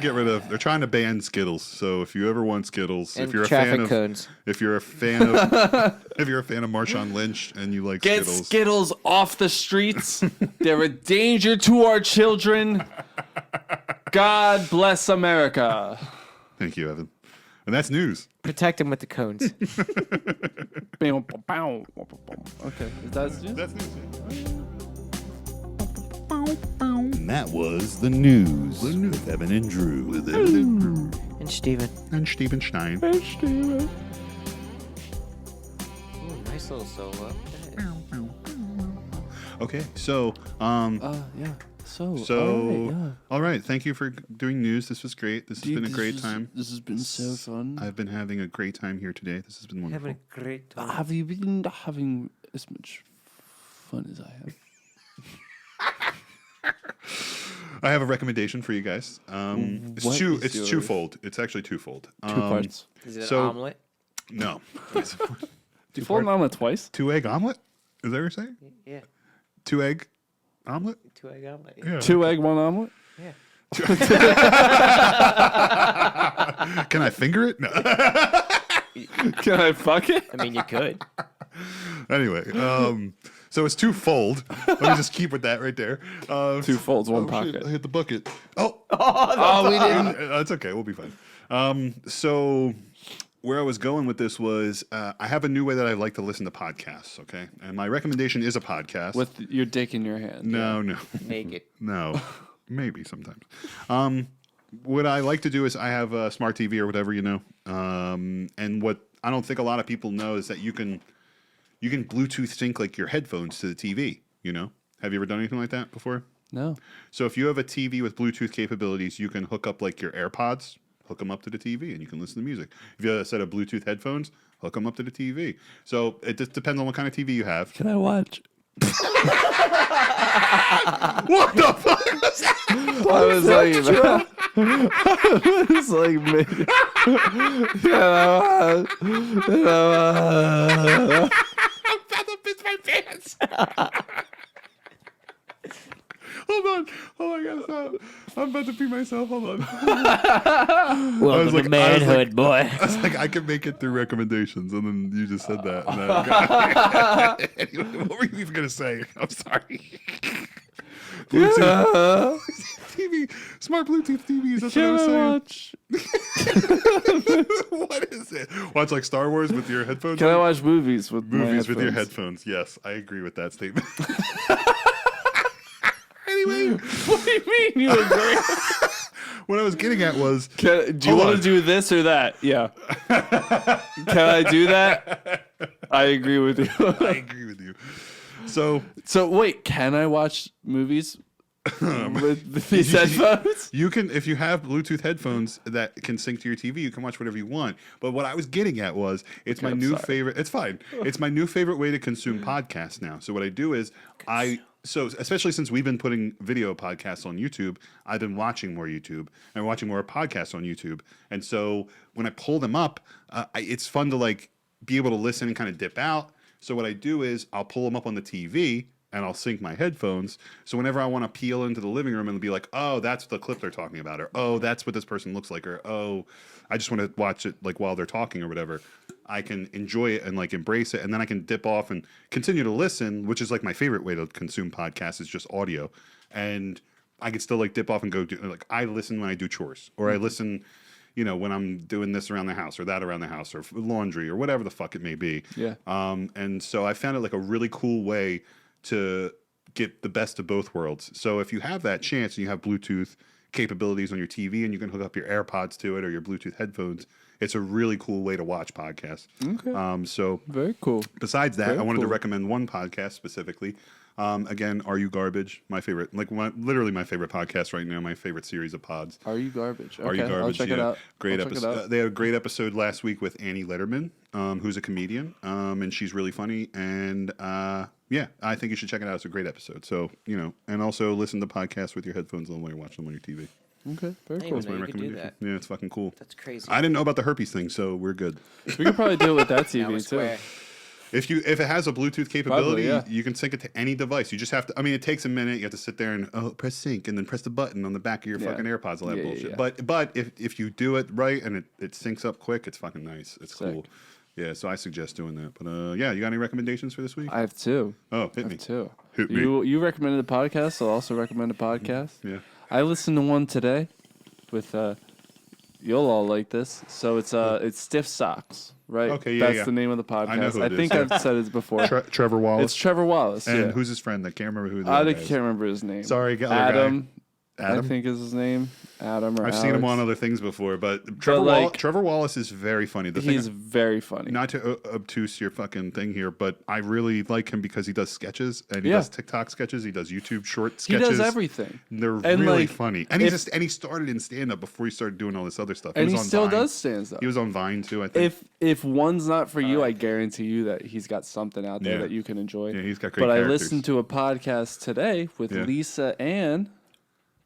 Speaker 1: to ban Skittles. So if you ever want Skittles,
Speaker 2: And
Speaker 1: if you're a
Speaker 2: traffic
Speaker 1: fan of,
Speaker 2: cones.
Speaker 1: if you're a fan of, if you're a fan of Marshawn Lynch and you like
Speaker 3: Get
Speaker 1: Skittles,
Speaker 3: Skittles off the streets. They're a danger to our children. God bless America.
Speaker 1: Thank you, Evan. And that's news.
Speaker 2: Protect him with the cones.
Speaker 3: Okay, that's news.
Speaker 1: That's news. And that was the news with Evan and Drew.
Speaker 2: And Steven.
Speaker 1: And Steven Stein.
Speaker 2: Ooh, nice little solo.
Speaker 1: Okay, so
Speaker 3: Yeah. So
Speaker 1: all right. Thank you for doing news. This was great. This has been a great time.
Speaker 3: This has been so fun.
Speaker 1: I've been having a great time here today. This has been wonderful.
Speaker 2: Having a great time.
Speaker 3: Have you been having as much fun as I have?
Speaker 1: I have a recommendation for you guys.
Speaker 3: What
Speaker 1: It's
Speaker 3: is yours?
Speaker 1: twofold. It's actually twofold.
Speaker 3: Two parts.
Speaker 2: Is it
Speaker 1: so-
Speaker 2: an omelet?
Speaker 1: No.
Speaker 3: Do you fold an omelet twice?
Speaker 1: 2-egg omelet? Is that what you're saying?
Speaker 2: Yeah.
Speaker 1: 2-egg omelet?
Speaker 2: 2-egg omelet.
Speaker 1: Yeah.
Speaker 3: 2 egg, 1 omelet?
Speaker 2: Yeah.
Speaker 1: Can I finger it? No.
Speaker 3: Can I fuck it?
Speaker 2: I mean, you could.
Speaker 1: Anyway, so it's twofold. Let me just keep with that right there.
Speaker 3: 2 folds, 1
Speaker 1: shit,
Speaker 3: pocket.
Speaker 1: I hit the bucket. Oh,
Speaker 3: we didn't.
Speaker 1: That's okay. We'll be fine. So where I was going with this was I have a new way that I like to listen to podcasts. Okay, and my recommendation is a podcast
Speaker 3: With your dick in your hand.
Speaker 1: No.
Speaker 2: Naked.
Speaker 1: No, maybe sometimes. What I like to do is I have a smart TV or whatever, and what I don't think a lot of people know is that you can Bluetooth sync like your headphones to the TV. Have you ever done anything like that before?
Speaker 3: No.
Speaker 1: So if you have a TV with Bluetooth capabilities, you can hook up like your AirPods, hook them up to the TV, and you can listen to music. If you have a set of Bluetooth headphones, hook them up to the TV. So it just depends on what kind of TV you have.
Speaker 3: Can I watch?
Speaker 1: What the fuck was that?
Speaker 3: I was like, I was like, maybe.
Speaker 1: I'm about to piss my pants. Hold on, I gotta stop. I'm about to pee myself. Hold on.
Speaker 2: Welcome to manhood, boy.
Speaker 1: I was like, I can make it through recommendations, and then you just said that. And I Anyway, what were you even gonna say? I'm sorry. Bluetooth TV, smart Bluetooth TVs. That's what I was saying.
Speaker 3: Watch?
Speaker 1: What is it? Watch like Star Wars with your headphones.
Speaker 3: Can I watch movies with my
Speaker 1: movies with your
Speaker 3: headphones?
Speaker 1: headphones? Yes, I agree with that statement.
Speaker 3: Anyway, what do you mean you agree?
Speaker 1: What I was getting at was,
Speaker 3: do you want to do this or that? Yeah. Can I do that? I agree with you.
Speaker 1: I agree with you. So
Speaker 3: wait, can I watch movies with these headphones?
Speaker 1: You can, if you have Bluetooth headphones that can sync to your TV, you can watch whatever you want. But what I was getting at was, it's my new favorite. It's fine. It's my new favorite way to consume podcasts now. So what I do is So especially since we've been putting video podcasts on YouTube, I've been watching more YouTube and watching more podcasts on YouTube. And so when I pull them up, it's fun to like be able to listen and kind of dip out. So what I do is I'll pull them up on the TV and I'll sync my headphones. So whenever I want to peel into the living room and be like, oh, that's the clip they're talking about, or oh, that's what this person looks like, or oh, I just want to watch it like while they're talking or whatever, I can enjoy it and like embrace it, and then I can dip off and continue to listen, which is like my favorite way to consume podcasts is just audio. And I can still like dip off and go do, like, I listen when I do chores, or I listen, you know, when I'm doing this around the house or that around the house or laundry or whatever the fuck it may be.
Speaker 3: Yeah.
Speaker 1: And so I found it like a really cool way to get the best of both worlds. So if you have that chance and you have Bluetooth capabilities on your TV and you can hook up your AirPods to it or your Bluetooth headphones, it's a really cool way to watch podcasts.
Speaker 3: Okay.
Speaker 1: So
Speaker 3: very cool.
Speaker 1: Besides that,
Speaker 3: Very
Speaker 1: I wanted to
Speaker 3: cool.
Speaker 1: recommend one podcast specifically. Again, Are You Garbage? My favorite, like literally my favorite podcast right now. My favorite series of pods.
Speaker 3: Are You Garbage?
Speaker 1: Are You
Speaker 3: Okay,
Speaker 1: Garbage?
Speaker 3: I'll check it out.
Speaker 1: Great
Speaker 3: I'll check it
Speaker 1: episode.
Speaker 3: out.
Speaker 1: They had a great episode last week with Annie Letterman, who's a comedian, and she's really funny. And yeah, I think you should check it out. It's a great episode. So, you know, and also listen to podcasts with your headphones on while you're watching them on your TV.
Speaker 3: Okay, very
Speaker 2: I
Speaker 3: cool.
Speaker 2: didn't even know you could do that.
Speaker 1: Yeah, it's fucking cool.
Speaker 2: That's crazy.
Speaker 1: I didn't know about the herpes thing, so we're good.
Speaker 3: We could probably do it with that
Speaker 2: Now we're
Speaker 3: TV too.
Speaker 2: square.
Speaker 1: If it has a Bluetooth capability,
Speaker 3: Probably, yeah.
Speaker 1: you can sync it to any device. You just have to. I mean, it takes a minute. You have to sit there and press sync, and then press the button on the back of your
Speaker 3: Yeah.
Speaker 1: fucking AirPods. All that
Speaker 3: Yeah, yeah,
Speaker 1: bullshit.
Speaker 3: yeah.
Speaker 1: But if you do it right and it syncs up quick, it's fucking nice. It's
Speaker 3: Sick.
Speaker 1: cool. Yeah, so I suggest doing that. But yeah, you got any recommendations for this week?
Speaker 3: I have two.
Speaker 1: Oh, hit
Speaker 3: I
Speaker 1: me.
Speaker 3: have two.
Speaker 1: Hit me.
Speaker 3: You recommended a podcast, so I'll also recommend a podcast.
Speaker 1: Yeah.
Speaker 3: I listened to one today with you'll all like this. So it's Stiff Socks, right?
Speaker 1: Okay, yeah,
Speaker 3: That's
Speaker 1: yeah.
Speaker 3: the name of the podcast.
Speaker 1: I know who it
Speaker 3: think
Speaker 1: is.
Speaker 3: I've said it before.
Speaker 1: Trevor Wallace.
Speaker 3: It's Trevor Wallace.
Speaker 1: And
Speaker 3: yeah.
Speaker 1: who's his friend? I can't remember who the
Speaker 3: I
Speaker 1: other
Speaker 3: can't
Speaker 1: guy is.
Speaker 3: remember his name.
Speaker 1: Sorry, other guy.
Speaker 3: Adam.
Speaker 1: Adam?
Speaker 3: I think is his name. Adam or
Speaker 1: I've seen him
Speaker 3: Alex.
Speaker 1: on other things before, but
Speaker 3: like-
Speaker 1: Trevor Wallace is very funny.
Speaker 3: He's very funny.
Speaker 1: Not to obtuse your fucking thing here, but I really like him because he does sketches and he
Speaker 3: Yeah.
Speaker 1: does TikTok sketches. He does YouTube short
Speaker 3: He
Speaker 1: sketches.
Speaker 3: does everything.
Speaker 1: They're
Speaker 3: And,
Speaker 1: really
Speaker 3: like,
Speaker 1: funny. And he started in stand up before he started doing all this other stuff.
Speaker 3: And
Speaker 1: was
Speaker 3: he
Speaker 1: on
Speaker 3: still
Speaker 1: Vine.
Speaker 3: does stand up.
Speaker 1: He was on Vine too, I think.
Speaker 3: If one's not for you, I guarantee you that he's got something out there
Speaker 1: Yeah.
Speaker 3: that you can enjoy.
Speaker 1: Yeah, he's got great
Speaker 3: But I
Speaker 1: characters.
Speaker 3: listened to a podcast today with
Speaker 1: Yeah.
Speaker 3: Lisa Ann,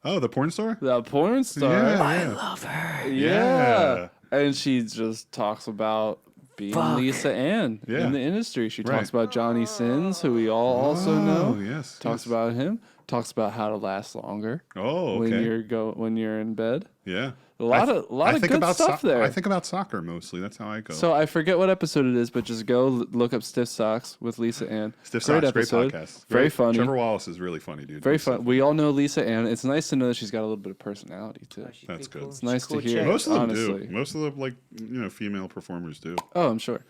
Speaker 1: Oh, the porn star?
Speaker 3: the porn star.
Speaker 1: Yeah.
Speaker 2: Love her.
Speaker 3: Yeah. And she just talks about being Lisa Ann
Speaker 1: Yeah.
Speaker 3: in the industry. She
Speaker 1: Right.
Speaker 3: talks about Johnny Sins, who we all also know.
Speaker 1: Oh, yes.
Speaker 3: Talks
Speaker 1: yes.
Speaker 3: about him. Talks about how to last longer
Speaker 1: Oh,
Speaker 3: when
Speaker 1: okay.
Speaker 3: when you're in bed.
Speaker 1: Yeah.
Speaker 3: A lot
Speaker 1: I
Speaker 3: of
Speaker 1: think
Speaker 3: good
Speaker 1: about
Speaker 3: stuff there.
Speaker 1: I think about soccer mostly. That's how I go.
Speaker 3: So I forget what episode it is, but just go look up Stiff Socks with Lisa Ann.
Speaker 1: Stiff
Speaker 3: Great
Speaker 1: Socks, great
Speaker 3: episode.
Speaker 1: podcast.
Speaker 3: Very funny.
Speaker 1: Trevor Wallace is really funny, dude.
Speaker 3: Very
Speaker 1: He's so
Speaker 3: fun. We all know Lisa Ann. It's nice to know that she's got a little bit of personality too.
Speaker 1: That's good.
Speaker 3: It's nice
Speaker 2: cool
Speaker 3: to hear.
Speaker 2: chick.
Speaker 1: Most of them
Speaker 3: honestly.
Speaker 1: do. Most of the female performers do.
Speaker 3: Oh, I'm sure,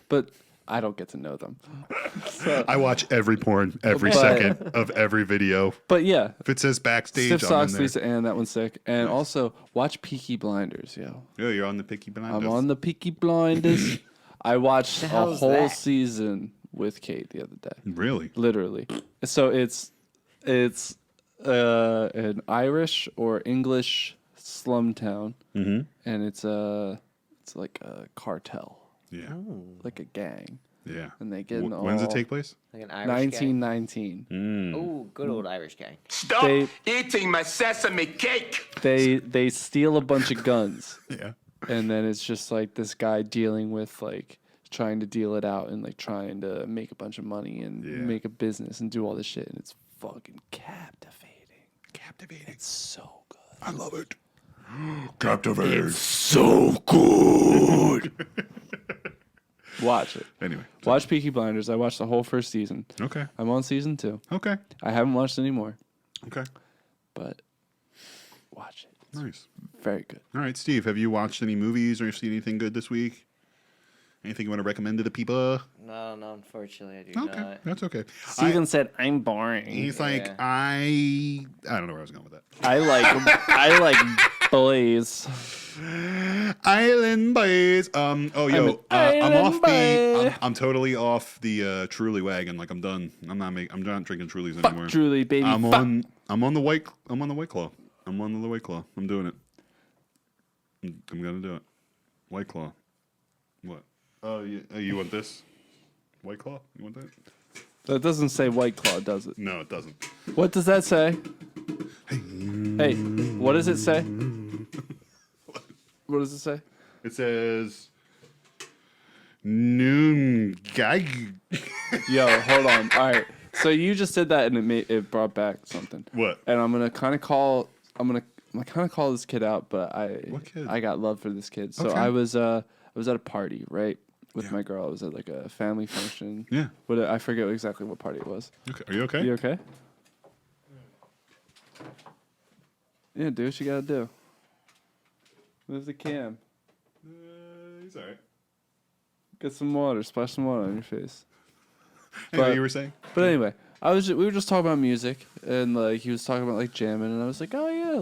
Speaker 3: but I don't get to know them. So,
Speaker 1: I watch every porn every
Speaker 3: But-
Speaker 1: second of every video.
Speaker 3: but yeah,
Speaker 1: If it says backstage,
Speaker 3: Stiff
Speaker 1: I'm
Speaker 3: Socks,
Speaker 1: in there.
Speaker 3: Lisa Ann, that one's sick. And also watch Peaky Blinders, yo.
Speaker 1: Yeah, you're on the Peaky Blinders.
Speaker 3: I'm on the Peaky Blinders. I watched
Speaker 2: The
Speaker 3: a
Speaker 2: hell is
Speaker 3: whole
Speaker 2: that?
Speaker 3: season with Kate the other day.
Speaker 1: Really?
Speaker 3: Literally. So it's an Irish or English slum town, and it's like a cartel,
Speaker 1: Yeah.
Speaker 3: like a gang,
Speaker 1: Yeah.
Speaker 3: and they get in all.
Speaker 1: When does it take place?
Speaker 2: Like an Irish gang.
Speaker 3: 1919.
Speaker 2: Oh, good old Irish gang.
Speaker 3: They
Speaker 10: Eating my sesame cake.
Speaker 3: they steal a bunch of guns,
Speaker 1: Yeah.
Speaker 3: and then it's just like this guy dealing with like trying to deal it out and like trying to make a bunch of money and
Speaker 1: Yeah.
Speaker 3: make a business and do all this shit, and it's fucking captivating.
Speaker 1: Captivating.
Speaker 3: It's so good.
Speaker 1: I love it. Captivating.
Speaker 3: So good. Watch it.
Speaker 1: Anyway.
Speaker 3: Watch Peaky Blinders. I watched the whole first season.
Speaker 1: Okay.
Speaker 3: I'm on season 2.
Speaker 1: Okay.
Speaker 3: I haven't watched any more,
Speaker 1: Okay.
Speaker 3: but Watch it.
Speaker 1: Nice.
Speaker 3: Very good.
Speaker 1: All right, Steve, have you watched any movies or seen anything good this week? Anything you want to recommend to the people?
Speaker 2: No, unfortunately, I do
Speaker 1: Okay,
Speaker 2: not.
Speaker 1: that's okay.
Speaker 3: Steven said, I'm boring.
Speaker 1: He's like, I don't know where I was going with that.
Speaker 3: I like boys.
Speaker 1: Island boys. I'm off
Speaker 3: boy.
Speaker 1: I'm totally off the Truly wagon. Like I'm done. I'm not drinking Trulies anymore.
Speaker 3: Fuck Truly, baby.
Speaker 1: I'm on the White Claw. I'm on the White Claw. I'm doing it. I'm gonna do it. White Claw. What? Oh, you want this? White Claw? You want that?
Speaker 3: That doesn't say White Claw, does it?
Speaker 1: No, it doesn't.
Speaker 3: What does that say? Hey, what does it say? What does it say?
Speaker 1: It says noon gag.
Speaker 3: Yo, hold on. All right. So you just did that, and it brought back something.
Speaker 1: What?
Speaker 3: And I'm gonna kind of call this kid out, but
Speaker 1: What kid?
Speaker 3: I got love for this kid. So
Speaker 1: Okay.
Speaker 3: I was at a party, right, with my girl. I was at like a family function.
Speaker 1: Yeah.
Speaker 3: But I forget exactly what party it was.
Speaker 1: Okay. Are you okay?
Speaker 3: You okay? Yeah, do what you gotta do. Move the cam.
Speaker 1: He's alright.
Speaker 3: Get some water. Splash some water on your face.
Speaker 1: Anyway, you were saying?
Speaker 3: But anyway, we were just talking about music, and like he was talking about like jamming, and I was like, oh yeah,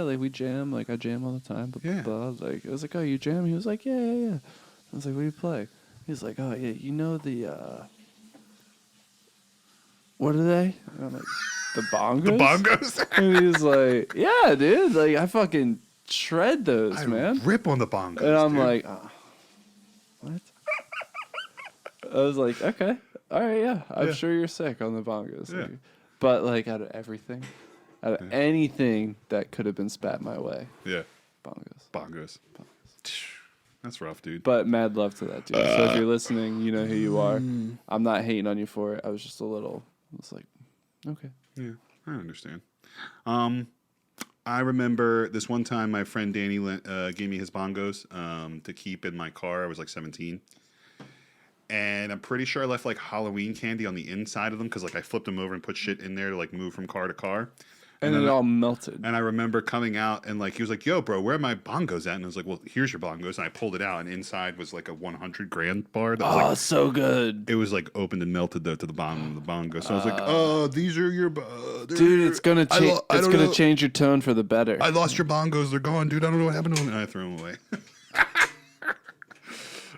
Speaker 3: like we jam, like I jam all the time. Blah,
Speaker 1: Yeah.
Speaker 3: blah, blah. Like I was like, oh, you jam? He was like, yeah. I was like, what do you play? He's like, oh yeah, you know the what are they? And I'm like, the bongos.
Speaker 1: The bongos.
Speaker 3: And he's like, yeah, dude, like I fucking shred those, man.
Speaker 1: Rip on the bongos.
Speaker 3: And I'm
Speaker 1: dude.
Speaker 3: like, oh, what? I was like, okay, all right, yeah, I'm sure you're sick on the bongos.
Speaker 1: Yeah.
Speaker 3: Like, but like out of everything, out of anything that could have been spat my way,
Speaker 1: Yeah.
Speaker 3: bongos.
Speaker 1: That's rough, dude.
Speaker 3: But mad love to that dude. So if you're listening, you know who you are. I'm not hating on you for it. I was just a little. I was like, okay.
Speaker 1: Yeah, I understand. I remember this one time my friend Danny gave me his bongos to keep in my car. I was like 17. And I'm pretty sure I left like Halloween candy on the inside of them because like I flipped them over and put shit in there to like move from car to car.
Speaker 3: And then it all melted.
Speaker 1: And I remember coming out and like he was like, "Yo, bro, where are my bongos at?" And I was like, "Well, here's your bongos." And I pulled it out, and inside was like a 100 grand bar. That was,
Speaker 3: Oh,
Speaker 1: like,
Speaker 3: so good.
Speaker 1: it was like opened and melted though to the bottom of the bongo. So I was like, "Oh, these are your
Speaker 3: Dude, it's gonna change. It's gonna change your tone for the better.
Speaker 1: I lost your bongos. They're gone, dude. I don't know what happened to them." And I threw them away.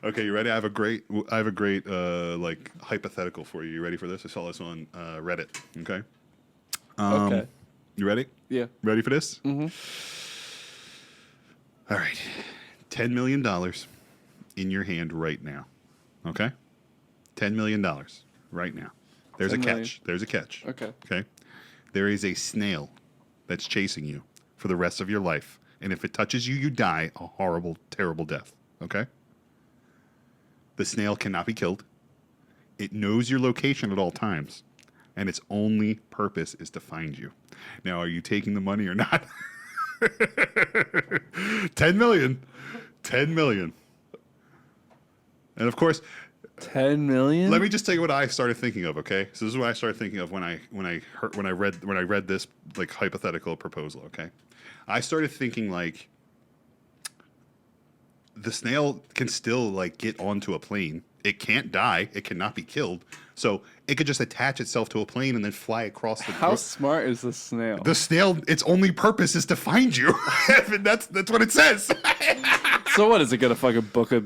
Speaker 1: Okay, you ready? I have a great like hypothetical for you. You ready for this? I saw this on Reddit. Okay.
Speaker 3: Okay.
Speaker 1: You ready?
Speaker 3: Yeah.
Speaker 1: Ready for this?
Speaker 3: Mm-hmm.
Speaker 1: All right. $10 million in your hand right now. Okay? $10 million right now. There's a
Speaker 3: 10 million.
Speaker 1: catch. There's a catch.
Speaker 3: Okay.
Speaker 1: Okay? There is a snail that's chasing you for the rest of your life. And if it touches you, you die a horrible, terrible death. Okay? The snail cannot be killed. It knows your location at all times. And its only purpose is to find you. Now, are you taking the money or not? 10 million. 10 million. And of course,
Speaker 3: 10 million?
Speaker 1: let me just tell you what I started thinking of, okay? So this is what I started thinking of when I read this like hypothetical proposal, okay? I started thinking like the snail can still like get onto a plane. It can't die. It cannot be killed. So it could just attach itself to a plane and then fly across the.
Speaker 3: How smart is the snail?
Speaker 1: The snail, its only purpose is to find you. that's what it says.
Speaker 3: So what is it gonna fucking book a?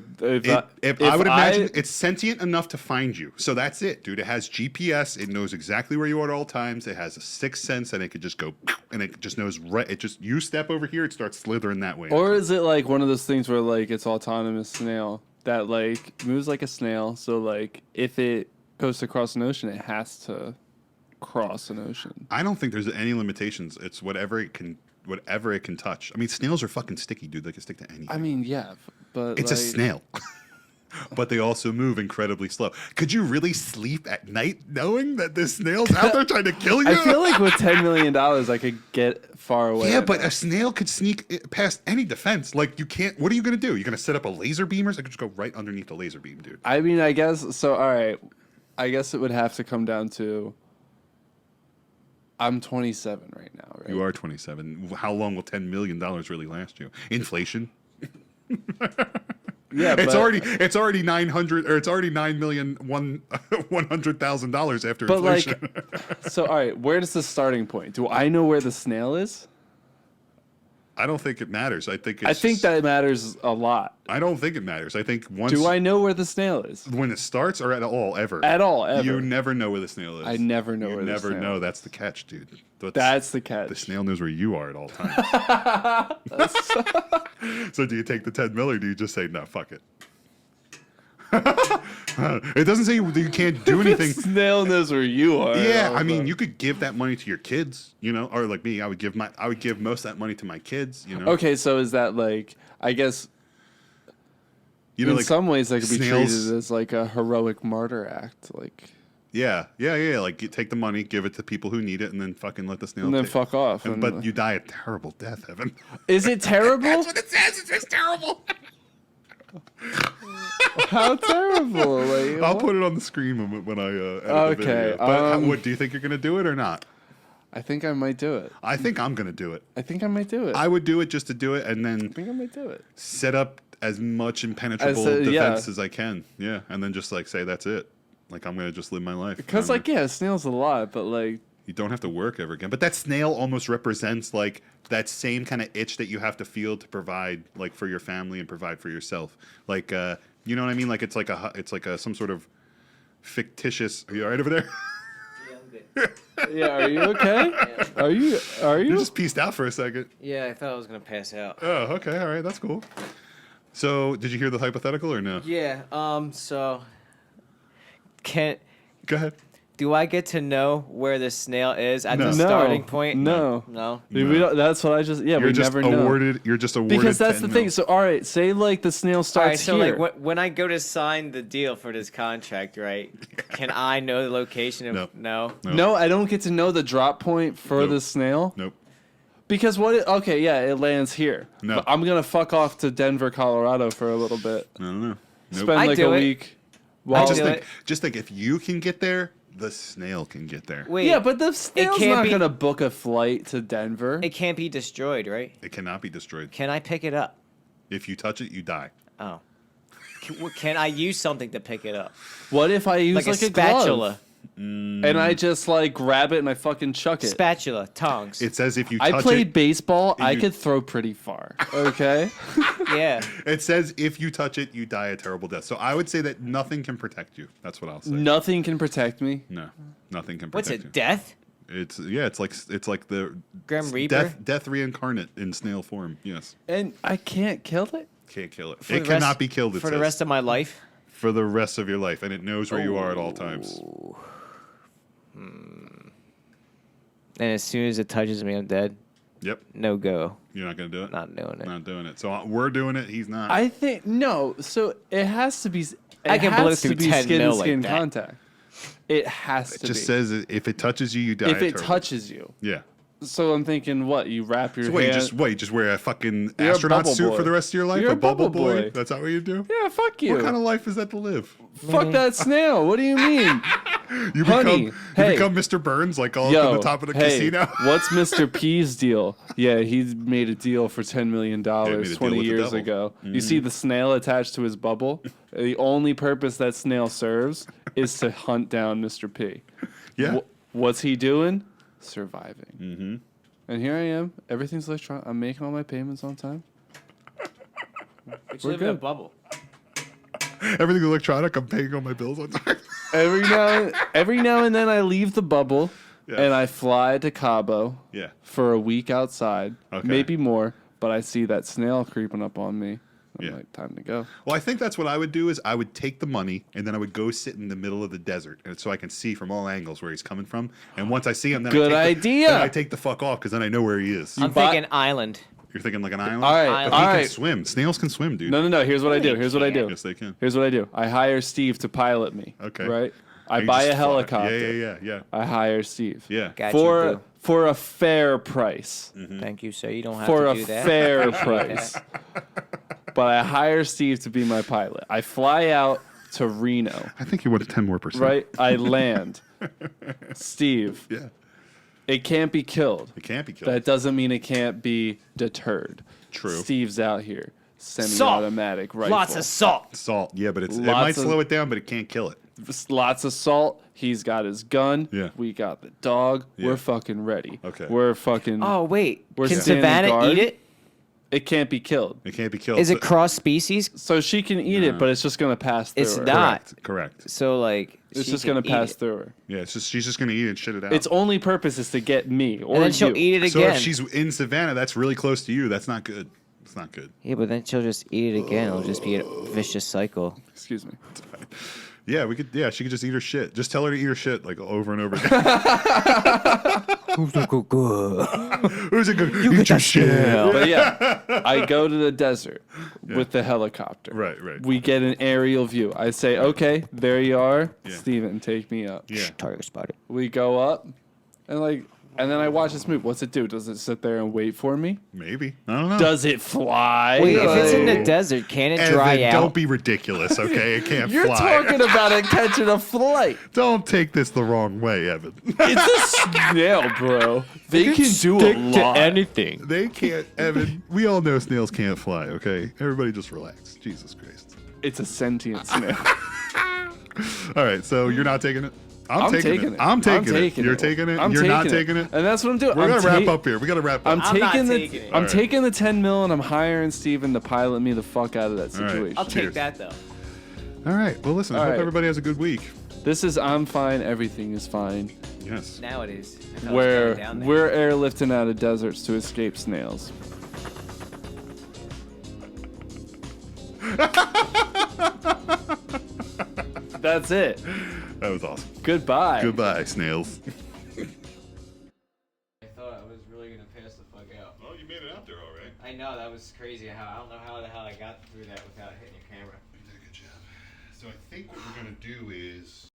Speaker 1: I would imagine it's sentient enough to find you. So that's it, dude. It has GPS. It knows exactly where you are at all times. It has a sixth sense, and it could just go, and it just knows right. It just you step over here, it starts slithering that way.
Speaker 3: Or is it like one of those things where like it's autonomous snail that like moves like a snail? So like if it goes to cross an ocean, it has to cross an ocean.
Speaker 1: I don't think there's any limitations. It's whatever it can touch. I mean, snails are fucking sticky, dude. They can stick to anything.
Speaker 3: I mean, yeah, but
Speaker 1: it's a snail. But they also move incredibly slow. Could you really sleep at night knowing that this snail's out there trying to kill you?
Speaker 3: I feel like with $10 million, I could get far away.
Speaker 1: Yeah, but a snail could sneak past any defense. Like, you can't. What are you going to do? You're going to set up a laser beam, or I could just go right underneath the laser beam, dude?
Speaker 3: I mean, I guess so. All right, I guess it would have to come down to. I'm 27 right now, right?
Speaker 1: You are 27. How long will $10 million really last you? Inflation.
Speaker 3: Yeah,
Speaker 1: it's already 900 or it's already $9,100,000 after
Speaker 3: but
Speaker 1: inflation.
Speaker 3: like, so all right, where does the starting point? Do I know where the snail is?
Speaker 1: I don't think it matters. I think
Speaker 3: that matters a lot.
Speaker 1: I don't think it matters. I think once.
Speaker 3: Do I know where the snail is?
Speaker 1: When it starts or at all ever?
Speaker 3: At all, ever.
Speaker 1: You never know where the snail is.
Speaker 3: I never know where the snail is.
Speaker 1: You never know. That's the catch, dude.
Speaker 3: That's the catch.
Speaker 1: The snail knows where you are at all times. So do you take the 10 mil or do you just say, no, fuck it? It doesn't say you can't do anything.
Speaker 3: The snail knows where you are.
Speaker 1: Yeah, I mean, you could give that money to your kids, you know, or like me, I would give most of that money to my kids, you know.
Speaker 3: Okay, so is that like, I guess,
Speaker 1: you know,
Speaker 3: in
Speaker 1: like
Speaker 3: some ways that could be
Speaker 1: snails-
Speaker 3: treated as like a heroic martyr act, like.
Speaker 1: Yeah. Like you take the money, give it to people who need it, and then fucking let the snail.
Speaker 3: And then fuck off.
Speaker 1: But you die a terrible death, Evan.
Speaker 3: Is it terrible?
Speaker 1: That's what it says. It's just terrible.
Speaker 3: How terrible! Like,
Speaker 1: I'll
Speaker 3: what?
Speaker 1: put it on the screen when I edit the video. But what do you think you're gonna do it or not?
Speaker 3: I think I might do it.
Speaker 1: I think I'm gonna do it.
Speaker 3: I think I might do it.
Speaker 1: I would do it just to do it, and then
Speaker 3: I think I might do it.
Speaker 1: set up as much impenetrable defense as I can. Yeah, and then just like say that's it. Like I'm gonna just live my life.
Speaker 3: Because like snails a lot, but like
Speaker 1: you don't have to work ever again. But that snail almost represents like that same kind of itch that you have to feel to provide like for your family and provide for yourself. Like you know what I mean? Like it's like some sort of fictitious. Are you all right over there?
Speaker 3: Yeah, are you okay? Are you?
Speaker 1: You just pieced out for a second.
Speaker 2: Yeah, I thought I was gonna pass out.
Speaker 1: Oh, okay, all right, that's cool. So, did you hear the hypothetical or no?
Speaker 2: Yeah. So
Speaker 1: Go ahead.
Speaker 2: do I get to know where the snail is at
Speaker 1: No.
Speaker 2: the starting point?
Speaker 3: No.
Speaker 2: No.
Speaker 3: We don't, that's what I just. Yeah,
Speaker 1: You're
Speaker 3: we
Speaker 1: just
Speaker 3: never know.
Speaker 1: You're just awarded.
Speaker 3: Because that's
Speaker 1: 10
Speaker 3: the thing.
Speaker 1: mil.
Speaker 3: So all right, say like the snail
Speaker 2: All right,
Speaker 3: starts
Speaker 2: so
Speaker 3: here.
Speaker 2: like when I go to sign the deal for this contract, right? Can I know the location of
Speaker 3: No, I don't get to know the drop point for the snail.
Speaker 1: Nope.
Speaker 3: Because okay, yeah, it lands here.
Speaker 1: No.
Speaker 3: But I'm gonna fuck off to Denver, Colorado for a little bit.
Speaker 1: I don't know. Nope.
Speaker 3: Spend like a week. While
Speaker 1: just think if you can get there, the snail can get there.
Speaker 2: Wait,
Speaker 3: yeah, but the snail's
Speaker 2: can't
Speaker 3: not
Speaker 2: be-
Speaker 3: gonna book a flight to Denver.
Speaker 2: It can't be destroyed, right?
Speaker 1: It cannot be destroyed.
Speaker 2: Can I pick it up?
Speaker 1: If you touch it, you die.
Speaker 2: Oh. Can I use something to pick it up?
Speaker 3: What if I use
Speaker 2: Like a
Speaker 3: glove?
Speaker 2: spatula.
Speaker 3: And I just like grab it and I fucking chuck it.
Speaker 2: Spatula, tongs.
Speaker 1: It says if you touch
Speaker 3: I played
Speaker 1: it,
Speaker 3: baseball. I
Speaker 1: you-
Speaker 3: could throw pretty far. Okay.
Speaker 2: Yeah.
Speaker 1: It says if you touch it, you die a terrible death. So I would say that nothing can protect you. That's what I'll say.
Speaker 3: Nothing can protect me.
Speaker 1: No, nothing can
Speaker 2: What's
Speaker 1: protect
Speaker 2: it?
Speaker 1: you.
Speaker 2: Death?
Speaker 1: It's like the
Speaker 2: Grim Reaper?
Speaker 1: death reincarnate in snail form. Yes,
Speaker 3: And I can't kill it.
Speaker 1: can't kill it.
Speaker 2: For
Speaker 1: It
Speaker 2: the
Speaker 1: cannot
Speaker 2: rest-
Speaker 1: be killed. It
Speaker 2: for the
Speaker 1: says.
Speaker 2: rest of my life.
Speaker 1: For the rest of your life, and it knows where you are at all times.
Speaker 2: And as soon as it touches me, I'm dead.
Speaker 1: Yep.
Speaker 2: No go.
Speaker 1: You're not gonna do it.
Speaker 2: Not doing it.
Speaker 1: Not doing it. So we're doing it. He's not.
Speaker 3: I think no. So it has to be.
Speaker 2: I can blow through 10
Speaker 3: skin
Speaker 2: mil
Speaker 3: to
Speaker 2: like
Speaker 3: skin
Speaker 2: that.
Speaker 3: contact. It has
Speaker 1: It
Speaker 3: to
Speaker 1: just
Speaker 3: be.
Speaker 1: says that if it touches you, you die.
Speaker 3: if it
Speaker 1: terrible.
Speaker 3: touches you.
Speaker 1: Yeah.
Speaker 3: So I'm thinking, what you wrap your
Speaker 1: So what,
Speaker 3: hand.
Speaker 1: you just wear a fucking
Speaker 3: You're a
Speaker 1: astronaut
Speaker 3: bubble
Speaker 1: suit
Speaker 3: boy.
Speaker 1: for the rest of your life?
Speaker 3: You're
Speaker 1: a
Speaker 3: a
Speaker 1: bubble
Speaker 3: bubble
Speaker 1: boy?
Speaker 3: boy.
Speaker 1: That's not what you do?
Speaker 3: Yeah, fuck you.
Speaker 1: What kind of life is that to live?
Speaker 3: Fuck that snail. What do you mean?
Speaker 1: You
Speaker 3: Honey,
Speaker 1: become Mr. Burns, like all up on the top of the casino.
Speaker 3: What's Mr. P's deal? Yeah, he made a deal for $10 million
Speaker 1: made a deal
Speaker 3: 20
Speaker 1: with the
Speaker 3: years
Speaker 1: devil.
Speaker 3: ago. You
Speaker 1: Mhm.
Speaker 3: see the snail attached to his bubble? The only purpose that snail serves is to hunt down Mr. P.
Speaker 1: Yeah.
Speaker 3: What's he doing? Surviving.
Speaker 1: Mm-hmm.
Speaker 3: And here I am. Everything's electronic. I'm making all my payments on time.
Speaker 2: But
Speaker 3: We're
Speaker 2: you live in a
Speaker 3: good.
Speaker 2: bubble.
Speaker 1: Everything's electronic. I'm paying all my bills on time.
Speaker 3: Every now and then I leave the bubble
Speaker 1: Yeah.
Speaker 3: and I fly to Cabo
Speaker 1: Yeah.
Speaker 3: for a week outside.
Speaker 1: Okay.
Speaker 3: Maybe more, but I see that snail creeping up on me. I'm
Speaker 1: Yeah.
Speaker 3: like, time to go.
Speaker 1: Well, I think that's what I would do is I would take the money and then I would go sit in the middle of the desert and so I can see from all angles where he's coming from. And once I see him, then
Speaker 3: Good idea.
Speaker 1: I take the fuck off because then I know where he is.
Speaker 2: I'm thinking island.
Speaker 1: You're thinking like an island?
Speaker 3: All right,
Speaker 1: But
Speaker 3: all
Speaker 1: he
Speaker 3: right.
Speaker 1: can swim. Snails can swim, dude.
Speaker 3: No. Here's what I do. Here's what I do.
Speaker 1: Yes, they can.
Speaker 3: Here's what I do. I hire Steve to pilot me.
Speaker 1: Okay.
Speaker 3: Right? I
Speaker 1: You
Speaker 3: buy
Speaker 1: just
Speaker 3: a
Speaker 1: fly.
Speaker 3: helicopter.
Speaker 1: Yeah.
Speaker 3: I hire Steve.
Speaker 1: Yeah.
Speaker 2: Got you,
Speaker 3: For
Speaker 2: boo.
Speaker 3: for a fair price.
Speaker 2: Thank you, sir. You don't have
Speaker 3: For
Speaker 2: to
Speaker 3: a
Speaker 2: do that.
Speaker 3: fair
Speaker 2: Appreciate
Speaker 3: price.
Speaker 2: that.
Speaker 3: But I hire Steve to be my pilot. I fly out to Reno.
Speaker 1: I think you wanted 10 more %.
Speaker 3: Right? I land. Steve.
Speaker 1: Yeah.
Speaker 3: It can't be killed.
Speaker 1: It can't be killed.
Speaker 3: That doesn't mean it can't be deterred.
Speaker 1: True.
Speaker 3: Steve's out here. Semi-automatic rifle.
Speaker 2: Lots of salt.
Speaker 1: Salt. Yeah, but it might slow it down, but it can't kill it.
Speaker 3: Lots of salt. He's got his gun.
Speaker 1: Yeah.
Speaker 3: We got the dog.
Speaker 1: Yeah.
Speaker 3: We're fucking ready.
Speaker 1: Okay.
Speaker 3: We're fucking.
Speaker 2: Oh wait,
Speaker 3: We're
Speaker 2: can
Speaker 3: standing
Speaker 2: Savannah
Speaker 3: guard.
Speaker 2: eat it?
Speaker 3: It can't be killed.
Speaker 1: It can't be killed.
Speaker 2: Is it cross species?
Speaker 3: So she can eat it, but it's just gonna pass through
Speaker 2: It's
Speaker 3: her.
Speaker 2: not.
Speaker 1: Correct.
Speaker 2: So like,
Speaker 3: It's
Speaker 2: she
Speaker 3: just
Speaker 2: can
Speaker 3: gonna
Speaker 2: eat
Speaker 3: pass
Speaker 2: it.
Speaker 3: through her.
Speaker 1: Yeah, she's just gonna eat it and shit it out.
Speaker 3: Its only purpose is to get me or
Speaker 2: And then she'll
Speaker 3: you.
Speaker 2: eat it
Speaker 1: So
Speaker 2: again.
Speaker 1: if she's in Savannah, that's really close to you. That's not good. It's not good.
Speaker 2: Yeah, but then she'll just eat it again. It'll just be a vicious cycle.
Speaker 3: Excuse me.
Speaker 1: Yeah, we could. Yeah, she could just eat her shit. Just tell her to eat her shit like over and over again.
Speaker 2: Who's a good girl?
Speaker 1: Who's a good? Eat your shit.
Speaker 3: But yeah, I go to the desert with the helicopter.
Speaker 1: Right, right.
Speaker 3: We get an aerial view. I say, okay, there you are,
Speaker 1: Yeah.
Speaker 3: Steven, take me up.
Speaker 1: Yeah.
Speaker 2: Target spotted.
Speaker 3: We go up, and then I watch this move. What's it do? Does it sit there and wait for me?
Speaker 1: Maybe. I don't know.
Speaker 3: Does it fly?
Speaker 2: Wait, if it's in the
Speaker 3: Like-
Speaker 2: desert, can it
Speaker 1: Evan,
Speaker 2: dry out?
Speaker 1: don't be ridiculous, okay? It can't
Speaker 3: You're
Speaker 1: fly.
Speaker 3: talking about it catching a flight.
Speaker 1: Don't take this the wrong way, Evan.
Speaker 3: It's a snail, bro. They can do a
Speaker 2: stick
Speaker 3: lot.
Speaker 2: to anything.
Speaker 1: They can't, Evan. We all know snails can't fly, okay? Everybody just relax. Jesus Christ.
Speaker 3: It's a sentient snail.
Speaker 1: All right, so you're not taking it? I'm taking it.
Speaker 3: I'm taking
Speaker 1: it. You're taking it. You're not taking it.
Speaker 3: And that's what I'm doing.
Speaker 1: We're
Speaker 3: I'm
Speaker 1: gonna wrap up here. We gotta wrap up.
Speaker 3: I'm
Speaker 2: not
Speaker 3: taking
Speaker 2: taking it.
Speaker 3: I'm
Speaker 1: All right.
Speaker 3: taking the 10 mil and I'm hiring Steven to pilot me the fuck out of that
Speaker 1: All right.
Speaker 3: situation.
Speaker 2: I'll take
Speaker 1: Cheers.
Speaker 2: that though.
Speaker 1: All right. Well, listen. I
Speaker 3: All
Speaker 1: hope
Speaker 3: right.
Speaker 1: everybody has a good week.
Speaker 3: This is I'm fine, everything is fine.
Speaker 1: Yes.
Speaker 2: Now it is. I thought it was
Speaker 3: Where
Speaker 2: going down there.
Speaker 3: we're airlifting out of deserts to escape snails. That's it.
Speaker 1: That was awesome.
Speaker 3: Goodbye.
Speaker 1: Goodbye, snails.
Speaker 2: I thought I was really gonna pass the fuck out.
Speaker 1: Well, you made it out there all right.
Speaker 2: I know that was crazy. I don't know how the hell I got through that without hitting your camera.
Speaker 1: You did a good job. So I think what we're gonna do is